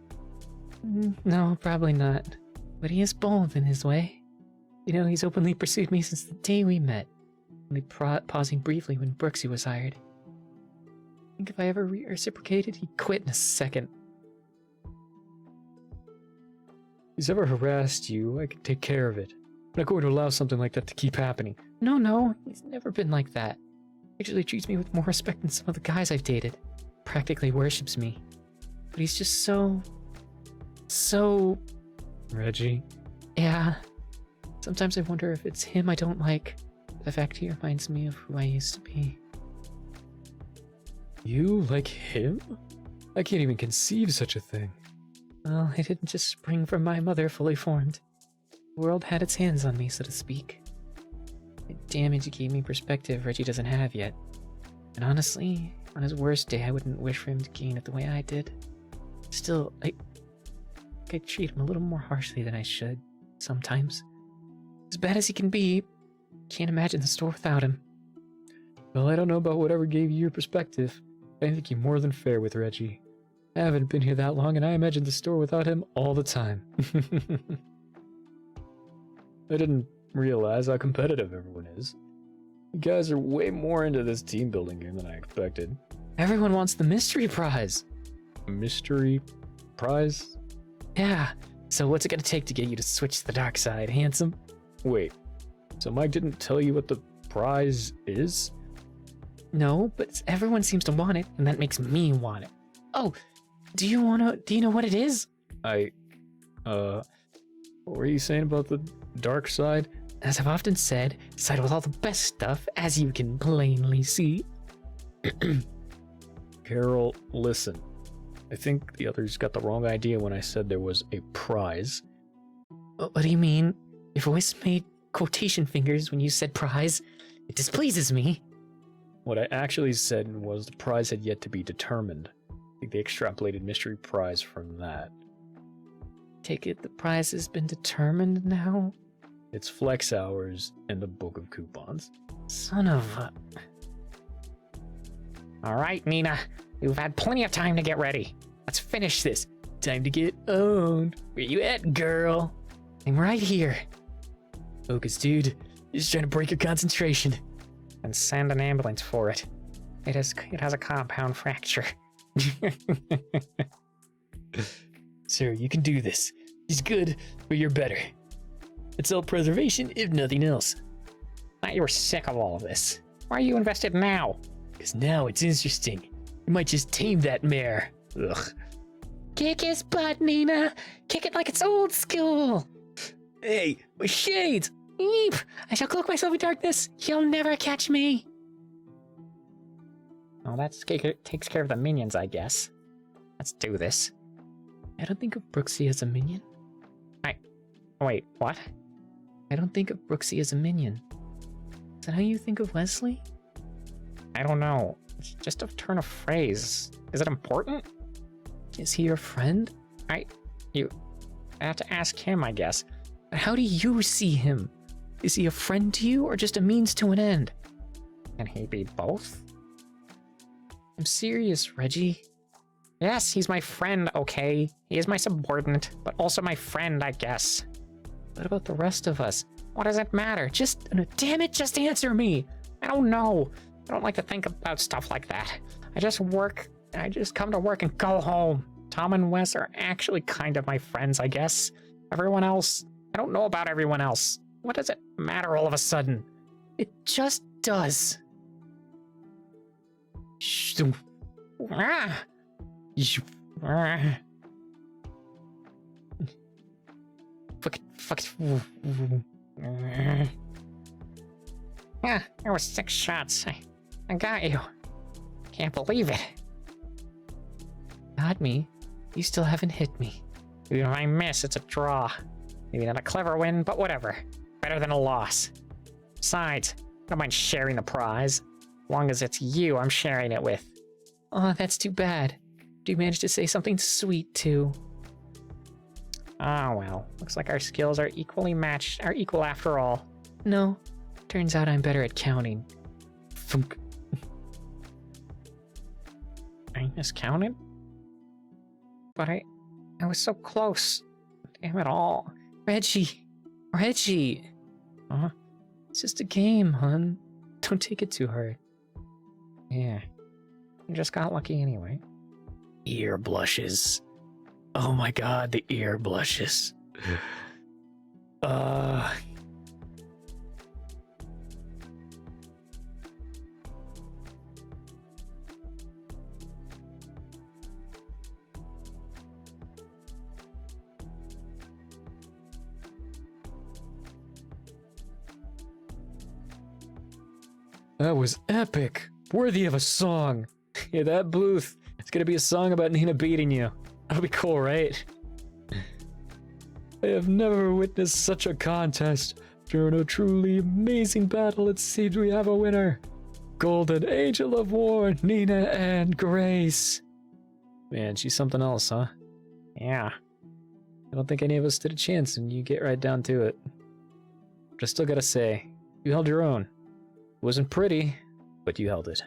No, probably not. But he is bold in his way. You know, he's openly pursued me since the day we met. Only pausing briefly when Brooksy was hired. I think if I ever reciprocated, he'd quit in a second. If he's ever harassed you, I can take care of it. I'm not going to allow something like that to keep happening. No, he's never been like that. Actually treats me with more respect than some of the guys I've dated. Practically worships me. But he's just so... Reggie? Yeah. Sometimes I wonder if it's him I don't like. The fact he reminds me of who I used to be. You like him? I can't even conceive such a thing. Well, it didn't just spring from my mother fully formed. The world had its hands on me, so to speak. The damage gave me perspective Reggie doesn't have yet. And honestly, on his worst day, I wouldn't wish for him to gain it the way I did. Still, I treat him a little more harshly than I should, sometimes. As bad as he can be, Can't imagine the store without him. Well, I don't know about whatever gave you your perspective. I think you're more than fair with Reggie. I haven't been here that long, and I imagine the store without him all the time. I didn't realize how competitive everyone is. You guys are way more into this team building game than I expected. Everyone wants the mystery prize. Mystery prize? Yeah, so what's it gonna take to get you to switch to the dark side, handsome? Wait, so Mike didn't tell you what the prize is? No, but everyone seems to want it, and that makes me want it. Oh, do you know what it is? What were you saying about the dark side? As I've often said, the side with all the best stuff, as you can plainly see. Carol, listen. I think the others got the wrong idea when I said there was a prize. What do you mean? Your voice made quotation fingers when you said prize. It displeases me. What I actually said was the prize had yet to be determined. I think they extrapolated mystery prize from that. Take it the prize has been determined now? It's flex hours and the book of coupons. Son of a... All right, Nina. You've had plenty of time to get ready. Let's finish this. Time to get owned. Where you at, girl? I'm right here. Focus, dude. Just trying to break your concentration. And send an ambulance for it. It has a compound fracture. Sir, you can do this. He's good, but you're better. It's self-preservation, if nothing else. Thought you were sick of all of this. Why are you invested now? Because now it's interesting. You might just tame that mare. Ugh. Kick his butt, Nina. Kick it like it's old school. Hey, my shades! Eep! I shall cloak myself in darkness. You'll never catch me. Well, that takes care of the minions, I guess. Let's do this. I don't think of Brooksy as a minion. Wait, what? I don't think of Brooksy as a minion. Is that how you think of Wesley? I don't know. It's just a turn of phrase. Is it important? Is he your friend? I have to ask him, I guess. But how do you see him? Is he a friend to you or just a means to an end? Can he be both? I'm serious, Reggie. Yes, he's my friend, okay? He is my subordinate, but also my friend, I guess. What about the rest of us? What does it matter? Damn it, just answer me! I don't know. I don't like to think about stuff like that. I just come to work and go home. Tom and Wes are actually kind of my friends, I guess. Everyone else, I don't know about everyone else. What does it matter all of a sudden? It just does. Ah! Ah! Fuck. Yeah, there was 6 shots. I got you. Can't believe it. Got me. You still haven't hit me. Even if I miss, it's a draw. Maybe not a clever win, but whatever. Better than a loss. Besides, I don't mind sharing the prize. As long as it's you I'm sharing it with. Oh, that's too bad. You managed to say something sweet, too. Oh well, looks like our skills are equal after all. No, turns out I'm better at counting. Thunk. I miscounted? But I was so close. Damn it all. Reggie! Huh? It's just a game, hun. Don't take it too hard. Yeah. You just got lucky anyway. Ear blushes. Oh my god, the ear blushes. That was epic. Worthy of a song. Yeah, that Bluth. It's gonna be a song about Nina beating you. That'll be cool, right? I have never witnessed such a contest. During a truly amazing battle, it seems we have a winner. Golden Angel of War, Nina and Grace. Man, she's something else, huh? Yeah. I don't think any of us stood a chance when you get right down to it. But I still gotta say, You held your own. It wasn't pretty, but you held it.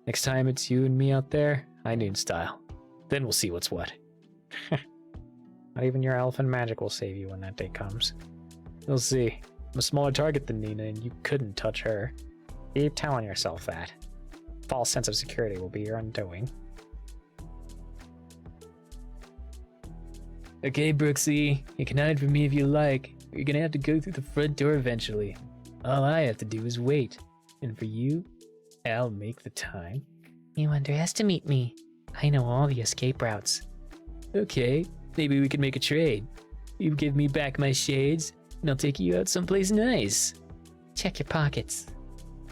Next time it's you and me out there, I need style. Then we'll see what's what. Not even your elfin magic will save you when that day comes. You'll see. I'm a smaller target than Nina, and you couldn't touch her. Keep telling yourself that. False sense of security will be your undoing. Okay, Brooksy, you can hide from me if you like, but you're gonna have to go through the front door eventually. All I have to do is wait. And for you, I'll make the time. You underestimate me. I know all the escape routes. Okay, maybe we can make a trade. You give me back my shades, and I'll take you out someplace nice. Check your pockets.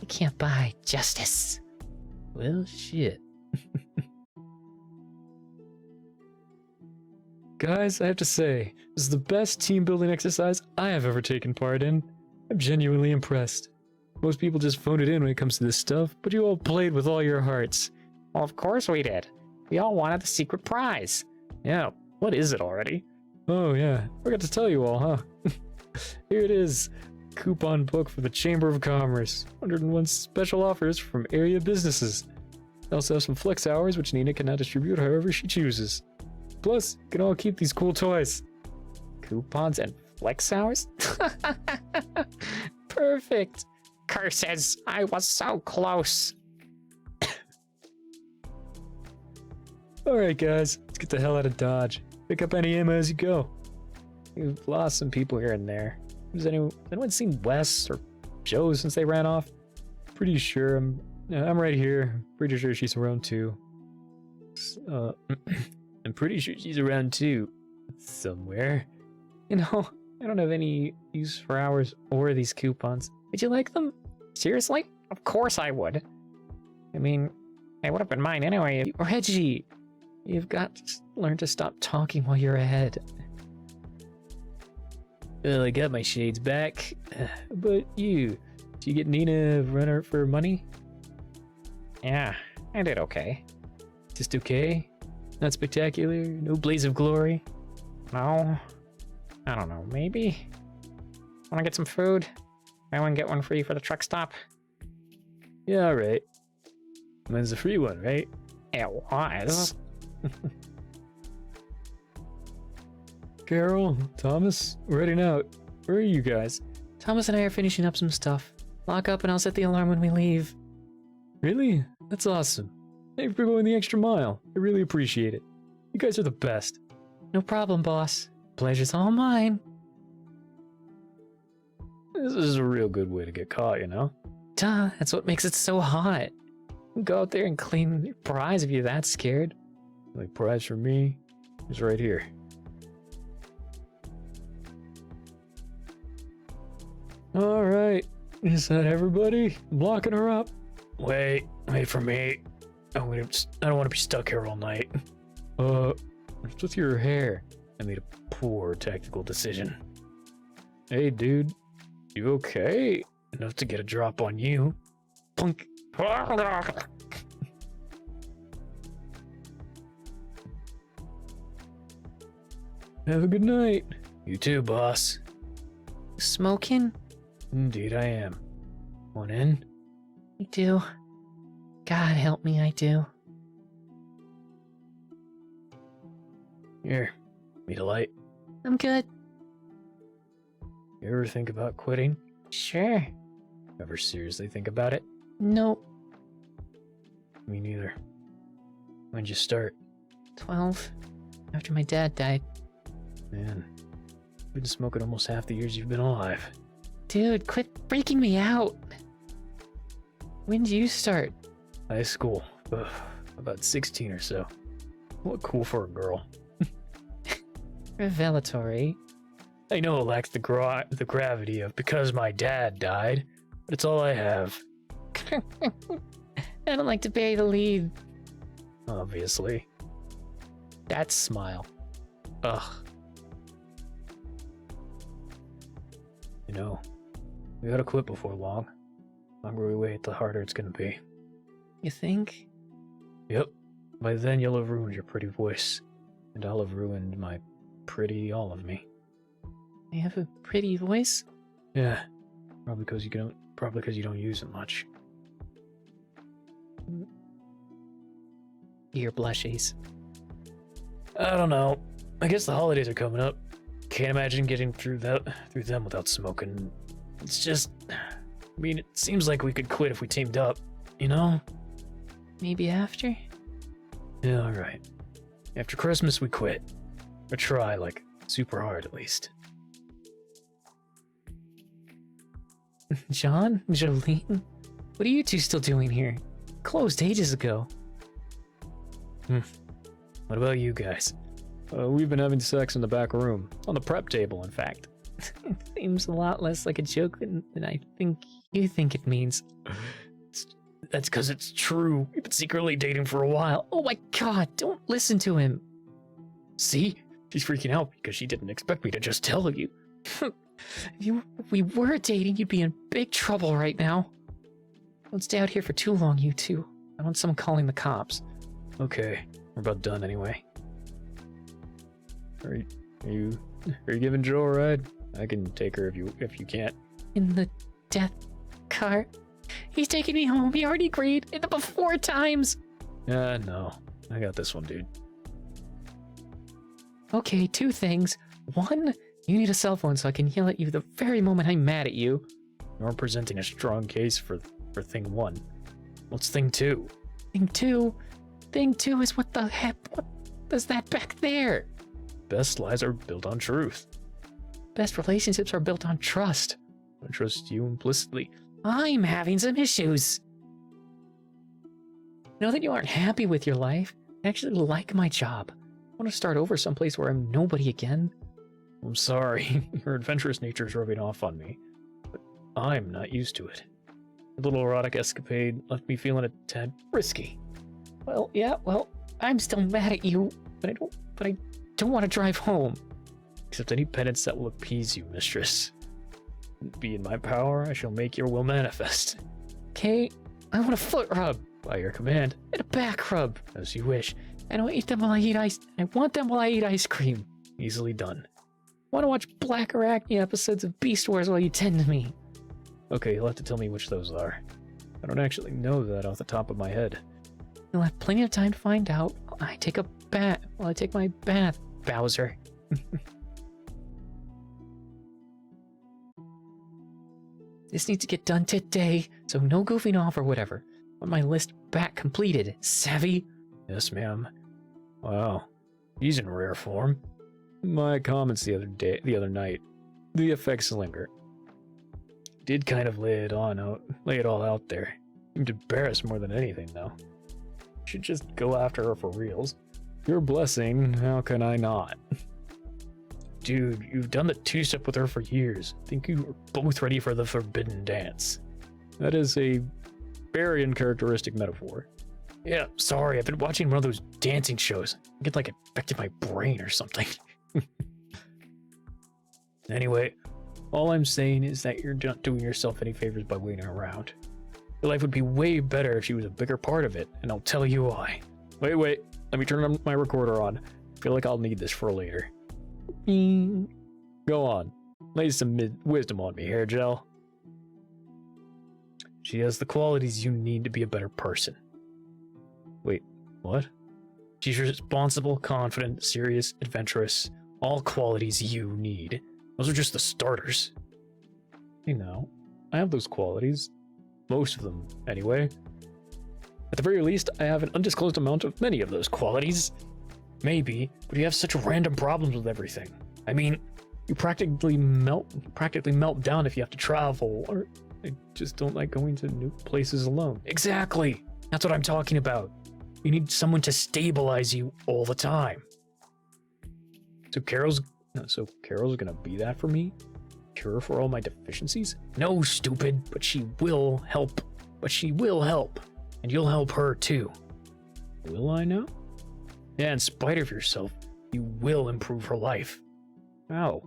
You can't buy justice. Well, shit. Guys, I have to say, this is the best team building exercise I have ever taken part in. I'm genuinely impressed. Most people just phone it in when it comes to this stuff, but you all played with all your hearts. Well, of course we did. We all wanted the secret prize. Yeah, what is it already? Oh yeah, forgot to tell you all, huh? Here it is. Coupon book for the Chamber of Commerce. 101 special offers from area businesses. I also have some flex hours which Nina can now distribute however she chooses. Plus, you can all keep these cool toys. Coupons and flex hours? Perfect. Curses, I was so close. Alright guys, let's get the hell out of Dodge. Pick up any ammo as you go. We've lost some people here and there. Has anyone seen Wes or Joe since they ran off? Pretty sure I'm right here. Pretty sure she's around too. I'm pretty sure she's around too. Somewhere. You know, I don't have any use for hours or these coupons. Would you like them? Seriously? Of course I would. I mean, they would have been mine anyway. Reggie, you've got to learn to stop talking while you're ahead. Well, I got my shades back. But you, did you get Nina a runner for money? Yeah, I did okay. Just okay? Not spectacular? No blaze of glory? No. I don't know, maybe? Wanna get some food? Buy one, get one free for the truck stop? Yeah, alright. Mine's a free one, right? It was. Carol, Thomas, we're heading out. Where are you guys? Thomas and I are finishing up some stuff. Lock up and I'll set the alarm when we leave. Really? That's awesome. Thanks for going the extra mile. I really appreciate it. You guys are the best. No problem, boss. Pleasure's all mine. This is a real good way to get caught, you know? Duh, that's what makes it so hot. Go out there and claim your prize if you're that scared. Like prize for me is right here. Alright, is that everybody? I'm locking her up. Wait for me. I don't want to be stuck here all night. What's with your hair? I made a poor tactical decision. Hey dude, you okay? Enough to get a drop on you. Punk. Have a good night. You too, boss. Smoking? Indeed I am. Want in? I do. God help me, I do. Here, need a light. I'm good. You ever think about quitting? Sure. Ever seriously think about it? Nope. Me neither. When'd you start? 12. After my dad died. Man, you've been smoking almost half the years you've been alive. Dude, quit freaking me out. When did you start? High school. Ugh, about 16 or so. What cool for a girl. Revelatory. I know it lacks the gravity of because my dad died, but it's all I have. I don't like to bury the lead. Obviously. That smile. Ugh. You know, we gotta quit before long. The longer we wait, the harder it's gonna be. You think? Yep. By then you'll have ruined your pretty voice. And I'll have ruined my pretty all of me. I have a pretty voice? Yeah. Probably because you don't use it much. Your blushies. I don't know. I guess the holidays are coming up. Can't imagine getting through them without smoking. It's just, I mean, it seems like we could quit if we teamed up, you know? Maybe after? Yeah, alright. After Christmas, we quit. Or try, like, super hard at least. John? Jolene? What are you two still doing here? Closed ages ago. What about you guys? We've been having sex in the back room. On the prep table, in fact. It seems a lot less like a joke than I think you think it means. That's because it's true. We've been secretly dating for a while. Oh my god, don't listen to him. See? She's freaking out because she didn't expect me to just tell you. If we were dating, you'd be in big trouble right now. Don't stay out here for too long, you two. I want someone calling the cops. Okay, we're about done anyway. Are you giving Joe a ride? I can take her if you can't. In the death car? He's taking me home. He already agreed in the before times. No. I got this one, dude. Okay, two things. One, you need a cell phone so I can yell at you the very moment I'm mad at you. You're presenting a strong case for thing one. What's thing two? Thing two is what the heck? What is that back there? Best lies are built on truth. Best relationships are built on trust. I trust you implicitly. I'm having some issues. Know that you aren't happy with your life. I actually like my job. I want to start over someplace where I'm nobody again. I'm sorry. Your adventurous nature is rubbing off on me. But I'm not used to it. A little erotic escapade left me feeling a tad risky. Well, yeah, I'm still mad at you, but I don't want to drive home. Accept any penance that will appease you, mistress. Be in my power, I shall make your will manifest. Okay, I want a foot rub. By your command. And a back rub. As you wish. I don't eat them while I eat ice. I want them while I eat ice cream. Easily done. Want to watch Black Arachne episodes of Beast Wars while you tend to me. Okay, you'll have to tell me which those are. I don't actually know that off the top of my head. You'll have plenty of time to find out while I take my bath, Bowser. This needs to get done today, so no goofing off or whatever. I want my list back completed. Savvy? Yes, ma'am. Wow. He's in rare form. My comments the other night. The effects linger. Did kind of lay it all out there. Seemed embarrassed more than anything, though. Should just go after her for reals. Your blessing, how can I not? Dude, you've done the two-step with her for years. Think you are both ready for the forbidden dance. That is a very uncharacteristic metaphor. Yeah, sorry, I've been watching one of those dancing shows. I get like affected my brain or something. Anyway, all I'm saying is that you're not doing yourself any favors by waiting around. Your life would be way better if she was a bigger part of it, and I'll tell you why. Wait, let me turn my recorder on. I feel like I'll need this for later. Go on, lay some wisdom on me, hair gel. She has the qualities you need to be a better person. Wait, what? She's responsible, confident, serious, adventurous. All qualities you need. Those are just the starters. You know, I have those qualities. Most of them, anyway. At the very least, I have an undisclosed amount of many of those qualities. Maybe, but you have such random problems with everything. I mean, you practically melt down if you have to travel, or I just don't like going to new places alone. Exactly! That's what I'm talking about. You need someone to stabilize you all the time. So Carol's gonna be that for me? Cure for all my deficiencies? No, stupid, but she will help. And you'll help her too. Will I now? Yeah, in spite of yourself, you will improve her life. How?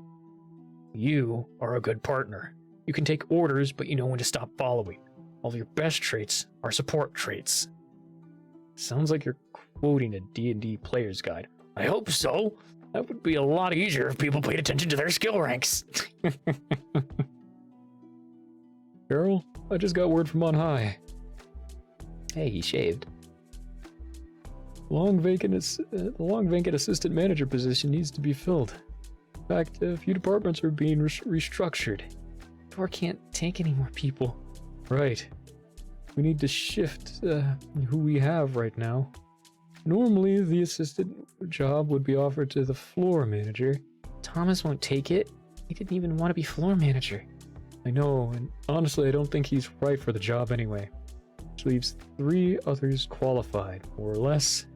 You are a good partner. You can take orders, but you know when to stop following. All of your best traits are support traits. Sounds like you're quoting a D&D player's guide. I hope so. That would be a lot easier if people paid attention to their skill ranks. Carol, I just got word from on high. Hey, he shaved. The long vacant assistant manager position needs to be filled. In fact, a few departments are being restructured. Door can't take any more people. Right. We need to shift who we have right now. Normally, the assistant job would be offered to the floor manager. Thomas won't take it. He didn't even want to be floor manager. I know, and honestly, I don't think he's right for the job anyway. Which leaves 3 others qualified, more or less.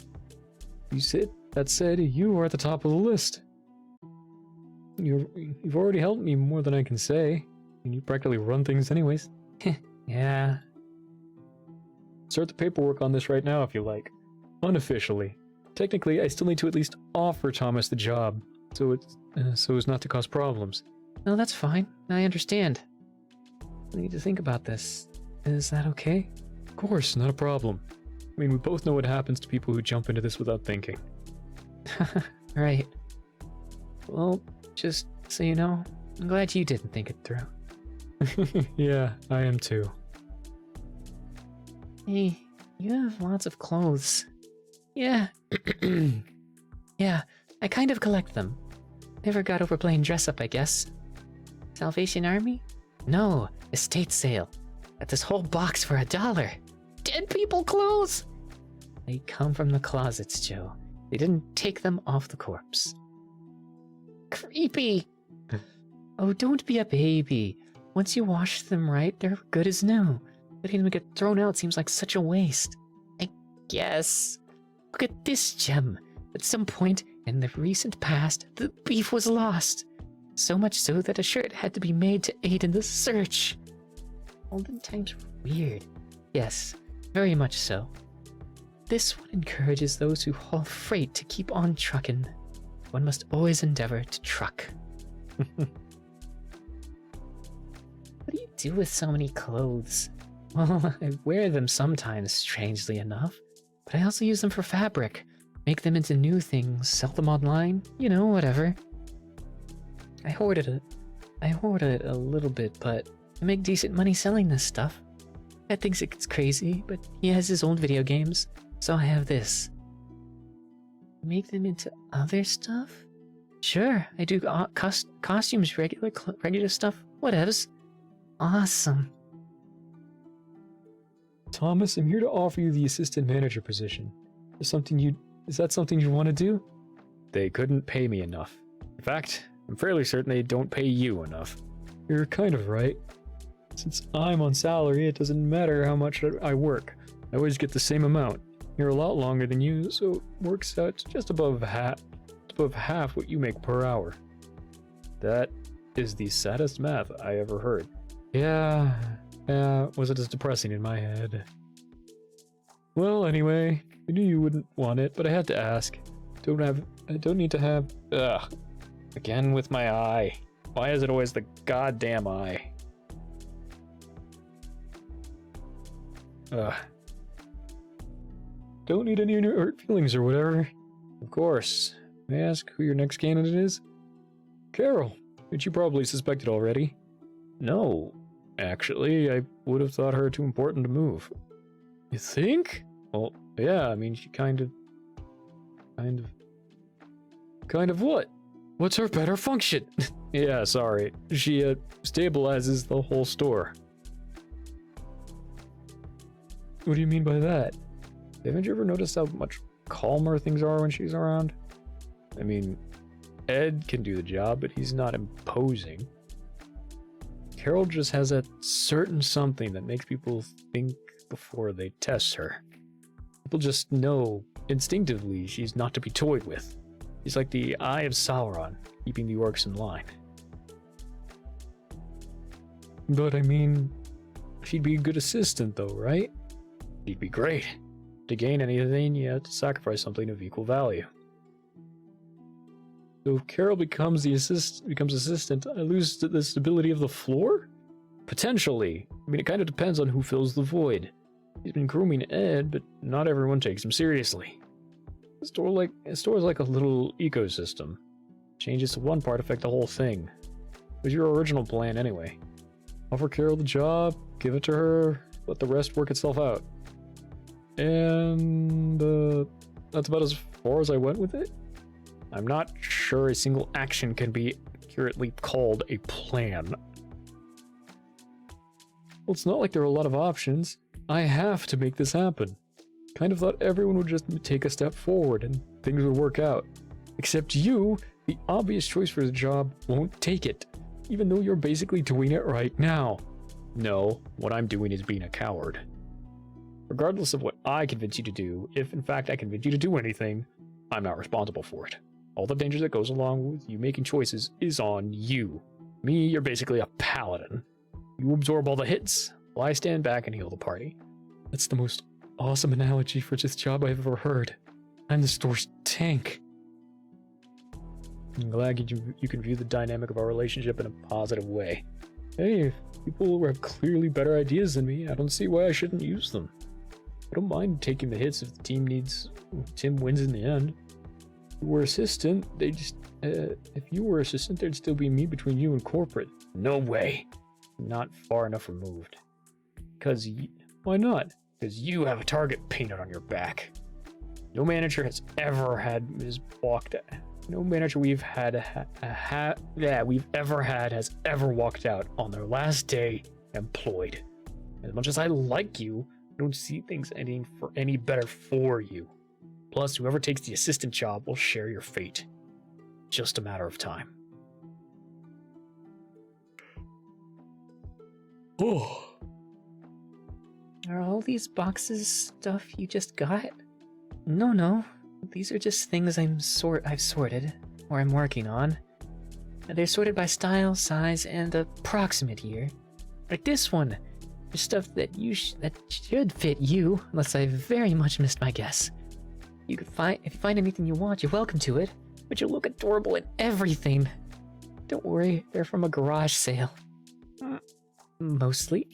That said, you are at the top of the list. You've already helped me more than I can say, and you practically run things anyways. Yeah. Start the paperwork on this right now if you like. Unofficially. Technically, I still need to at least offer Thomas the job, so as not to cause problems. No, that's fine. I understand. I need to think about this. Is that okay? Of course, not a problem. I mean, we both know what happens to people who jump into this without thinking. Right. Well, just so you know, I'm glad you didn't think it through. Yeah, I am too. Hey, you have lots of clothes. Yeah. Yeah, I kind of collect them. Never got over playing dress up, I guess. Salvation Army? No, estate sale. Got this whole box for $1. Dead people clothes! They come from the closets, Joe. They didn't take them off the corpse. Creepy! Oh, don't be a baby. Once you wash them right, they're good as new. Letting them get thrown out seems like such a waste. I guess. Look at this gem. At some point in the recent past, the beef was lost. So much so that a shirt had to be made to aid in the search. Olden times were weird. Yes, very much so. This one encourages those who haul freight to keep on trucking. One must always endeavor to truck. What do you do with so many clothes? Well, I wear them sometimes, strangely enough. But I also use them for fabric. Make them into new things, sell them online, you know, whatever. I hoard it a little bit, but I make decent money selling this stuff. Dad thinks it's crazy, but he has his old video games, so I have this. Make them into other stuff? Sure, I do costumes, regular stuff, whatevs. Awesome. Thomas, I'm here to offer you the assistant manager position. Is that something you want to do? They couldn't pay me enough. In fact, I'm fairly certain they don't pay you enough. You're kind of right. Since I'm on salary, it doesn't matter how much I work. I always get the same amount. You're a lot longer than you, so it works out just above half what you make per hour. That is the saddest math I ever heard. Yeah, wasn't as depressing in my head. Well, anyway, I knew you wouldn't want it, but I had to ask. I don't need to have... Ugh. Again with my eye. Why is it always the goddamn eye? Ugh. Don't need any hurt feelings or whatever. Of course. May I ask who your next candidate is? Carol, which you probably suspected already. No. Actually, I would have thought her too important to move. You think? Well, yeah, I mean, she kind of what? What's her better function? Yeah, sorry. She, stabilizes the whole store. What do you mean by that? Haven't you ever noticed how much calmer things are when she's around? I mean, Ed can do the job, but he's not imposing. Carol just has that certain something that makes people think before they test her. People just know instinctively she's not to be toyed with. She's like the Eye of Sauron, keeping the orcs in line. But I mean, she'd be a good assistant though, right? She'd be great. To gain anything, you have to sacrifice something of equal value. So if Carol becomes assistant, I lose the stability of the floor? Potentially. I mean, it kind of depends on who fills the void. He's been grooming Ed, but not everyone takes him seriously. A store is like a little ecosystem. Changes to one part affect the whole thing. It was your original plan anyway. offer Carol the job, give it to her, let the rest work itself out. And that's about as far as I went with it. I'm not sure a single action can be accurately called a plan. Well, it's not like there are a lot of options. I have to make this happen. Kind of thought everyone would just take a step forward and things would work out. Except you, the obvious choice for the job, won't take it, even though you're basically doing it right now. No, what I'm doing is being a coward. Regardless of what I convince you to do, if in fact I convince you to do anything, I'm not responsible for it. All the danger that goes along with you making choices is on you. Me, you're basically a paladin. You absorb all the hits, while I stand back and heal the party. That's the most awesome analogy for this job I've ever heard. I'm the store's tank. I'm glad you can view the dynamic of our relationship in a positive way. Hey, if people have clearly better ideas than me, I don't see why I shouldn't use them. I don't mind taking the hits if the team needs... Tim wins in the end. If you were assistant, if you were assistant, there'd still be me between you and corporate. No way. Not far enough removed. Why not? Because you have a target painted on your back. No manager has ever had is walked. No manager we've ever had has ever walked out on their last day employed. As much as I like you, I don't see things ending for any better for you. Plus, whoever takes the assistant job will share your fate. Just a matter of time. Oh. Are all these boxes stuff you just got? No. These are just things I've sorted, or I'm working on. They're sorted by style, size, and approximate year. Like this one. There's stuff that should fit you, unless I very much missed my guess. If you find anything you want, you're welcome to it, but you'll look adorable in everything. Don't worry, they're from a garage sale. Mostly.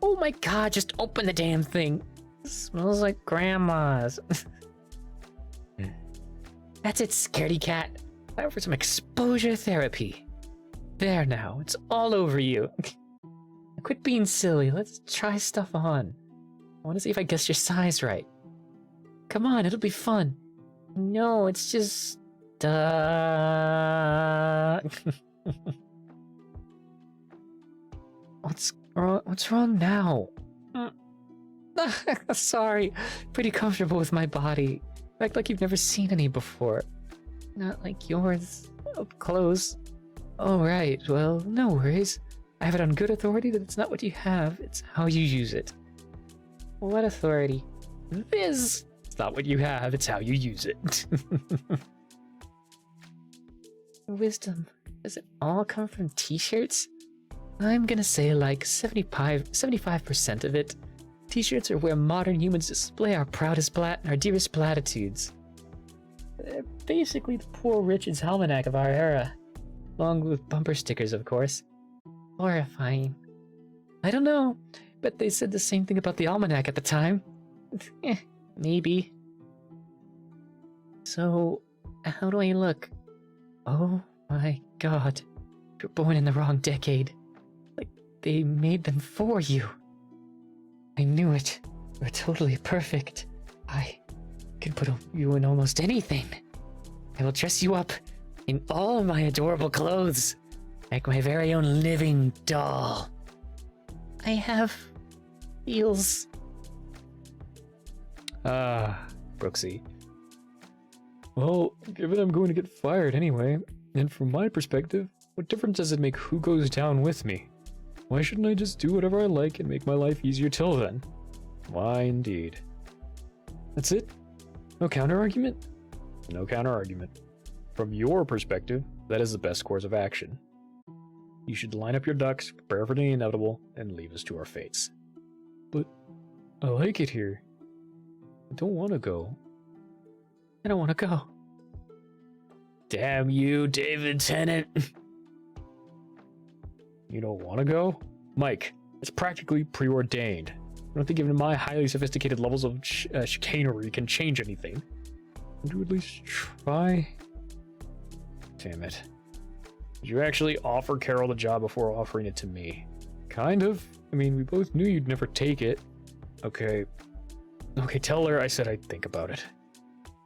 Oh my god, just open the damn thing. It smells like grandma's. That's it, scaredy cat. Time for some exposure therapy. There now, it's all over you. Quit being silly, let's try stuff on. I want to see if I guess your size right. Come on, it'll be fun. No, it's just... What's wrong now? Sorry, pretty comfortable with my body. Act like you've never seen any before. Not like yours, up close. Oh right, well, no worries. I have it on good authority that it's not what you have, it's how you use it. What authority? This! It's not what you have, it's how you use it. Wisdom. Does it all come from t-shirts? I'm gonna say like 75% of it. T-shirts are where modern humans display our proudest our dearest platitudes. They're basically the poor rich's almanac of our era. Along with bumper stickers, of course. Horrifying. I don't know, but they said the same thing about the almanac at the time. Maybe. So, how do I look? Oh my god. You're born in the wrong decade. Like, they made them for you. I knew it. You're totally perfect. I can put you in almost anything. I will dress you up in all my adorable clothes, like my very own living doll. I have heels. Brooksy. Well, given I'm going to get fired anyway, and from my perspective, what difference does it make who goes down with me? Why shouldn't I just do whatever I like and make my life easier till then? Why, indeed. That's it? No counter-argument? No counter-argument. From your perspective, that is the best course of action. You should line up your ducks, prepare for the inevitable, and leave us to our fates. But I like it here. I don't want to go. I don't want to go. Damn you, David Tennant. You don't want to go? Mike, it's practically preordained. I don't think even my highly sophisticated levels of chicanery can change anything. Would you at least try? Damn it. Did you actually offer Carol the job before offering it to me? Kind of. I mean, we both knew you'd never take it. Okay. Okay, tell her I said I'd think about it.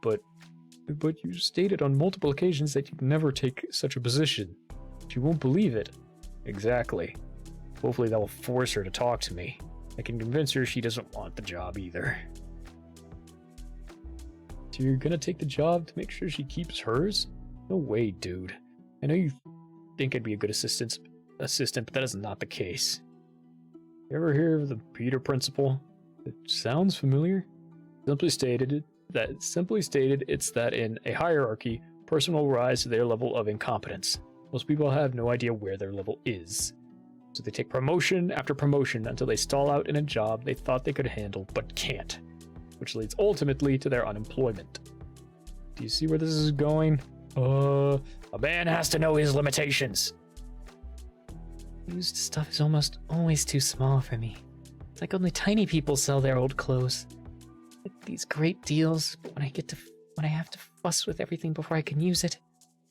But you stated on multiple occasions that you'd never take such a position. She won't believe it. Exactly. Hopefully that will force her to talk to me. I can convince her she doesn't want the job either. So you're gonna take the job to make sure she keeps hers? No way, dude. I know you think I'd be a good assistant, but that is not the case. You ever hear of the Peter Principle? It sounds familiar. Simply stated, it's that in a hierarchy, a person will rise to their level of incompetence. Most people have no idea where their level is. So they take promotion after promotion until they stall out in a job they thought they could handle but can't, which leads ultimately to their unemployment. Do you see where this is going? A man has to know his limitations. Used stuff is almost always too small for me. It's like only tiny people sell their old clothes. Get these great deals, but when I have to fuss with everything before I can use it.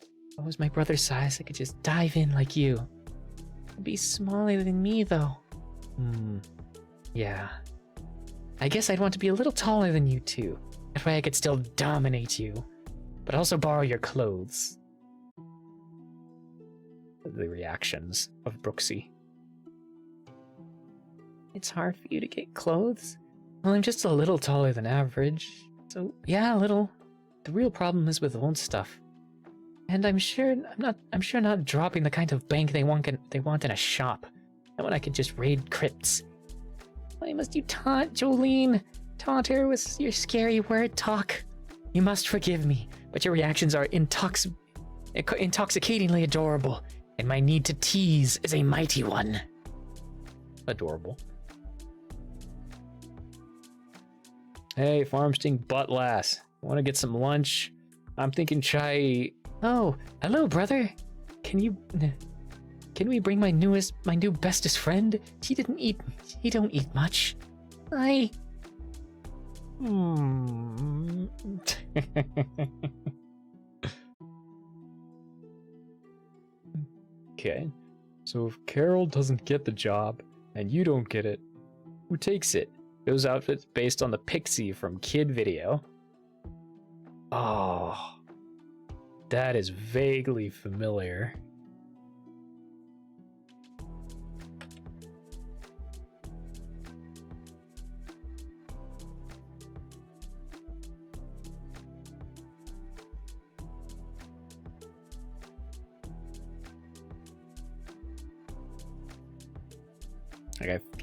If I was my brother's size, I could just dive in like you. It'd be smaller than me, though. Yeah. I guess I'd want to be a little taller than you, too. That way I could still dominate you, but also borrow your clothes. The reactions of Brooksy. It's hard for you to get clothes? Well, I'm just a little taller than average. So, yeah, a little. The real problem is with old stuff. And I'm sure not dropping the kind of bank they want in a shop. Not when I could just raid crypts. Why must you taunt Jolene? Taunt her with your scary word talk. You must forgive me, but your reactions are intoxicatingly adorable, and my need to tease is a mighty one. Adorable. Hey, farmsting butt lass. Want to get some lunch? I'm thinking chai. Oh, hello, brother. Can we bring my new bestest friend? He don't eat much. Hi. Okay. So if Carol doesn't get the job and you don't get it, who takes it? Those outfits based on the pixie from Kid Video. Oh, that is vaguely familiar.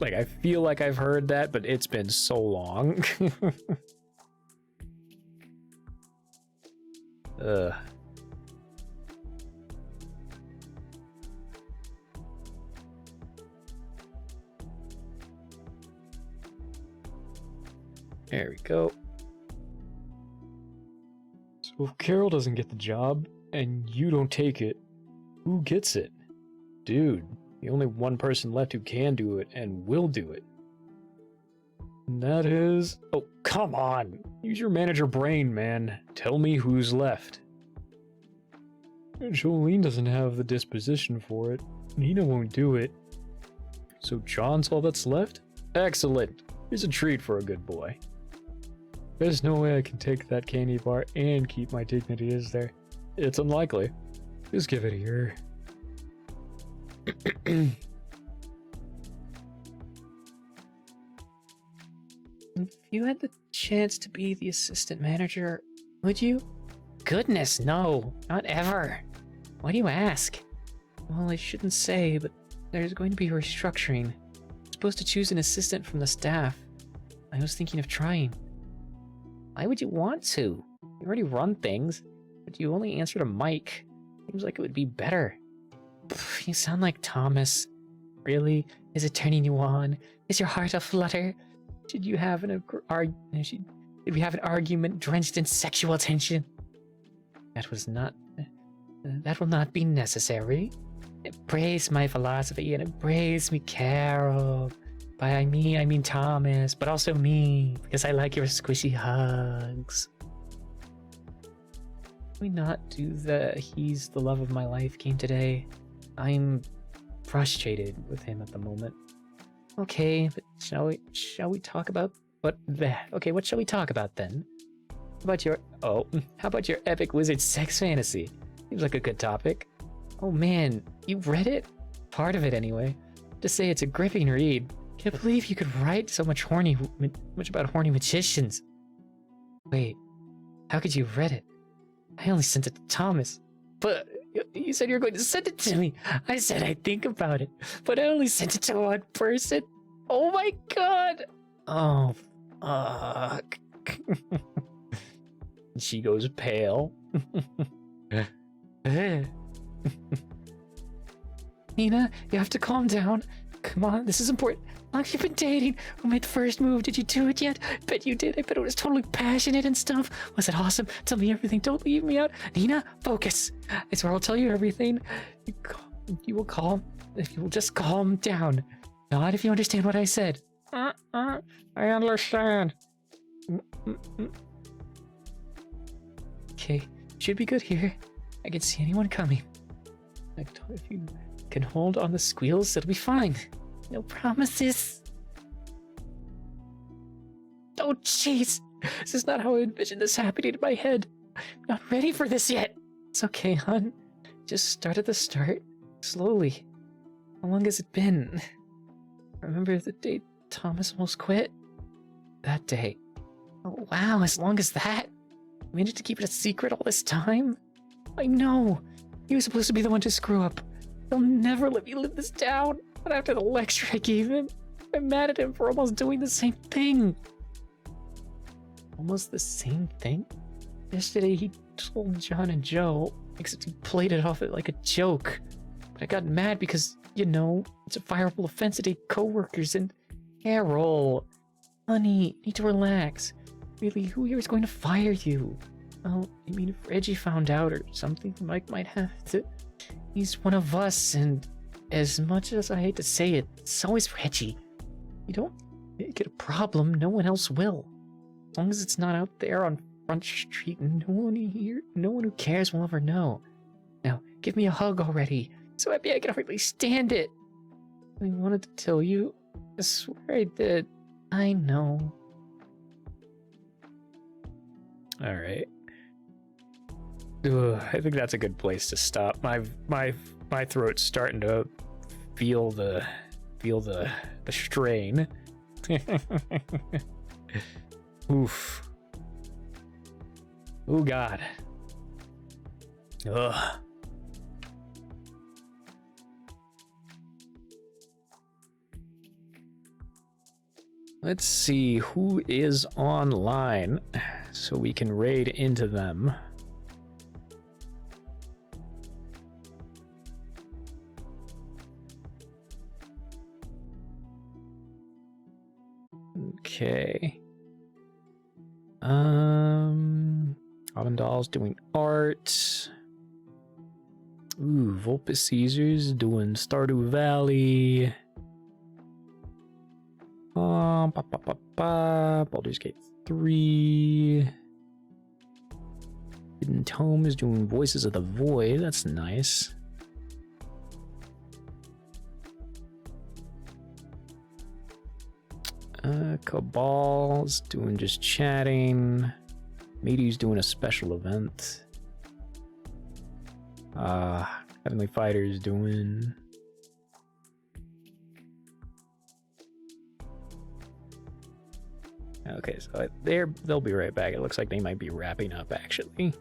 I feel like I've heard that, but it's been so long. Ugh. There we go. So if Carol doesn't get the job and you don't take it, who gets it? Dude, the only one person left who can do it and will do it. And that is... Oh, come on! Use your manager brain, man. Tell me who's left. Jolene doesn't have the disposition for it. Nina won't do it. So John's all that's left? Excellent. Here's a treat for a good boy. There's no way I can take that candy bar and keep my dignity, is there? It's unlikely. Just give it here. If you had the chance to be the assistant manager, would you? Goodness, no. Not ever. Why do you ask? Well, I shouldn't say, but there's going to be restructuring. I'm supposed to choose an assistant from the staff. I was thinking of trying. Why would you want to? You already run things, but you only answer to Mike. Seems like it would be better. Pff, you sound like Thomas. Really? Is it turning you on? Is your heart aflutter? Should you have an did we have an argument drenched in sexual tension? That will not be necessary. Embrace my philosophy and embrace me, Carol. By me, I mean Thomas, but also me, because I like your squishy hugs. we not do the he's the love of my life game today? I'm frustrated with him at the moment. Okay, but shall we talk about what shall we talk about then? How about your epic wizard sex fantasy? Seems like a good topic. Oh man, you read it? Part of it anyway. To say it's a gripping read. Can't believe you could write so much about horny magicians. Wait, how could you have read it? I only sent it to Thomas. But you said you were going to send it to me. I said I'd think about it, but I only sent it to one person. Oh my god! Oh, fuck. She goes pale. Nina, you have to calm down. Come on, this is important. How long have you been dating? Who made the first move? Did you do it yet? I bet you did. I bet it was totally passionate and stuff. Was it awesome? Tell me everything. Don't leave me out. Nina, focus. I swear I'll tell you everything. You will calm. If you will just calm down. Not if you understand what I said. I understand. Okay, should be good here. I can see anyone coming. If you can hold on the squeals, it'll be fine. No promises. Oh, jeez. This is not how I envisioned this happening in my head. I'm not ready for this yet. It's okay, hon. Just start at the start. Slowly. How long has it been? Remember the day Thomas almost quit? That day. Oh, wow, as long as that? You managed to keep it a secret all this time? I know. He was supposed to be the one to screw up. He'll never let me live this down. But after the lecture I gave him, I'm mad at him for almost doing the same thing. Almost the same thing? Yesterday he told John and Joe, except he played it off like a joke. But I got mad because, you know, it's a fireable offense to date coworkers and Carol. Honey, you need to relax. Really, who here is going to fire you? Well, I mean, if Reggie found out or something, Mike might have to. He's one of us, and as much as I hate to say it, so is Reggie. You don't make it a problem, no one else will. As long as it's not out there on Front Street, no one who cares will ever know. Now, give me a hug already. So happy I can hardly stand it. I wanted to tell you. I swear I did. I know. All right. Ugh, I think that's a good place to stop. My throat's starting to feel the strain. Oof. Oh God. Ugh. Let's see who is online so we can raid into them. Okay. Avondale's doing art. Ooh, Vulpus Caesar's doing Stardew Valley. Baldur's Gate 3. Hidden Tome is doing Voices of the Void. That's nice. Cabal's doing just chatting. Meaty's doing a special event. Heavenly Fighter's doing. Okay, so they'll be right back. It looks like they might be wrapping up actually.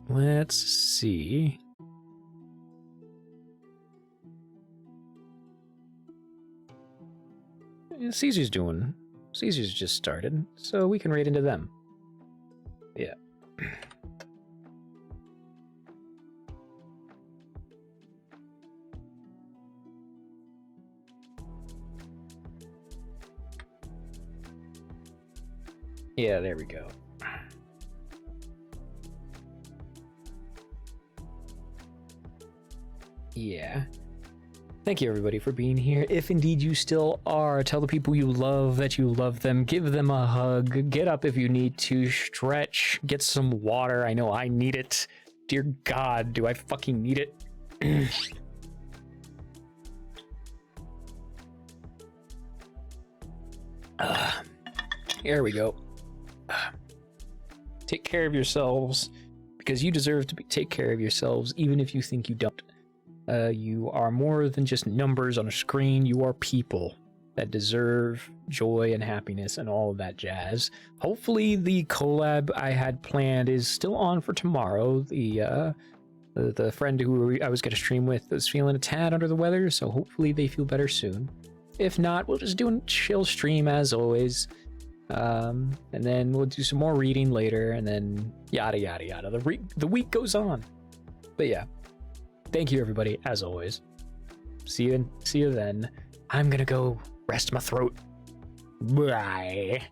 Let's see. Caesar's just started, so we can raid into them. Yeah. Yeah, there we go. Yeah. Thank you, everybody, for being here. If indeed you still are, tell the people you love that you love them. Give them a hug. Get up if you need to. Stretch. Get some water. I know I need it. Dear God, do I fucking need it? Here we go. Take care of yourselves, because you deserve to take care of yourselves, even if you think you don't. You are more than just numbers on a screen. You are people that deserve joy and happiness and all of that jazz. Hopefully the collab I had planned is still on for tomorrow. The friend who I was going to stream with is feeling a tad under the weather, so hopefully they feel better soon. If not, we'll just do a chill stream as always. And then we'll do some more reading later, and then yada yada yada. The week goes on. But yeah. Thank you, everybody, as always. See you then. I'm gonna go rest my throat. Bye.